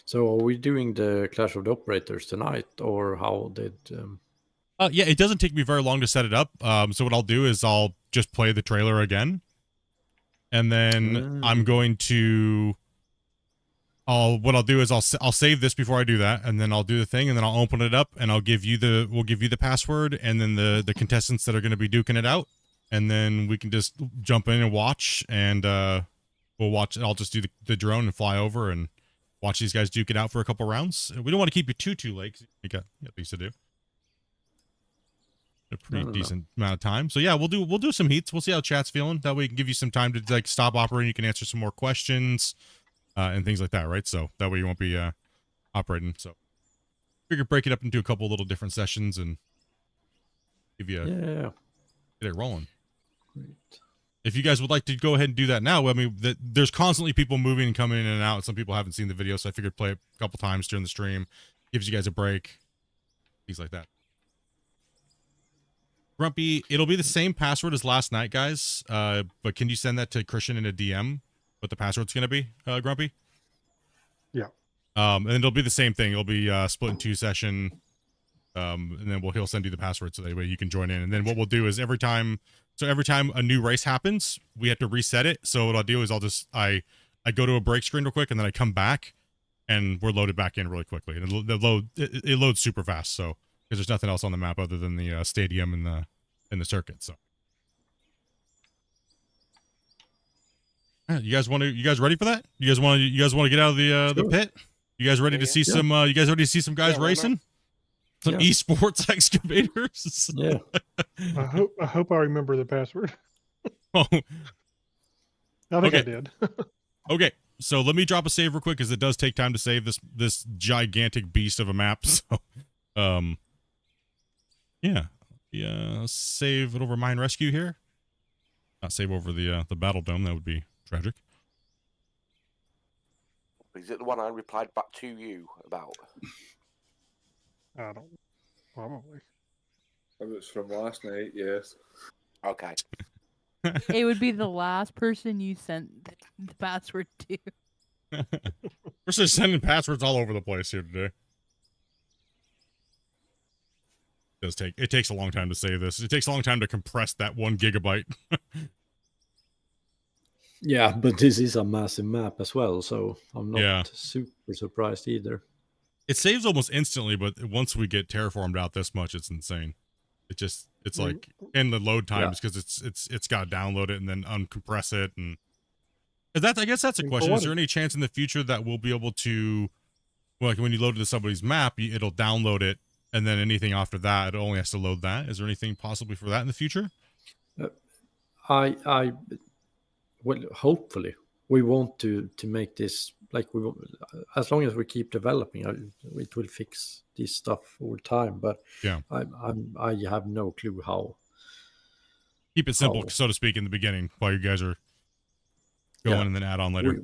So are we doing the Clash of the Operators tonight, or how did? Yeah, it doesn't take me very long to set it up. So what I'll do is I'll just play the trailer again, and then I'm going to what I'll do is I'll save this before I do that, and then I'll do the thing, and then I'll open it up, and we'll give you the password, and then the contestants that are going to be duking it out, and then we can just jump in and watch, and we'll watch. I'll just do the drone and fly over and watch these guys duke it out for a couple rounds. We don't want to keep you too late, 'cause you got things to do. A pretty decent amount of time. So yeah, we'll do some heats. We'll see how chat's feeling. That way we can give you some time to like stop operating. You can answer some more questions and things like that, right? So that way you won't be operating. So figure break it up into a couple little different sessions and give you get it rolling. Great. If you guys would like to go ahead and do that now, I mean, there's constantly people moving and coming in and out. Some people haven't seen the video, so I figured play it a couple times during the stream. Gives you guys a break. Things like that. Grumpy, it'll be the same password as last night, guys. But can you send that to Christian in a DM? What the password's going to be, Grumpy? Yeah. And it'll be the same thing. It'll be split in 2 session. And then he'll send you the password so that way you can join in. And then what we'll do is every time a new race happens, we have to reset it. So what I'll do is I go to a break screen real quick, and then I come back, and we're loaded back in really quickly. And it loads super fast. So because there's nothing else on the map other than the stadium and the circuit. So you guys ready for that? You guys want to get out of the pit? You guys ready to see some? You guys ready to see some guys racing? Some esports excavators. Yeah. I hope I remember the password. Oh, I think I did. okay. So let me drop a save real quick because it does take time to save this gigantic beast of a map. So, save it over Mine Rescue here. Not save over the Battle Dome. That would be tragic. Is it the one I replied back to you about? I don't. Probably. If it's from last night, yes. Okay. It would be the last person you sent the password to. We're just sending passwords all over the place here today. It takes a long time to save this. It takes a long time to compress that 1 gigabyte. Yeah, but this is a massive map as well, so I'm not super surprised either. It saves almost instantly, but once we get terraformed out this much, it's insane. It's like in the load times because it's got to download it and then uncompress it, and I guess that's a question. Is there any chance in the future that we'll be able to, like when you load into somebody's map, it'll download it, and then anything after that, it only has to load that? Is there anything possibly for that in the future? Well, hopefully we want to make this like as long as we keep developing, it will fix this stuff over time. But yeah, I have no clue how. Keep it simple, so to speak, in the beginning while you guys are going, and then add on later.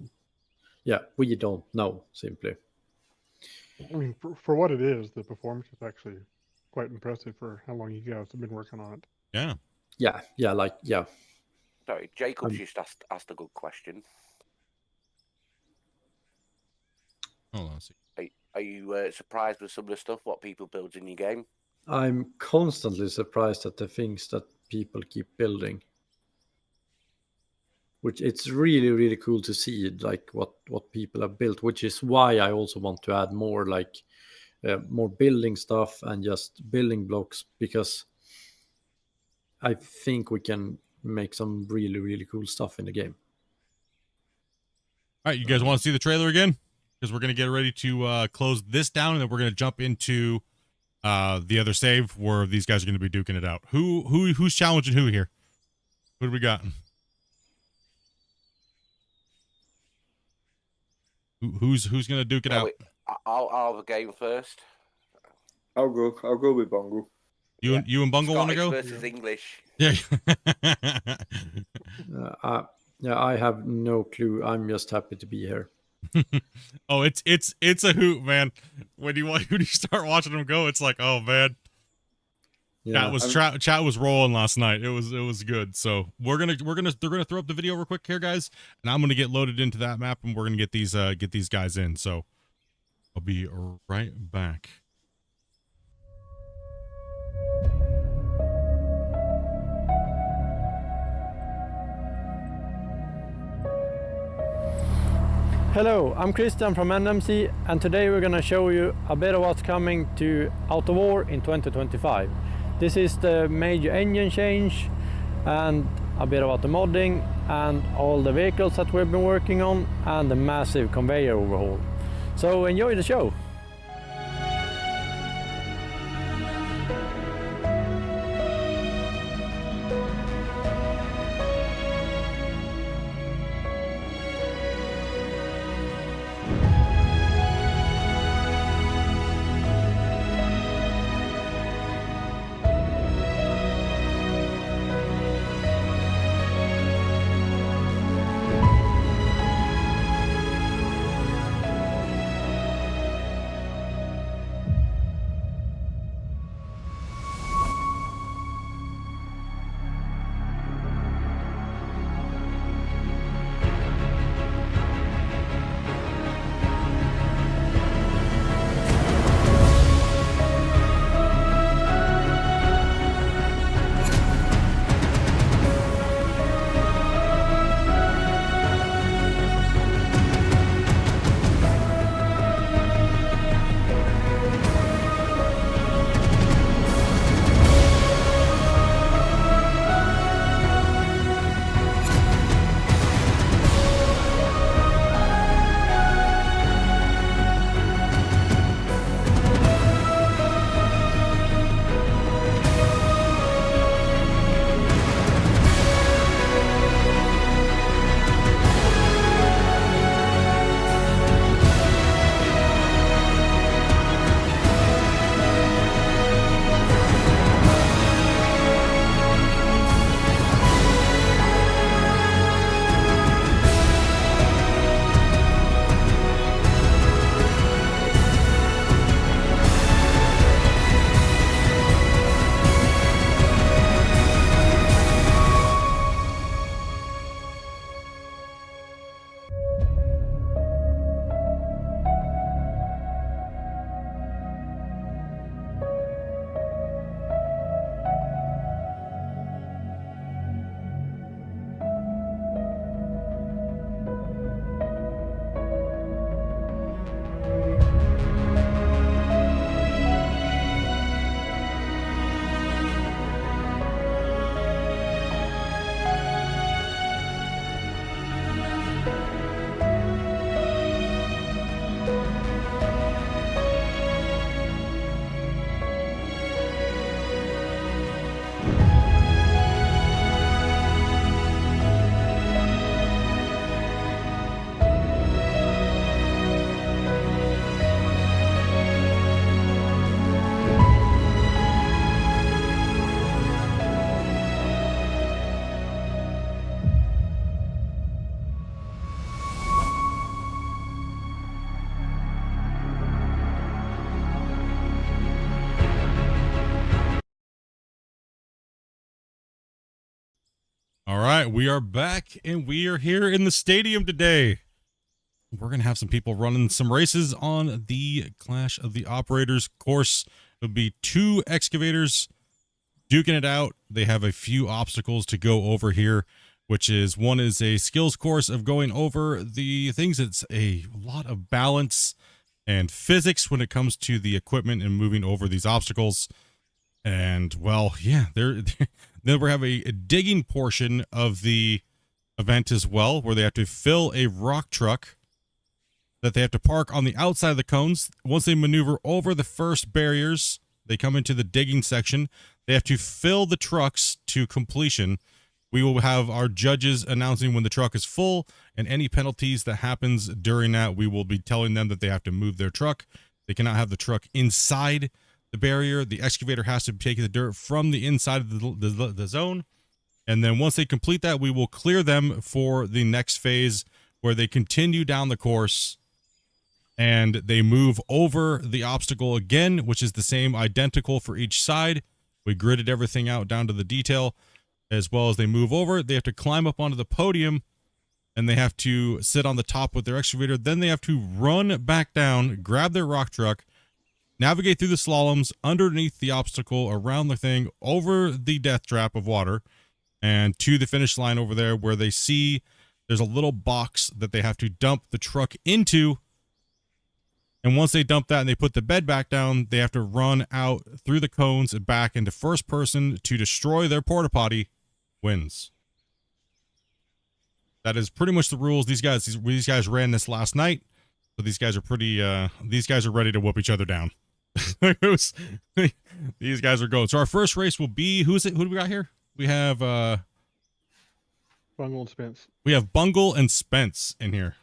We don't know simply. I mean, for what it is, the performance is actually quite impressive for how long you guys have been working on it. Yeah. Sorry, Jacob just asked a good question. Hold on, see. Are you surprised with some of the stuff what people build in your game? I'm constantly surprised at the things that people keep building. Which it's really, really cool to see, like what people have built, which is why I also want to add more more building stuff and just building blocks, because I think we can make some really, really cool stuff in the game. All right, you guys want to see the trailer again? Because we're going to get ready to close this down, and then we're going to jump into the other save where these guys are going to be duking it out. Who's challenging who here? What do we got? Who's going to duke it out? Wait, I'll have a game first. I'll go with Bungle. You and Bungle want to go? Versus English. Yeah. I have no clue. I'm just happy to be here. Oh, it's a hoot, man. When you start watching them go, it's like, oh man. Yeah, chat was rolling last night. It was good. So they're gonna throw up the video real quick here, guys, and I'm gonna get loaded into that map, and we're gonna get these guys in. So I'll be right back. Hello, I'm Christian from NMC, and today we're going to show you a bit of what's coming to Out of War in 2025. This is the major engine change and a bit about the modding and all the vehicles that we've been working on and the massive conveyor overhaul. So enjoy the show! All right, we are back and we are here in the stadium today. We're going to have some people running some races on the Clash of the Operators course. It'll be 2 excavators duking it out. They have a few obstacles to go over here, which is one is a skills course of going over the things. It's a lot of balance and physics when it comes to the equipment and moving over these obstacles. And well, yeah, then we have a digging portion of the event as well, where they have to fill a rock truck that they have to park on the outside of the cones. Once they maneuver over the first barriers, they come into the digging section. They have to fill the trucks to completion. We will have our judges announcing when the truck is full, and any penalties that happens during that, we will be telling them that they have to move their truck. They cannot have the truck inside the barrier. The excavator has to take the dirt from the inside of the zone. And then once they complete that, we will clear them for the next phase, where they continue down the course and they move over the obstacle again, which is the same, identical for each side. We gridded everything out down to the detail. As well as they move over, they have to climb up onto the podium and they have to sit on the top with their excavator. Then they have to run back down, grab their rock truck, navigate through the slaloms, underneath the obstacle, around the thing, over the death trap of water, and to the finish line over there, where they see there's a little box that they have to dump the truck into. And once they dump that and they put the bed back down, they have to run out through the cones and back into first person to destroy their porta potty. Wins. That is pretty much the rules. These guys ran this last night, so these guys are pretty. These guys are ready to whoop each other down. These guys are going. So our first race will be, who do we got here? We have Bungle and Spence. We have Bungle and Spence in here.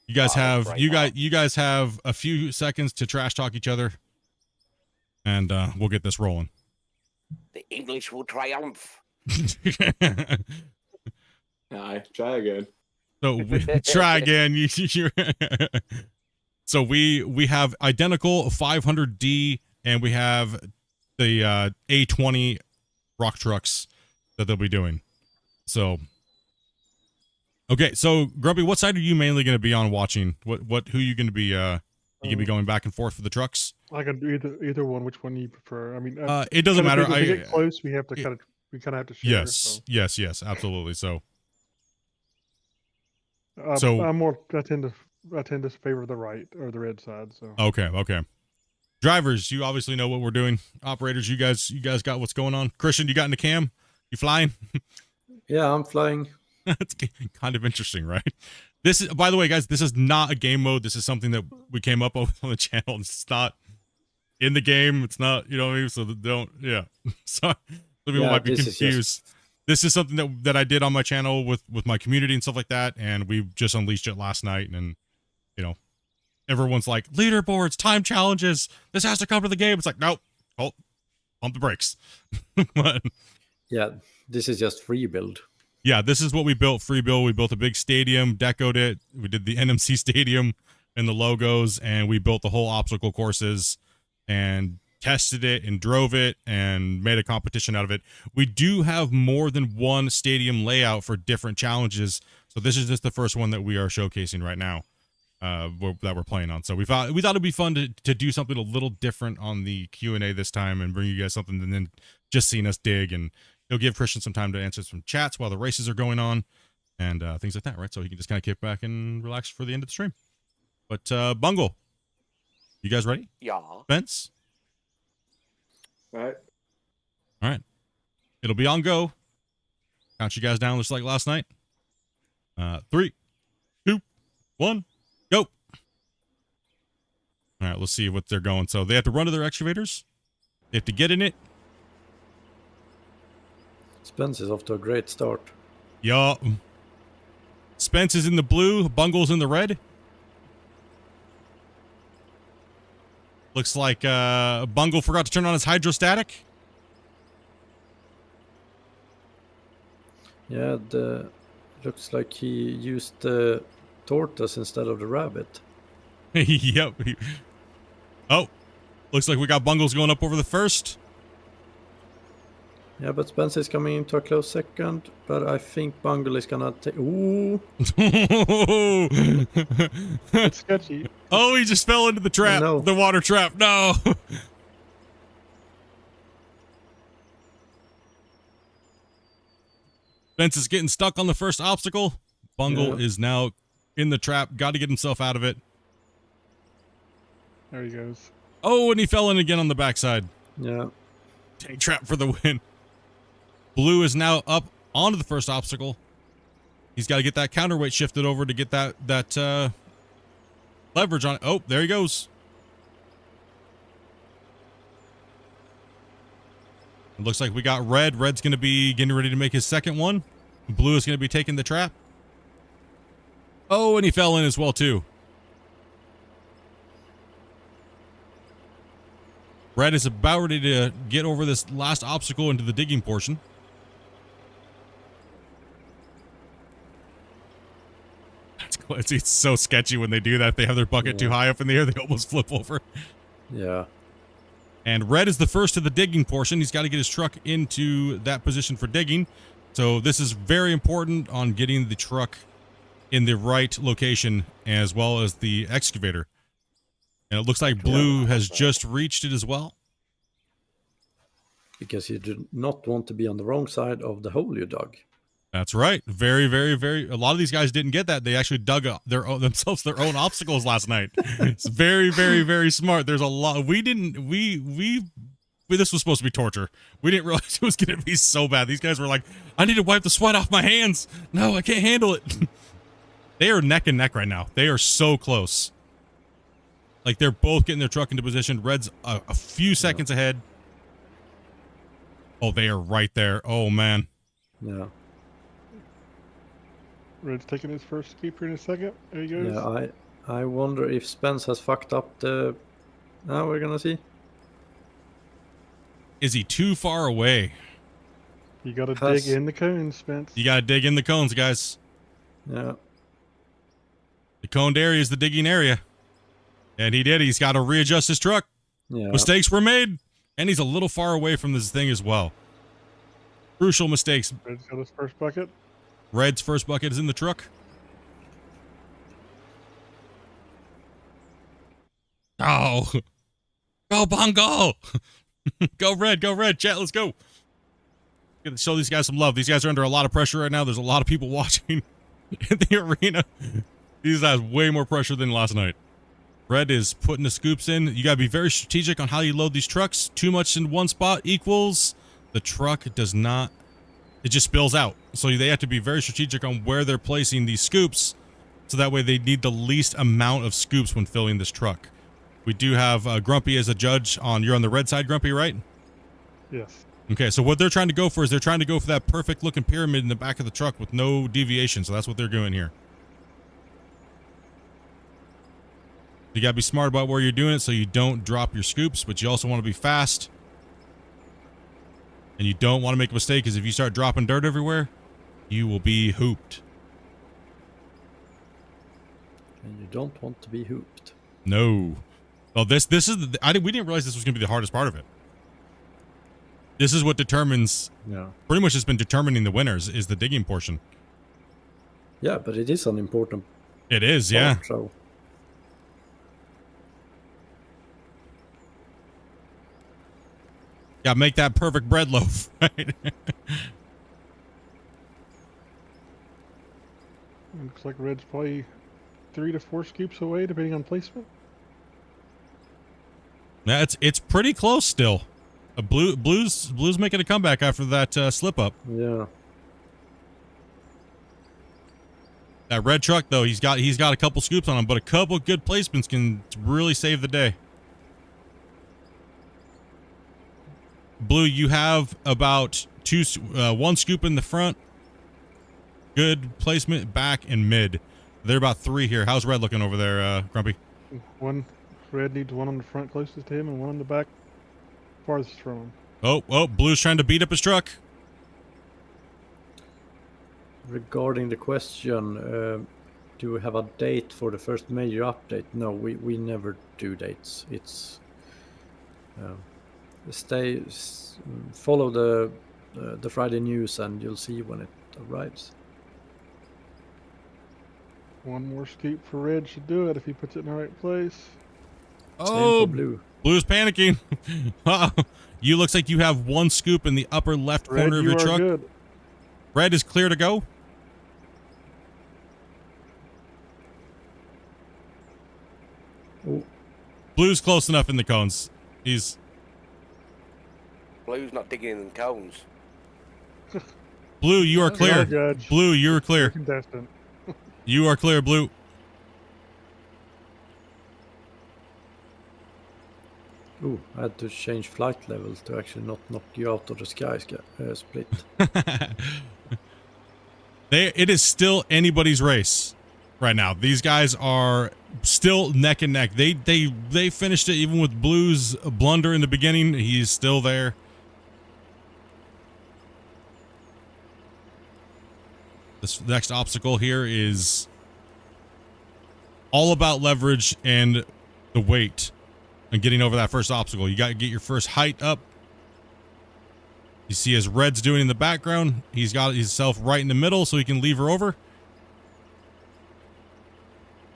You guys have you guys have a few seconds to trash talk each other, and we'll get this rolling. The English will triumph. Aye, try again. So try again. So we have identical 500D, and we have the A20 rock trucks that they'll be doing. So. Okay, so Grumpy, what side are you mainly going to be on watching? Who are you going to be? You going to be going back and forth for the trucks? I can do either one. Which one do you prefer? I mean, it doesn't matter. If we get close, we have to kind of have to share. Yes, so. yes, absolutely. So, I tend to favor the right or the red side. So okay. Drivers, you obviously know what we're doing. Operators, you guys got what's going on. Christian, you got in the cam? You flying? Yeah, I'm flying. It's kind of interesting, right? This is, by the way, guys, this is not a game mode. This is something that we came up with on the channel. It's not in the game. It's not, you know what I mean? So don't, yeah. So people might be confused. This is something that I did on my channel with my community and stuff like that, and we just unleashed it last night. And you know, everyone's like, leaderboards, time challenges. This has to come to the game. It's like, nope. Oh, pump the brakes. But, yeah, this is just free build. yeah, this is what we built, free build. We built a big stadium, decoed it. We did the NMC stadium and the logos, and we built the whole obstacle courses and tested it and drove it and made a competition out of it. We do have more than one stadium layout for different challenges. So this is just the first one that we are showcasing right now that we're playing on. So we thought it'd be fun to do something a little different on the Q&A this time and bring you guys something and then just seeing us dig, and it'll give Christian some time to answer some chats while the races are going on and things like that, right? So he can just kind of kick back and relax for the end of the stream. But Bungle, you guys ready? Yeah. Spence? Right. All right. It'll be on go. Count you guys down just like last night. 3, 2, 1, go. All right, let's see what they're going. So they have to run to their excavators. They have to get in it. Spence is off to a great start. Yeah. Spence is in the blue. Bungle's in the red. Looks like Bungle forgot to turn on his hydrostatic. Yeah, looks like he used the tortoise instead of the rabbit. Yep. Oh, looks like we got Bungles going up over the first. Yeah, but Spence is coming into a close second. But I think Bungle is gonna take. Ooh! it's sketchy. Oh, he just fell into the trap. No. The water trap. No. Spence is getting stuck on the first obstacle. Bungle is now in the trap. Got to get himself out of it. There he goes. Oh, and he fell in again on the backside. Yeah. Tank trap for the win. Blue is now up onto the first obstacle. He's got to get that counterweight shifted over to get that leverage on it. Oh, there he goes. It looks like we got red. Red's going to be getting ready to make his second one. Blue is going to be taking the trap. Oh, and he fell in as well, too. Red is about ready to get over this last obstacle into the digging portion. It's so sketchy when they do that. They have their bucket too high up in the air. They almost flip over. Yeah. And Red is the first to the digging portion. He's got to get his truck into that position for digging. So this is very important on getting the truck in the right location as well as the excavator. And it looks like Blue has just reached it as well. Because you do not want to be on the wrong side of the hole you dug. That's right. Very, very, very. A lot of these guys didn't get that. They actually dug themselves their own obstacles last night. It's very, very, very smart. There's a lot. We didn't. This was supposed to be torture. We didn't realize it was going to be so bad. These guys were like, I need to wipe the sweat off my hands. No, I can't handle it. They are neck and neck right now. They are so close. Like, they're both getting their truck into position. Red's a few seconds ahead. Oh, they are right there. Oh, man. Yeah. Red's taking his first scoop here in a second. There he goes. Yeah, I wonder if Spence has fucked up the... Now we're gonna see. Is he too far away? You gotta dig in the cones, Spence. You gotta dig in the cones, guys. Yeah. The coned area is the digging area. And he did. He's got to readjust his truck. Yeah. Mistakes were made. And he's a little far away from this thing as well. Crucial mistakes. Red's got his first bucket. Red's first bucket is in the truck. Oh. Go, Bongo. Go, Red. Go, Red. Chat, let's go. Gonna show these guys some love. These guys are under a lot of pressure right now. There's a lot of people watching in the arena. These guys way more pressure than last night. Red is putting the scoops in. You got to be very strategic on how you load these trucks. Too much in one spot equals the truck does not, it just spills out. So they have to be very strategic on where they're placing these scoops. So that way they need the least amount of scoops when filling this truck. We do have Grumpy as a judge on, you're on the red side, Grumpy, right? Yes. Okay, so what they're trying to go for is they're trying to go for that perfect looking pyramid in the back of the truck with no deviation. So that's what they're doing here. You got to be smart about where you're doing it so you don't drop your scoops, but you also want to be fast. And you don't want to make a mistake, because if you start dropping dirt everywhere, you will be hooped. And you don't want to be hooped. No. Well, this is we didn't realize this was going to be the hardest part of it. This is what determines, pretty much has been determining the winners, is the digging portion. Yeah, but it is an important It is, part, yeah. So. Got to make that perfect bread loaf, right? Looks like Red's probably 3 to 4 scoops away, depending on placement. Yeah, it's pretty close still. Blue's making a comeback after that slip up. Yeah. That red truck though, he's got a couple scoops on him, but a couple good placements can really save the day. Blue, you have about one scoop in the front. Good placement back and mid. They're about 3 here. How's Red looking over there, Grumpy? Red needs one on the front closest to him and one on the back farthest from him. Oh, Blue's trying to beat up his truck. Regarding the question, do we have a date for the first major update? No, we never do dates. It's follow the Friday news and you'll see when it arrives. One more scoop for Red should do it if he puts it in the right place. Oh, Blue. Blue's panicking. You looks like you have one scoop in the upper left corner of your truck. Good. Red is clear to go. Oh. Blue's close enough in the cones. Blue's not digging in the cones. Blue, you are clear. Judge. Blue, you're clear. Contestant. You are clear, Blue. Ooh, I had to change flight level to actually not knock you out of the sky split. It is still anybody's race right now. These guys are still neck and neck. They finished it even with Blue's blunder in the beginning. He's still there. This next obstacle here is all about leverage and the weight and getting over that first obstacle. You got to get your first height up. You see as Red's doing in the background, he's got himself right in the middle so he can lever over.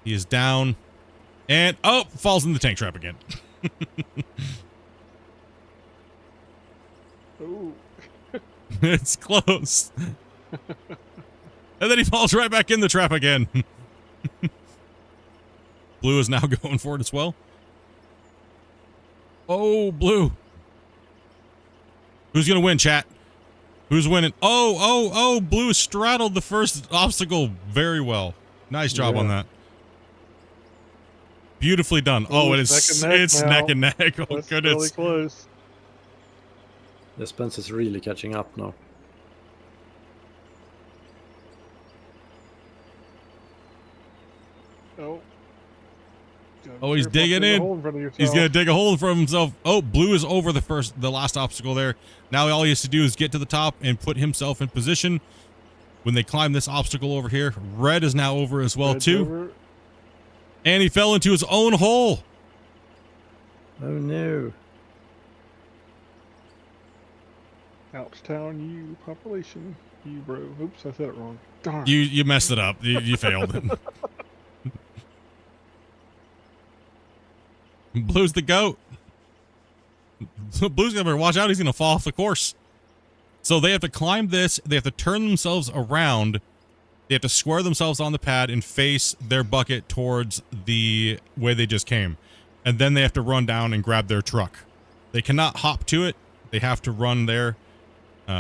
He is down and falls in the tank trap again. Ooh. It's close. And then he falls right back in the trap again. Blue is now going for it as well. Oh, Blue. Who's going to win, chat? Who's winning? Oh, Blue straddled the first obstacle very well. Nice job on that. Beautifully done. Oh, it's neck and neck. Oh, That's goodness. really close. The Spence is really catching up now. Oh. Oh, he's digging in. He's going to dig a hole for himself. Oh, Blue is over the last obstacle there. Now all he has to do is get to the top and put himself in position. When they climb this obstacle over here, Red is now over as well, too. Over. And he fell into his own hole. Oh, no. Alpstown, you population, you bro. Oops, I said it wrong. Darn. You messed it up. You failed. Blue's the goat. Blue's gonna watch out. He's gonna fall off the course. So they have to climb this. They have to turn themselves around. They have to square themselves on the pad and face their bucket towards the way they just came. And then they have to run down and grab their truck. They cannot hop to it. They have to run there.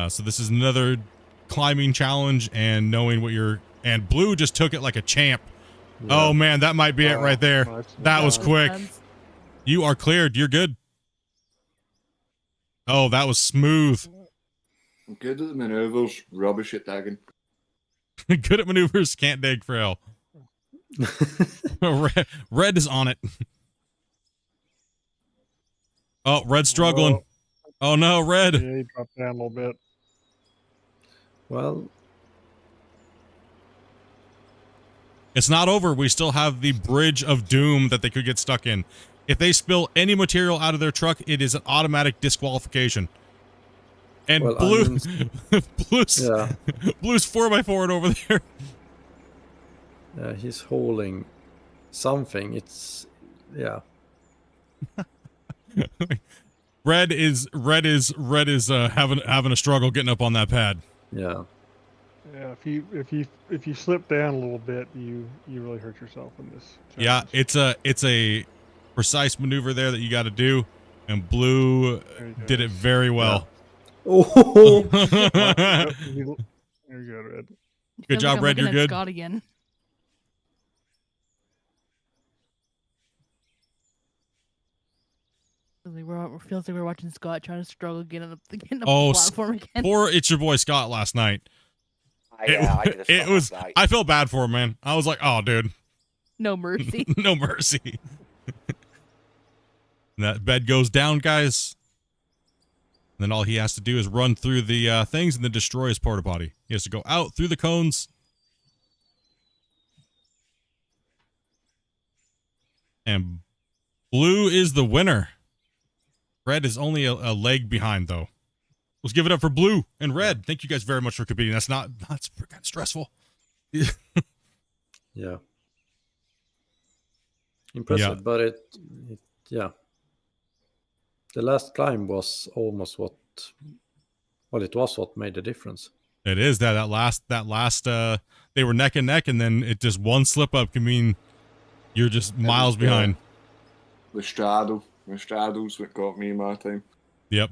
So this is another climbing challenge and knowing what you're... And Blue just took it like a champ. Yeah. Oh, man, that might be it right there. That was quick. You are cleared. You're good. Oh, that was smooth. I'm good at the maneuvers, rubbish at tagging. Good at maneuvers, can't dig for hell. Red is on it. Oh, Red's struggling. Oh no, Red. Yeah, he dropped down a little bit. Well, it's not over. We still have the bridge of doom that they could get stuck in. If they spill any material out of their truck, it is an automatic disqualification. And well, Blue's 4x4 over there. Yeah, he's hauling something. It's Red is having a struggle getting up on that pad. Yeah. Yeah, if you slip down a little bit, you really hurt yourself in this challenge. Yeah, it's a precise maneuver there that you got to do, and Blue did it very well. Yeah. Oh, there you go, Red. Good job, Red. You're good. Scott again. Feels like we're watching Scott trying to struggle getting up the platform again. Poor It's Your Boy Scott last night. I felt bad for him, man. I was like, oh, dude. No mercy. No mercy. That bed goes down, guys. And then all he has to do is run through the things and then destroy his porta potty. He has to go out through the cones. And Blue is the winner. Red is only a leg behind, though. Let's give it up for Blue and Red. Thank you guys very much for competing. That's kind of stressful. Yeah. Impressive, but it the last climb was almost what made the difference. It is that last they were neck and neck, and then it just one slip up can mean you're just miles behind. The straddle's what got me my time. Yep.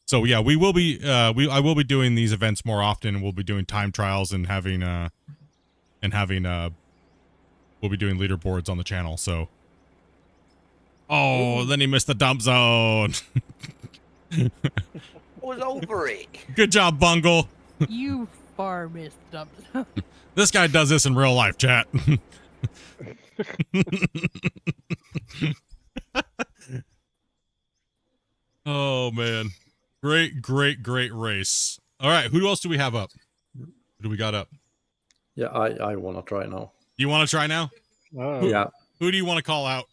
So yeah, we will be I will be doing these events more often, and we'll be doing time trials and having we'll be doing leaderboards on the channel. So then he missed the dump zone. I was over it. Good job, Bungle. You far missed the dump zone. This guy does this in real life, chat. Oh man. Great race. All right, who else do we have up? Who do we got up? Yeah, I want to try now. You want to try now? Yeah. Who do you want to call out?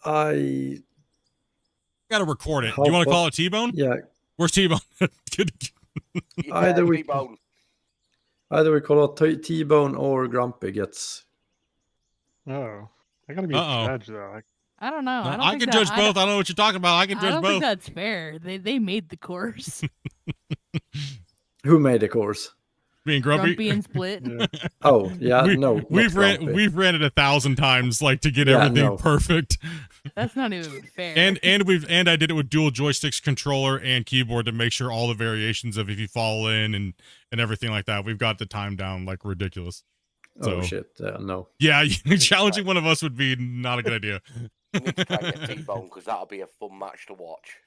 I got to record it. Do you want to call it T-Bone? Yeah. Where's T-Bone? Either we call it T-Bone or Grumpy gets. Oh, I gotta be a judge though. I don't know. No, I, don't I think can that, judge both. I don't know what you're talking about. I can I judge don't think both. that's fair. They made the course. Who made the course? Being grumpy. Grumpy and Split. Yeah. Oh, yeah, no, not we've Grumpy. ran it 1,000 times, like to get Yeah, everything no. perfect. That's not even fair. And I did it with dual joysticks, controller, and keyboard to make sure all the variations of if you fall in and everything like that. We've got the time down like ridiculous. Oh So shit, no. yeah, challenging one of us would be not a good idea. We need to try and get T-Bone because that'll be a fun match to watch.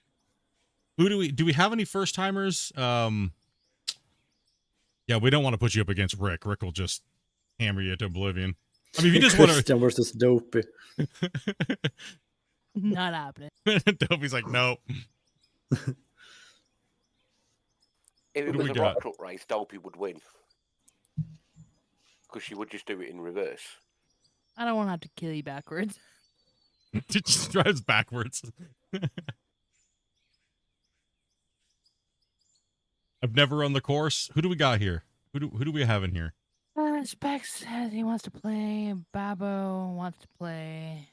Who do we have any first timers? Yeah, we don't want to put you up against Rick. Rick will just hammer you to oblivion. I mean, if you just want to. Christian versus Dopey. Not happening. Dopey's like, nope. If it do was we a got? rock truck race, Dopey would win. Because she would just do it in reverse. I don't want to have to kill you backwards. It just drives backwards. I've never run the course. Who do we got here? Who do we have in here? Specs says he wants to play. Babbo wants to play.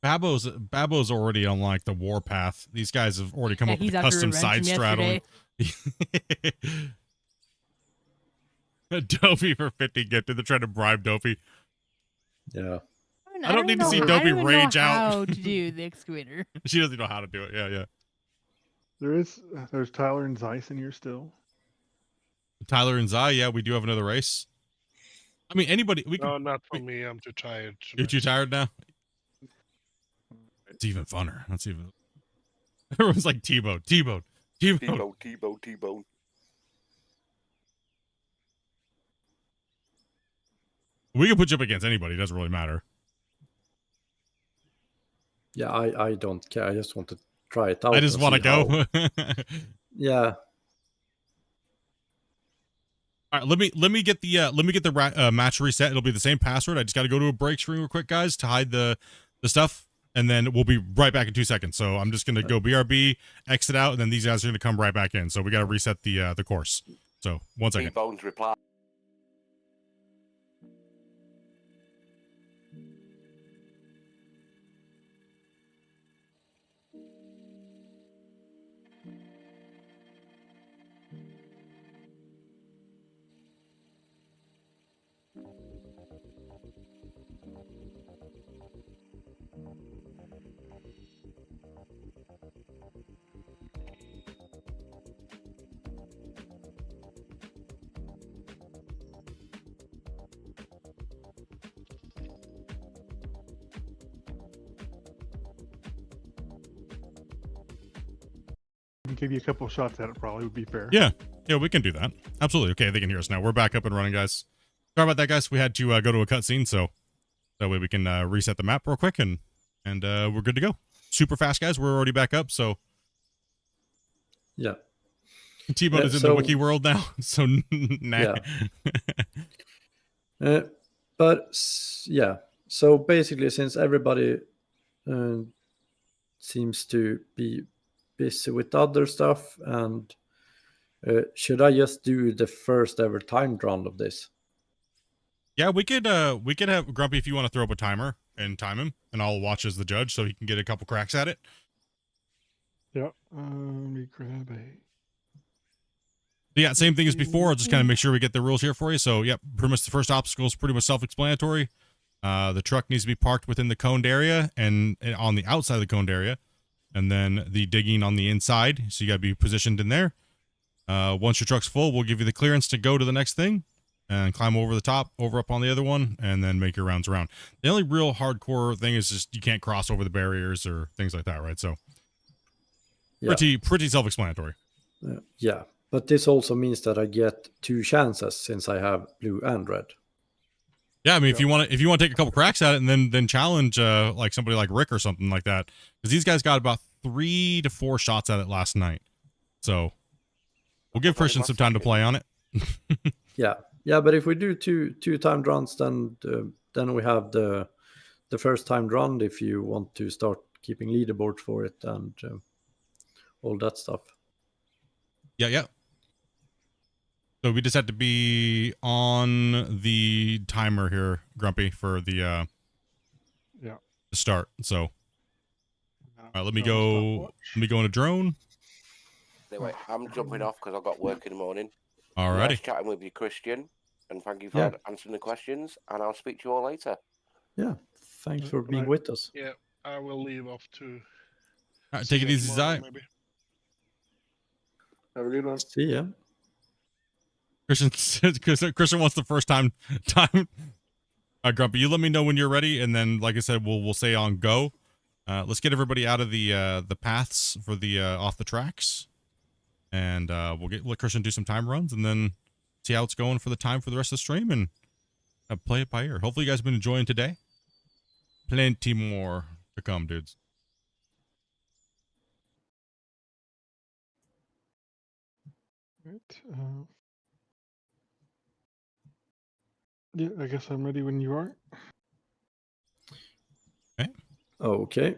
Babbo's already on like the warpath. These guys have already come up with he's a after custom side revenge from straddle. Dopey for 50 gifted. They're trying to bribe Dopey. Yeah. I don't need to see know- Dopey I don't even rage know out. How to do the excavator? She doesn't know how to do it. Yeah. There's Tyler and Zeiss in here still. Tyler and Zai, yeah, we do have another race. I mean, anybody. We No, can, not for me. I'm too tired. you're too tired now? It's even funner. That's even. Everyone's like T-Bone. T-Bone. We can put you up against anybody. It doesn't really matter. Yeah, I don't care. I just want to try it out. I just want to go. Yeah. All right, let me get the match reset. It'll be the same password. I just got to go to a break screen real quick, guys, to hide the stuff, and then we'll be right back in 2 seconds. So I'm just gonna go BRB, exit out, and then these guys are gonna come right back in. So we got to reset the course. So 1 second. T-Bone's reply. We give you a couple of shots at it. Probably would be fair. Yeah, we can do that. Absolutely. Okay, they can hear us now. We're back up and running, guys. Sorry about that, guys. We had to go to a cutscene, so that way we can reset the map real quick, and we're good to go. Super fast, guys. We're already back up, so Yeah. T-Bone is in the wiki world now. So nah. Yeah. Yeah. So basically, since everybody seems to be busy with other stuff, and should I just do the first ever timed round of this? Yeah, we could have Grumpy if you want to throw up a timer and time him, and I'll watch as the judge so he can get a couple cracks at it. Yep. Let me grab a. Yeah, same thing as before. I'll just kind of make sure we get the rules here for you. So, yep, pretty much the first obstacle is pretty much self-explanatory. The truck needs to be parked within the coned area and on the outside of the coned area, and then the digging on the inside. So you got to be positioned in there. Once your truck's full, we'll give you the clearance to go to the next thing and climb over the top, over up on the other one, and then make your rounds around. The only real hardcore thing is just you can't cross over the barriers or things like that, right? So Yeah. pretty self-explanatory. Yeah. But this also means that I get 2 chances since I have blue and red. Yeah, I mean, if you want to take a couple cracks at it and then challenge like somebody like Rick or something like that, because these guys got about 3 to 4 shots at it last night. So we'll give Christian some time to play on it. Yeah, but if we do two timed rounds, then we have the first timed round if you want to start keeping leaderboards for it and all that stuff. Yeah. So we just have to be on the timer here, Grumpy, for the to start. So, all right, let me No go. stopwatch. Let me go in a drone. Anyway, I'm jumping off because I've got work in the morning. Alrighty. Nice chatting with you, Christian, and thank you for Yeah. answering the questions. And I'll speak to you all later. Yeah. Thanks for being Right. with us. Yeah, I will leave off to. All right, see take it you easy, tomorrow, Zai. maybe. Have a good one. See ya. Christian wants the first time. Grumpy, you let me know when you're ready, and then, like I said, we'll say on go. Let's get everybody out of the paths for the off the tracks, and we'll let Christian do some time runs, and then see how it's going for the time for the rest of the stream, and play it by ear. Hopefully, you guys have been enjoying today. Plenty more to come, dudes. Right. Yeah, I guess I'm ready when you are. Okay.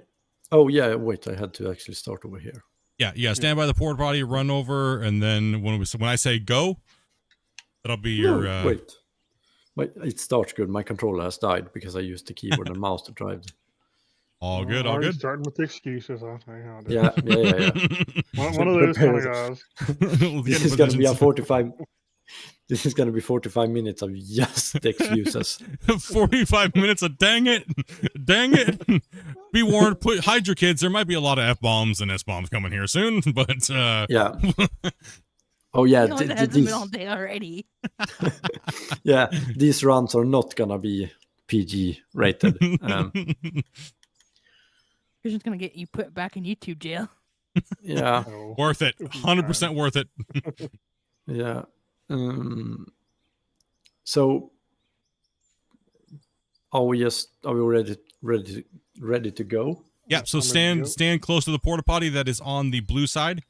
Oh yeah. Wait, I had to actually start over here. Yeah. Stand by the port body, run over, and then when I say go, that'll be your. No, wait. It starts good. My controller has died because I used the keyboard and mouse to drive. All good. All Already good. Starting with the excuses. I'll tell you how it is. Yeah. One of those kind of guys. This is going to be a 45. This is going to be 45 minutes of just excuses. 45 minutes of dang it. Be warned, hide your kids. There might be a lot of F-bombs and S-bombs coming here soon, but Yeah. Oh yeah, You know, it hasn't been all day already. yeah, these runs are not gonna be PG rated. Christian's gonna get you put back in YouTube jail. Yeah, So, worth it. it'll be 100% fine. worth it. yeah. So, are we ready to go? Yeah, so I'm ready to go. stand close to the porta potty that is on the blue side,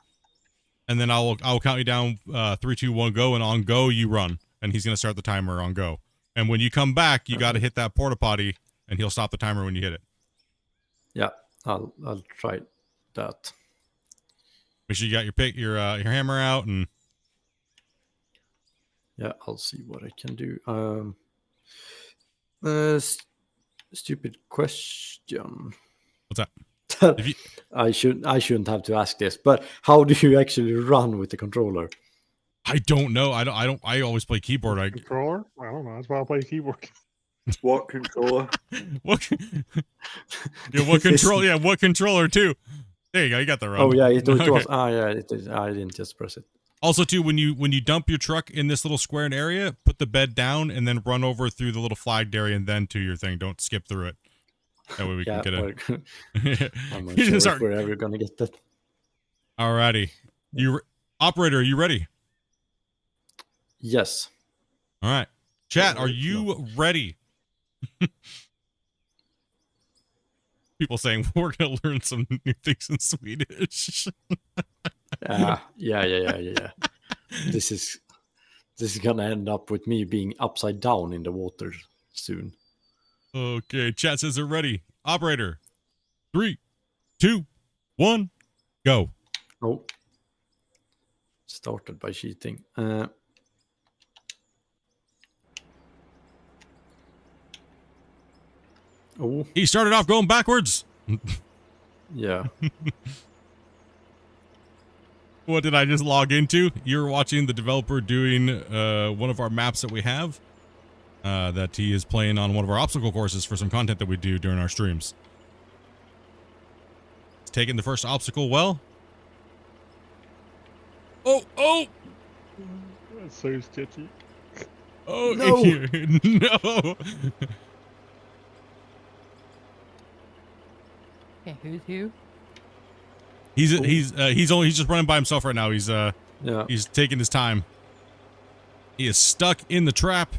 and then I'll count you down 3, 2, 1, go, and on go you run, and he's gonna start the timer on go. And when you come back, you got to hit that porta potty, and he'll stop the timer when you hit it. Yeah, I'll try that. Make sure you got your hammer out, and Yeah, I'll see what I can do. Stupid question. what's that? If you, I shouldn't have to ask this, but how do you actually run with the controller? I don't know. I always play keyboard. Controller? I don't know. That's why I play keyboard. What controller? What? Yeah, what control? Yeah, what controller too? There you go. You got the run. Oh yeah, it was. Okay. Yeah, it is. I didn't just press it. Also, too, when you dump your truck in this little squared area, put the bed down and then run over through the little flagged area and then to your thing. Don't skip through it. That way we can get a. I'm not You sure just if start- we're ever gonna get that. Alrighty, operator, are you ready? Yes. All right, chat, are No. you ready? People saying we're gonna learn some new things in Swedish. Yeah. This is gonna end up with me being upside down in the water soon. Okay, chat says they're ready. Operator, 3, 2, 1, go. Oh. Started by cheating. Oh, He started off going backwards. yeah. What did I just log into? You're watching the developer doing one of our maps that we have. That he is playing on one of our obstacle courses for some content that we do during our streams. He's taking the first obstacle well. Oh! That's so stitchy. Oh, No. no. Okay, who's who? He's just running by himself right now. Yeah. He's taking his time. He is stuck in the trap.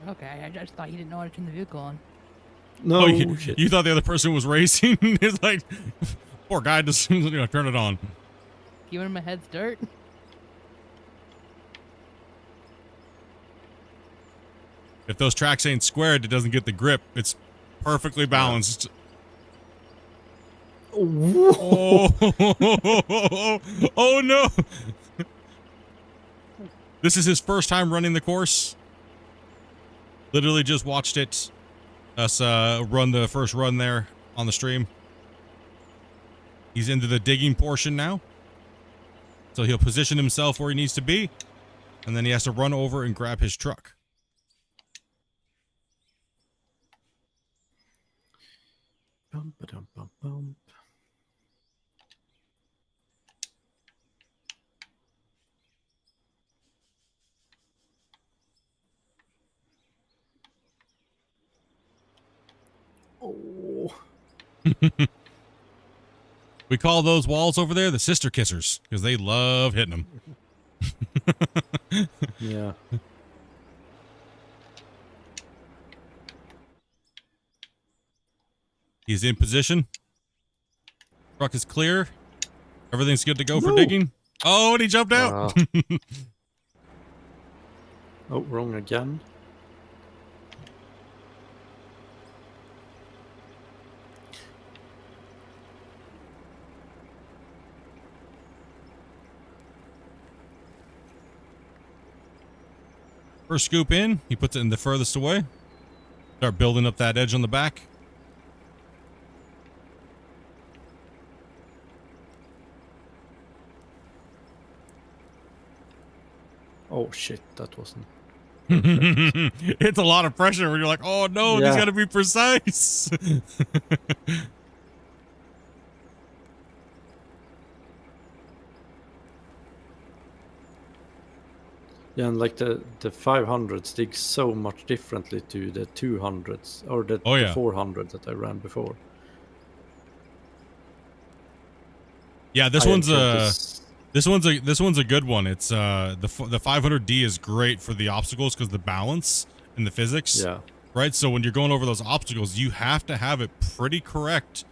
Okay, I just thought you didn't know how to turn the vehicle on. No Oh, you, shit. you thought the other person was racing? It's like, poor guy just turn it on. Giving him a head start. If those tracks ain't squared, it doesn't get the grip. It's perfectly balanced. Oh, oh no! This is his first time running the course. Literally just watched it us run the first run there on the stream. He's into the digging portion now. So he'll position himself where he needs to be. And then he has to run over and grab his truck. Bum, ba-dum, bum, bum. Oh. We call those walls over there the sister kissers because they love hitting them. Yeah. He's in position. Truck is clear. Everything's good to go for No. digging. Oh, and he jumped out. Oh, wrong again. First scoop in, he puts it in the furthest away. Start building up that edge on the back. Oh shit, that wasn't. It's a lot of pressure when you're like, oh no, Yeah. he's got to be precise. Yeah, and like the 500s dig so much differently to the 200s or the, Oh, the yeah. 400 that I ran before. Yeah, this I one's entered a this one's a good one. It's the 500D is great for the obstacles because the balance and the physics. Yeah. Right. So when you're going over those obstacles, you have to have it pretty correct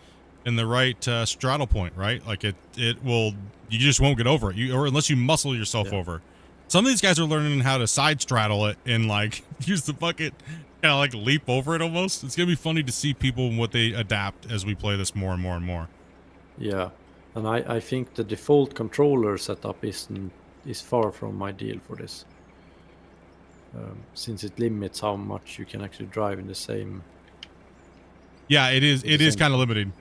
in the right straddle point. Right. Like it will. You just won't get over it. Or unless you muscle yourself Yeah. over. Some of these guys are learning how to side straddle it and like use the bucket, kind of like leap over it almost. It's gonna be funny to see people and what they adapt as we play this more and more and more. Yeah, and I think the default controller setup is far from ideal for this, since it limits how much you can actually drive in the same. Yeah, it is. It is kind of limited.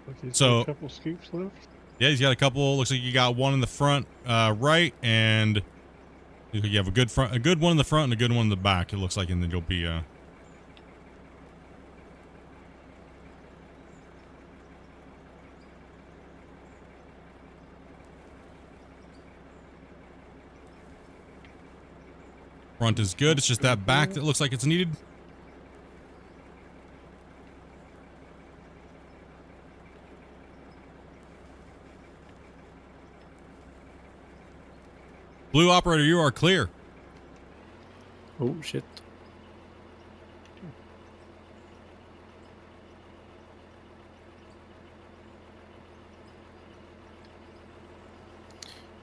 Okay, So- a couple scoops left. Yeah, he's got a couple. Looks like you got one in the front, right, and you have a good one in the front and a good one in the back. It looks like, and then you'll be. Front is good. It's just that back that looks like it's needed. Blue operator, you are clear. Oh shit!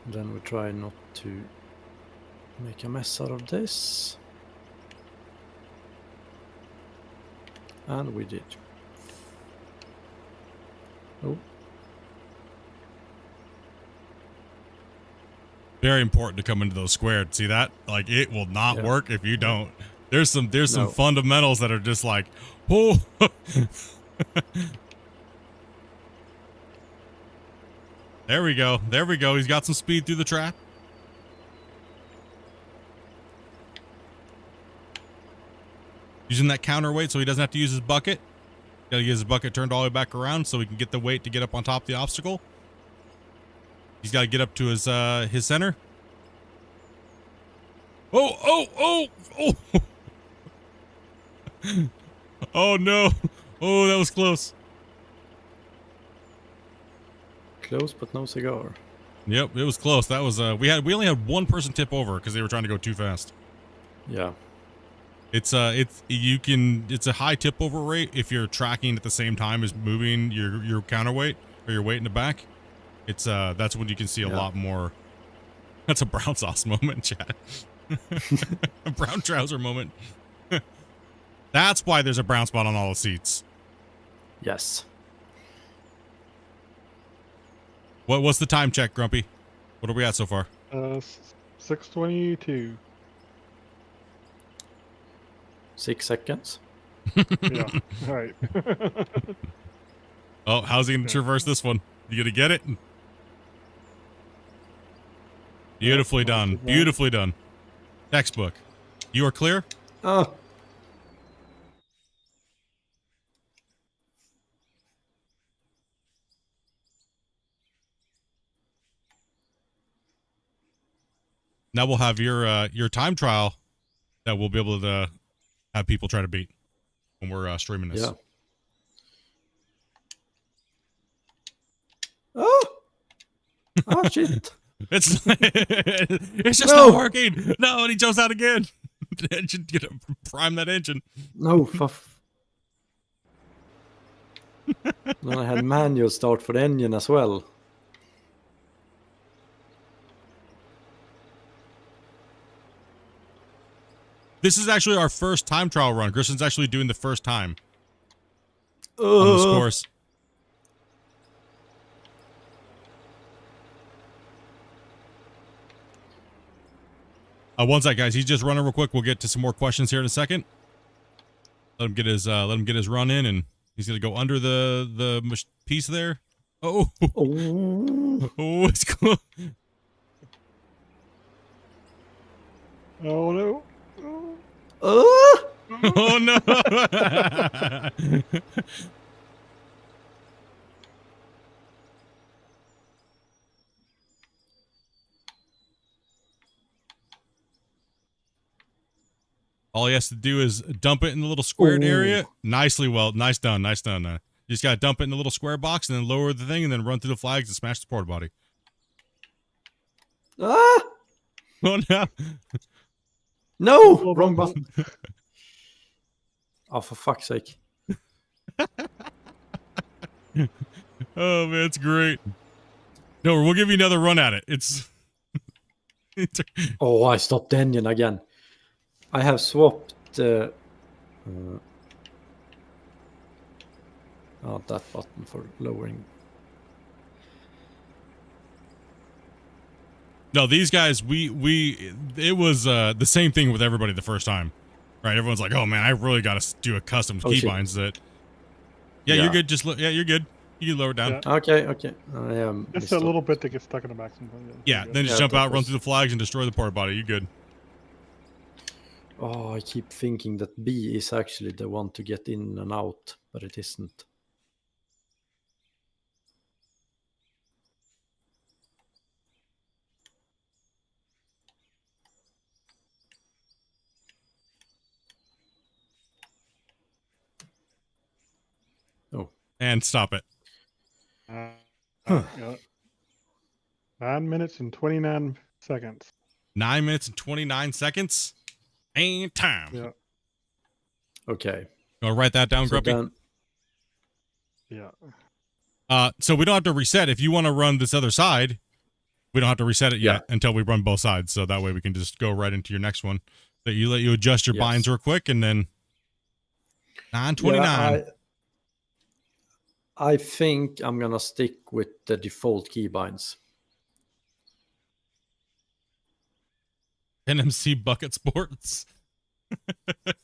Then we try not to make a mess out of this. And we did. Oh, Very important to come into those squared. See that? Like it will not Yeah. work if you don't. There's some No. fundamentals that are just like, oh. There we go. There we go. He's got some speed through the trap. Using that counterweight so he doesn't have to use his bucket. Gotta get his bucket turned all the way back around so he can get the weight to get up on top of the obstacle. He's got to get up to his center. Oh. Oh no. Oh, that was close. close but no cigar. Yep, it was close. That was we only had one person tip over because they were trying to go too fast. Yeah. It's a high tip over rate if you're tracking at the same time as moving your counterweight or your weight in the back. It's that's when you can see a lot more. That's a brown sauce moment, chat. A brown trouser moment. That's why there's a brown spot on all the seats. Yes. What's the time check, Grumpy? What are we at so far? 6:22. 6 seconds. Yeah. All right. Oh, how's he going to traverse this one? You going to get it? Beautifully not done. too bad. Beautifully done. Textbook. You are clear? Oh, Now we'll have your time trial that we'll be able to have people try to beat when we're streaming this. yeah. Oh! Oh, shit. It's it's just No! not working. No, and he jumps out again. The engine, prime that engine. No, Then I had manual start for the engine as well. This is actually our first time trial run. Kristen's actually doing the first time on this course. One sec, guys. He's just running real quick. We'll get to some more questions here in a second. Let him get his run in, and he's gonna go under the piece there. Oh, Oh. It's cool. Oh no. Oh! Oh no. All he has to do is dump it in the little squared area. Nicely, nice done. You just gotta dump it in the little square box and then lower the thing and then run through the flags and smash the porta body. Ah! Oh no. No! Wrong button. Oh, for fuck's sake. Oh man, it's great. No, we'll give you another run at it. It's Oh, I stopped the engine again. I have swapped that button for lowering. No, these guys, it was the same thing with everybody the first time, right? Everyone's like, "Oh man, I really got to do a custom keybinds that." Yeah, Yeah. you're good. You're good. You can lower it down. Yeah. Okay. I Just a little bit that gets stuck in the back sometimes. Yeah, then just Yeah, jump that out, run was- through the flags, and destroy the porta body. You're good. Oh, I keep thinking that B is actually the one to get in and out, but it isn't. Oh. And stop it. Yeah. 9 minutes and 29 seconds. 9 minutes and 29 seconds. Ain't time. Yeah. Okay. I'll write that down, So Grumpy. then, Yeah. So we don't have to reset. If you want to run this other side, we don't have to reset it yet until we run both sides. So that way we can just go right into your next one. That you let you adjust your binds real quick and then 9:29. yeah, I think I'm gonna stick with the default keybinds. NMC Bucket Sports.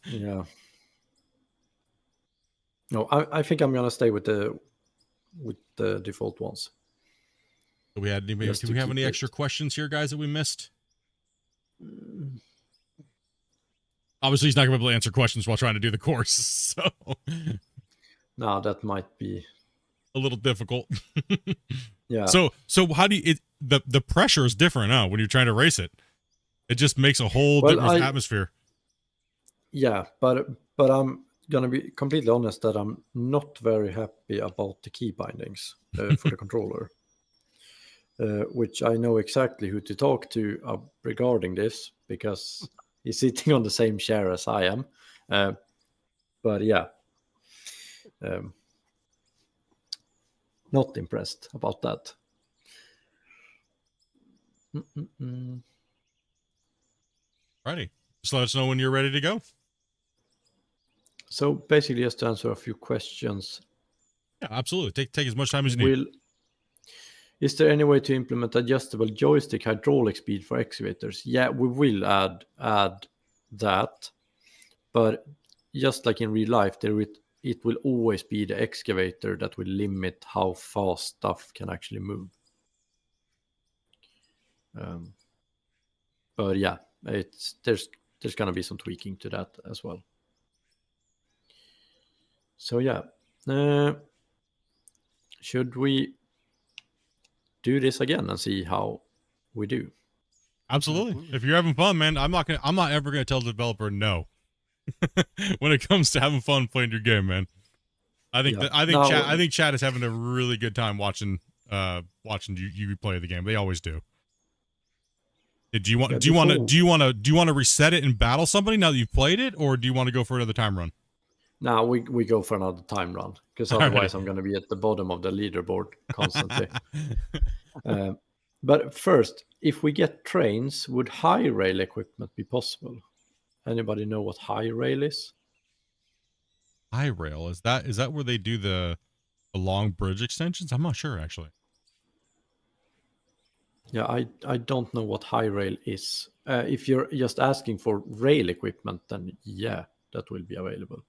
Yeah. No, I think I'm gonna stay with the default ones. Do we have Just to any keep it- extra questions here, guys, that we missed? Obviously, he's not going to be able to answer questions while trying to do the course, so No, that might be. a little difficult. Yeah. So how do you? The pressure is different now when you're trying to race it. It just makes a whole Well, different atmosphere. Yeah, but I'm gonna be completely honest that I'm not very happy about the key bindings for the controller. Which I know exactly who to talk to regarding this because he's sitting on the same chair as I am. But yeah, not impressed about that. Righty. Just let us know when you're ready to go. So basically, just to answer a few questions. Yeah, absolutely. Take as much time as you need. Is there any way to implement adjustable joystick hydraulic speed for excavators? Yeah, we will add that, but just like in real life, it will always be the excavator that will limit how fast stuff can actually move. But yeah, there's gonna be some tweaking to that as well. So yeah, should we do this again and see how we do? Absolutely. If you're having fun, man, I'm not ever gonna tell the developer no. When it comes to having fun playing your game, man. I think Chad is having a really good time watching you play the game. They always do. Do you want to reset it and battle somebody now that you've played it, or do you want to go for another time run? Now we go for another time run, because otherwise I'm going to be at the bottom of the leaderboard constantly. But first, if we get trains, would high rail equipment be possible? Anybody know what high rail is? High rail, is that where they do the long bridge extensions? I'm not sure, actually. Yeah, I don't know what high rail is. If you're just asking for rail equipment, then yeah, that will be available.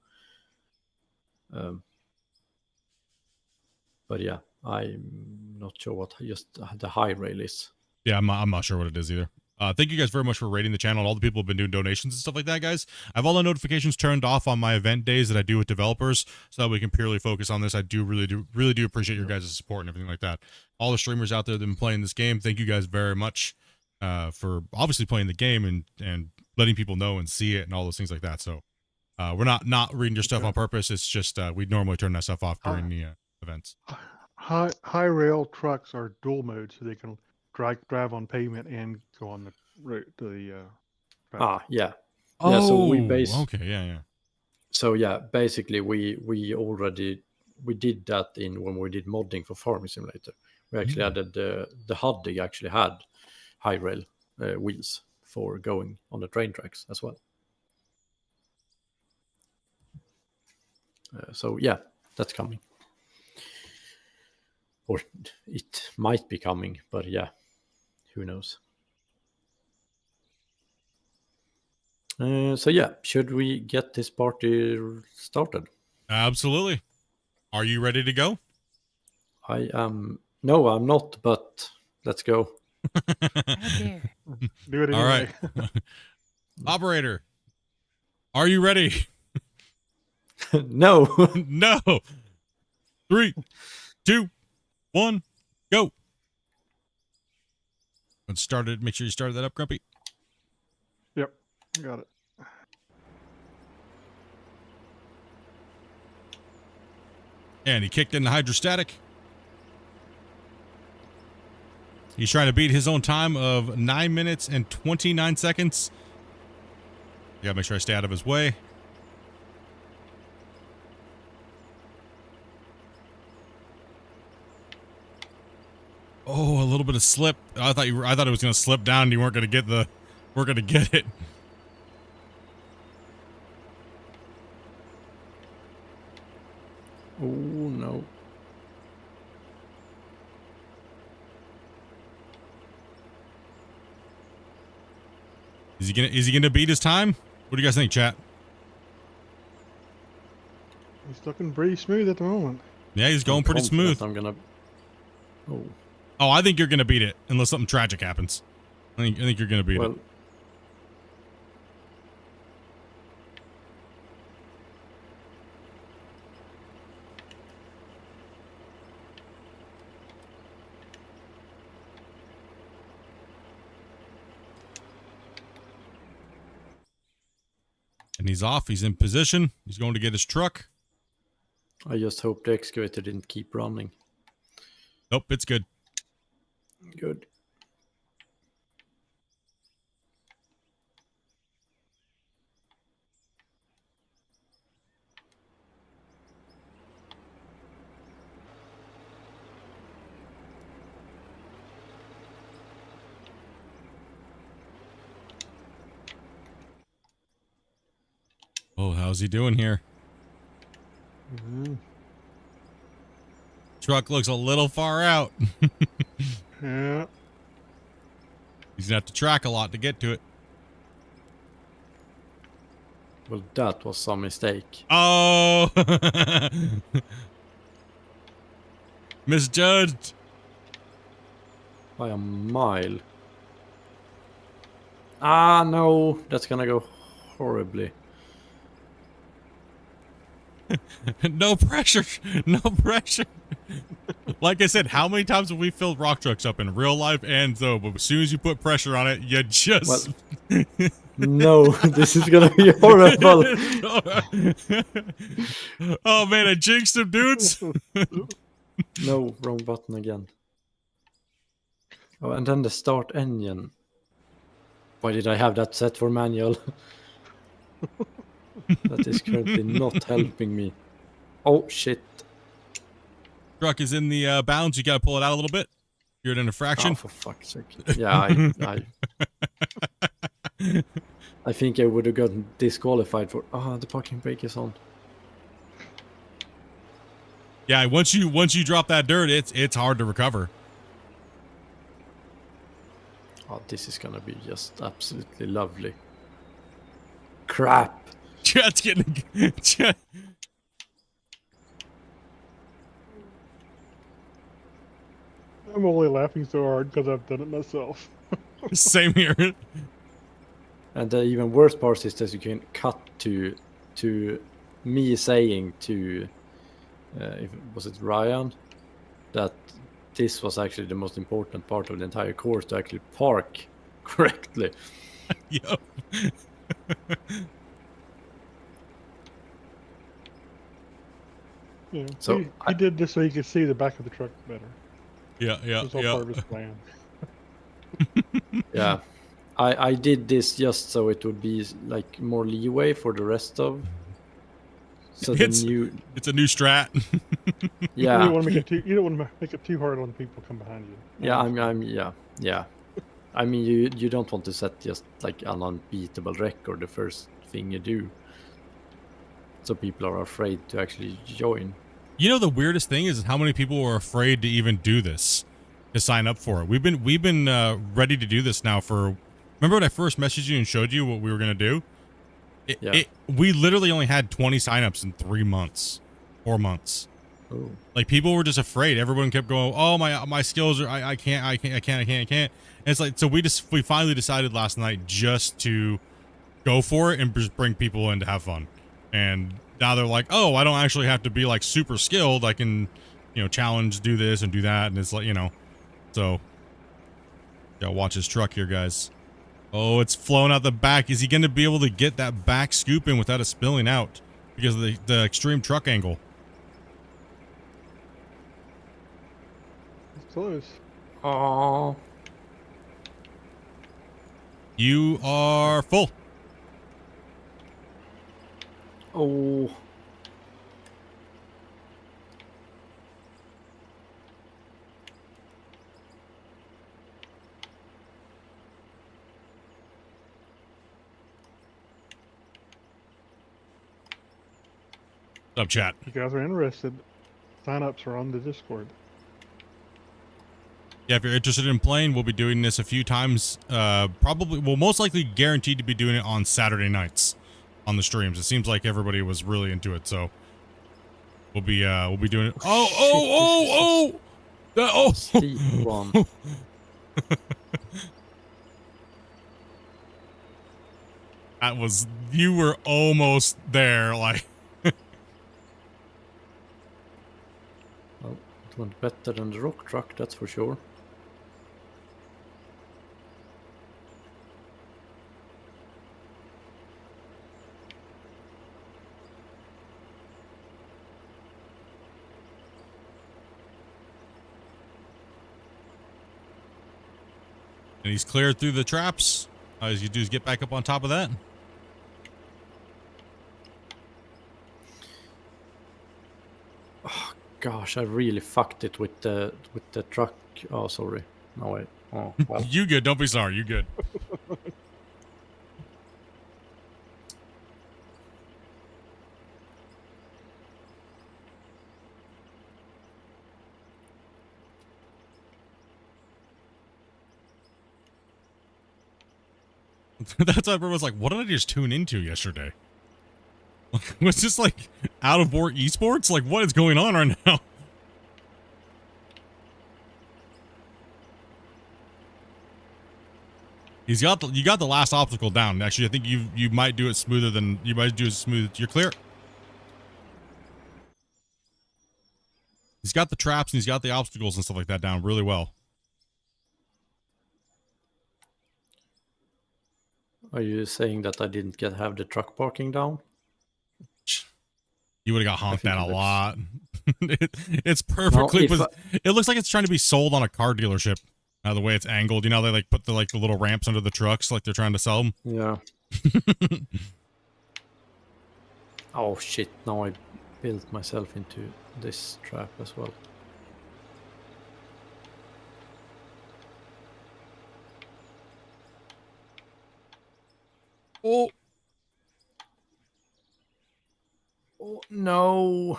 But yeah, I'm not sure what just the high rail is. Yeah, I'm not sure what it is either. Thank you guys very much for rating the channel and all the people who have been doing donations and stuff like that, guys. I have all the notifications turned off on my event days that I do with developers so that we can purely focus on this. I really do appreciate your guys' support and everything like that. All the streamers out there that have been playing this game, thank you guys very much for obviously playing the game and letting people know and see it and all those things like that. So we're not reading your stuff on purpose. It's just we normally turn that stuff off during the events. High rail trucks are dual mode, so they can drive on pavement and go on the road to the track. Yeah. Oh, yeah, so okay, yeah. So yeah, basically we did that when we did modding for Farming Simulator. We actually added the HUD actually had high rail wheels for going on the train tracks as well. So yeah, that's coming. Or it might be coming, but yeah, who knows? So yeah, should we get this party started? Absolutely. Are you ready to go? I am. No, I'm not, but let's go. Do it anyway. All right. Operator, are you ready? No. No. 3, 2, 1, go. Let's start it. Make sure you started that up, Grumpy. Yep, got it. And he kicked in the hydrostatic. He's trying to beat his own time of 9 minutes and 29 seconds. I gotta make sure I stay out of his way. Oh, a little bit of slip. I thought it was gonna slip down and you weren't gonna get it. Oh no. Is he gonna beat his time? What do you guys think, chat? He's looking pretty smooth at the moment. Yeah, he's going pretty smooth. I'm gonna. Oh, I think you're gonna beat it unless something tragic happens. I think you're gonna beat it. And he's off. He's in position. He's going to get his truck. I just hope the excavator didn't keep running. Nope, it's good. Good. Oh, how's he doing here? Truck looks a little far out. Yeah. He's gonna have to track a lot to get to it. Well, that was some mistake. Oh, misjudged. By a mile. Ah, no, that's gonna go horribly. No pressure. No pressure. Like I said, how many times have we filled rock trucks up in real life and though? But as soon as you put pressure on it, you just. No, this is gonna be horrible. Oh man, I jinxed him, dudes. No, wrong button again. Oh, and then the start engine. Why did I have that set for manual? That is currently not helping me. Oh, shit. Truck is in the bounds. You gotta pull it out a little bit. You're in a fraction. Oh, for fuck's sake. Yeah, I think I would have gotten disqualified for... Ah, the parking brake is on. Yeah, once you drop that dirt, it's hard to recover. Oh, this is gonna be just absolutely lovely. Crap. Chat's getting. Chat. I'm only laughing so hard because I've done it myself. Same here. And the even worse part is that you can cut to me saying to was it Ryan that this was actually the most important part of the entire course, to actually park correctly. Yep. Yeah, So he did this so he could see the back of the truck better. Yeah. It's all part of his plan. Yeah, I did this just so it would be like more leeway for the rest of. So It's a new strat. You yeah, don't want to make it too. You don't want to make it too hard on the people come behind you. yeah. I mean, you don't want to set just like an unbeatable record the first thing you do, so people are afraid to actually join. You know, the weirdest thing is how many people were afraid to even do this, to sign up for it. We've been ready to do this now for. Remember when I first messaged you and showed you what we were gonna do? We literally only had 20 signups in 3 months, 4 months. Oh. Like people were just afraid. Everyone kept going, "Oh, my skills are I can't." And it's like, so we finally decided last night just to go for it and just bring people in to have fun. And now they're like, "Oh, I don't actually have to be like super skilled. I can, challenge, do this and do that." And it's like, so gotta watch his truck here, guys. Oh, it's flown out the back. Is he going to be able to get that back scoop in without it spilling out because of the extreme truck angle? It's close. Oh. You are full. Oh. What's up, chat? If you guys are interested, sign-ups are on the Discord. Yeah, if you're interested in playing, we'll be doing this a few times. Probably, we'll most likely guaranteed to be doing it on Saturday nights on the streams. It seems like everybody was really into it, so we'll be doing it. Steep one. That was, you were almost there, like. Well, it went better than the rock truck, that's for sure. And he's cleared through the traps. All you do is get back up on top of that. Gosh, I really fucked it with the truck. Oh, sorry. No wait. Oh, well. You good? Don't be sorry. You good? That's why everyone was like, "What did I just tune into yesterday?" Was this like out of board esports? Like, what is going on right now? You got the last obstacle down. Actually, I think you might do it smoother than you might do it smooth. You're clear. He's got the traps and he's got the obstacles and stuff like that down really well. Are you saying that I didn't have the truck parking down? You would have got honked at a it looks- lot. It's perfectly. if It looks like it's trying to be sold on a car dealership. The way it's angled, you know, they like put the little ramps under the trucks, like they're trying to sell them. Yeah. Oh shit! Now I built myself into this trap as well. Oh, Oh no!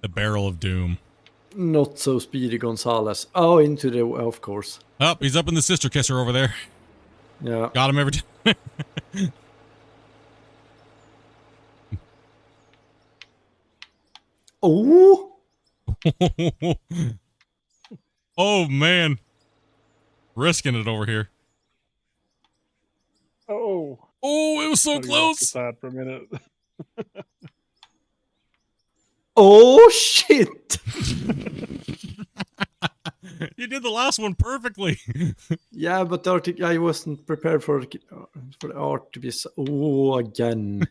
the barrel of doom. Not so speedy, Gonzalez. Oh, into the of course. Oh, he's up in the sister kisser over there. Yeah. Got him every time. Oh! Oh man, risking it over here. Oh, Oh, it was so gotta go off the close. side for a minute. Oh shit! You did the last one perfectly. Yeah, but I wasn't prepared for the art to be so. Oh, again.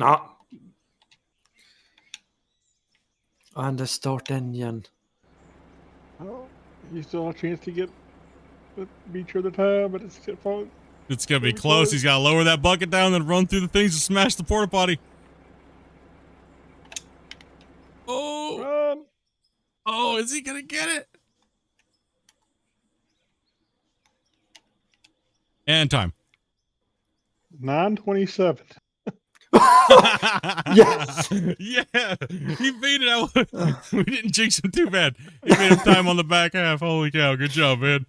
Ah. And the start engine. Oh, you still have a chance to get the beach of the time, but it's fun. It's gonna be Very close. close. He's gotta lower that bucket down, then run through the things and smash the porta potty. Oh, Run! oh, is he gonna get it? And time. 9:27. Yes! Yeah, he beat it. We didn't jinx him too bad. He made him time on the back half. Holy cow, good job, man.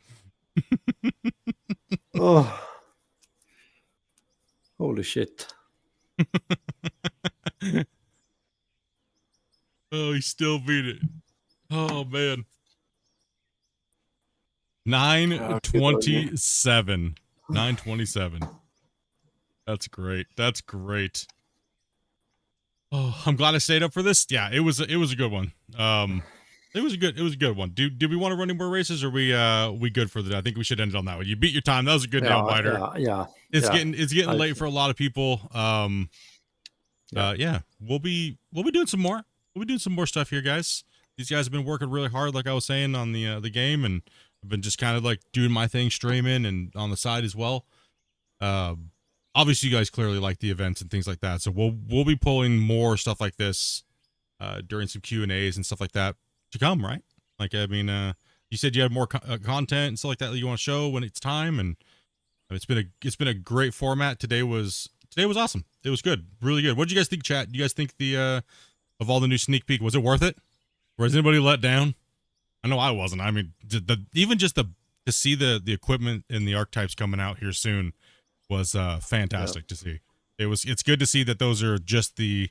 Oh. Holy shit. Oh, he still beat it. Oh man. 9:27. 9:27. That's great. That's great. Oh, I'm glad I stayed up for this. Yeah, it was a good one. It was a good one. Do we want to run any more races, or we good for the day? I think we should end it on that one. You beat your time. That was a good nail biter. Yeah. It's yeah. getting late for a lot of people. Yeah, we'll be doing some more. We'll be doing some more stuff here, guys. These guys have been working really hard, like I was saying, on the game, and I've been just kind of like doing my thing, streaming and on the side as well. Obviously, you guys clearly like the events and things like that, so we'll be pulling more stuff like this during some Q&As and stuff like that to come, right? Like, I mean, you said you had more content and stuff like that you want to show when it's time, and it's been a great format. Today was awesome. It was good, really good. What did you guys think, chat? Do you guys think of all the new sneak peek, was it worth it? Was anybody let down? I know I wasn't. I mean, even just to see the equipment and the archetypes coming out here soon was fantastic to see. It's good to see that those are just the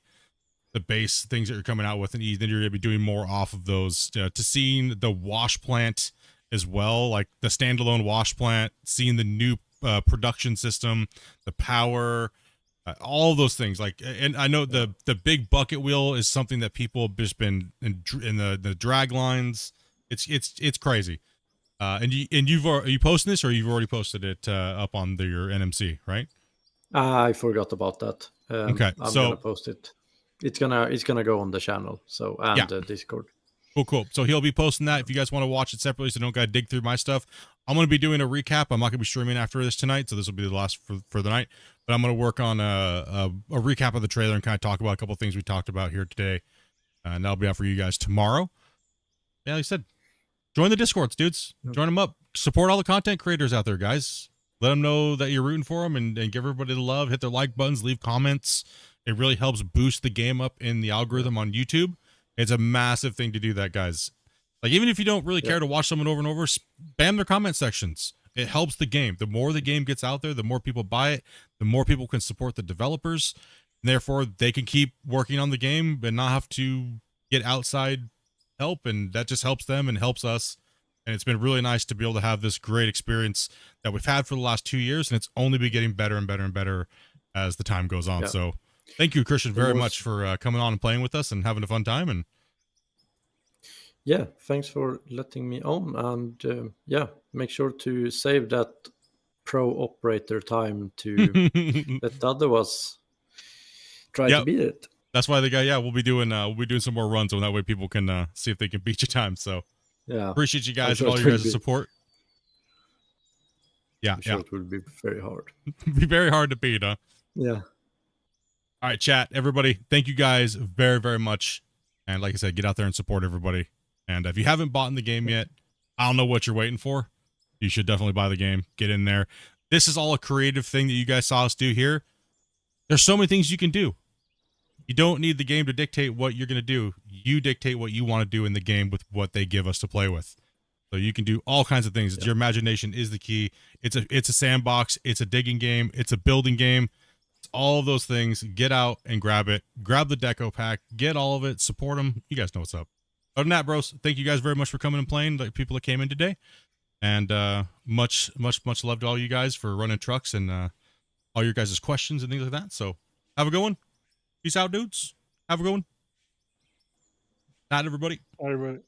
base things that you're coming out with, and then you're gonna be doing more off of those. To seeing the wash plant as well, like the standalone wash plant, seeing the new production system, the power, all those things. Like, and I know the big bucket wheel is something that people have just been in the drag lines. It's crazy. Are you posting this, or you've already posted it up on your NMC, right? I forgot about that. Okay, I'm so gonna post it. It's gonna go on the channel, so and Yeah. the Discord. Cool. So he'll be posting that if you guys want to watch it separately, so don't gotta dig through my stuff. I'm gonna be doing a recap. I'm not gonna be streaming after this tonight, so this will be the last for the night. But I'm gonna work on a recap of the trailer and kind of talk about a couple things we talked about here today, and that'll be out for you guys tomorrow. Yeah, like I said, join the Discords, dudes. Join them up. Support all the content creators out there, guys. Let them know that you're rooting for them, and give everybody the love. Hit their like buttons, leave comments. It really helps boost the game up in the algorithm on YouTube. It's a massive thing to do that, guys. Like, even if you don't really care to watch someone over and over, spam their comment sections. It helps the game. The more the game gets out there, the more people buy it, the more people can support the developers. And therefore, they can keep working on the game and not have to get outside help. And that just helps them and helps us. And it's been really nice to be able to have this great experience that we've had for the last 2 years. And it's only been getting better and better and better as the time goes on. Yeah. So thank you, Christian, very much for coming on and playing with us and having a fun time. And Yeah, thanks for letting me on. And yeah, make sure to save that pro operator time to let the other was try to beat it. That's why the guy, we'll be doing some more runs, so that way people can see if they can beat your time. So yeah, appreciate you guys sure and all it your will guys' be. support. Yeah, I'm sure it will be very hard. be very hard to beat, huh? Yeah. All right, chat, everybody. Thank you guys very, very much. And like I said, get out there and support everybody. And if you haven't bought in the game yet, I don't know what you're waiting for. You should definitely buy the game. Get in there. This is all a creative thing that you guys saw us do here. There's so many things you can do. You don't need the game to dictate what you're going to do. You dictate what you want to do in the game with what they give us to play with. So you can do all kinds of things. Your imagination is the key. It's a sandbox. It's a digging game. It's a building game. It's all of those things. Get out and grab it. Grab the deco pack. Get all of it. Support them. You guys know what's up. Other than that, bros, thank you guys very much for coming and playing, the people that came in today. And much love to all you guys for running trucks and all your guys' questions and things like that. So have a good one. Peace out, dudes. Have a good one. Night, everybody. Everybody.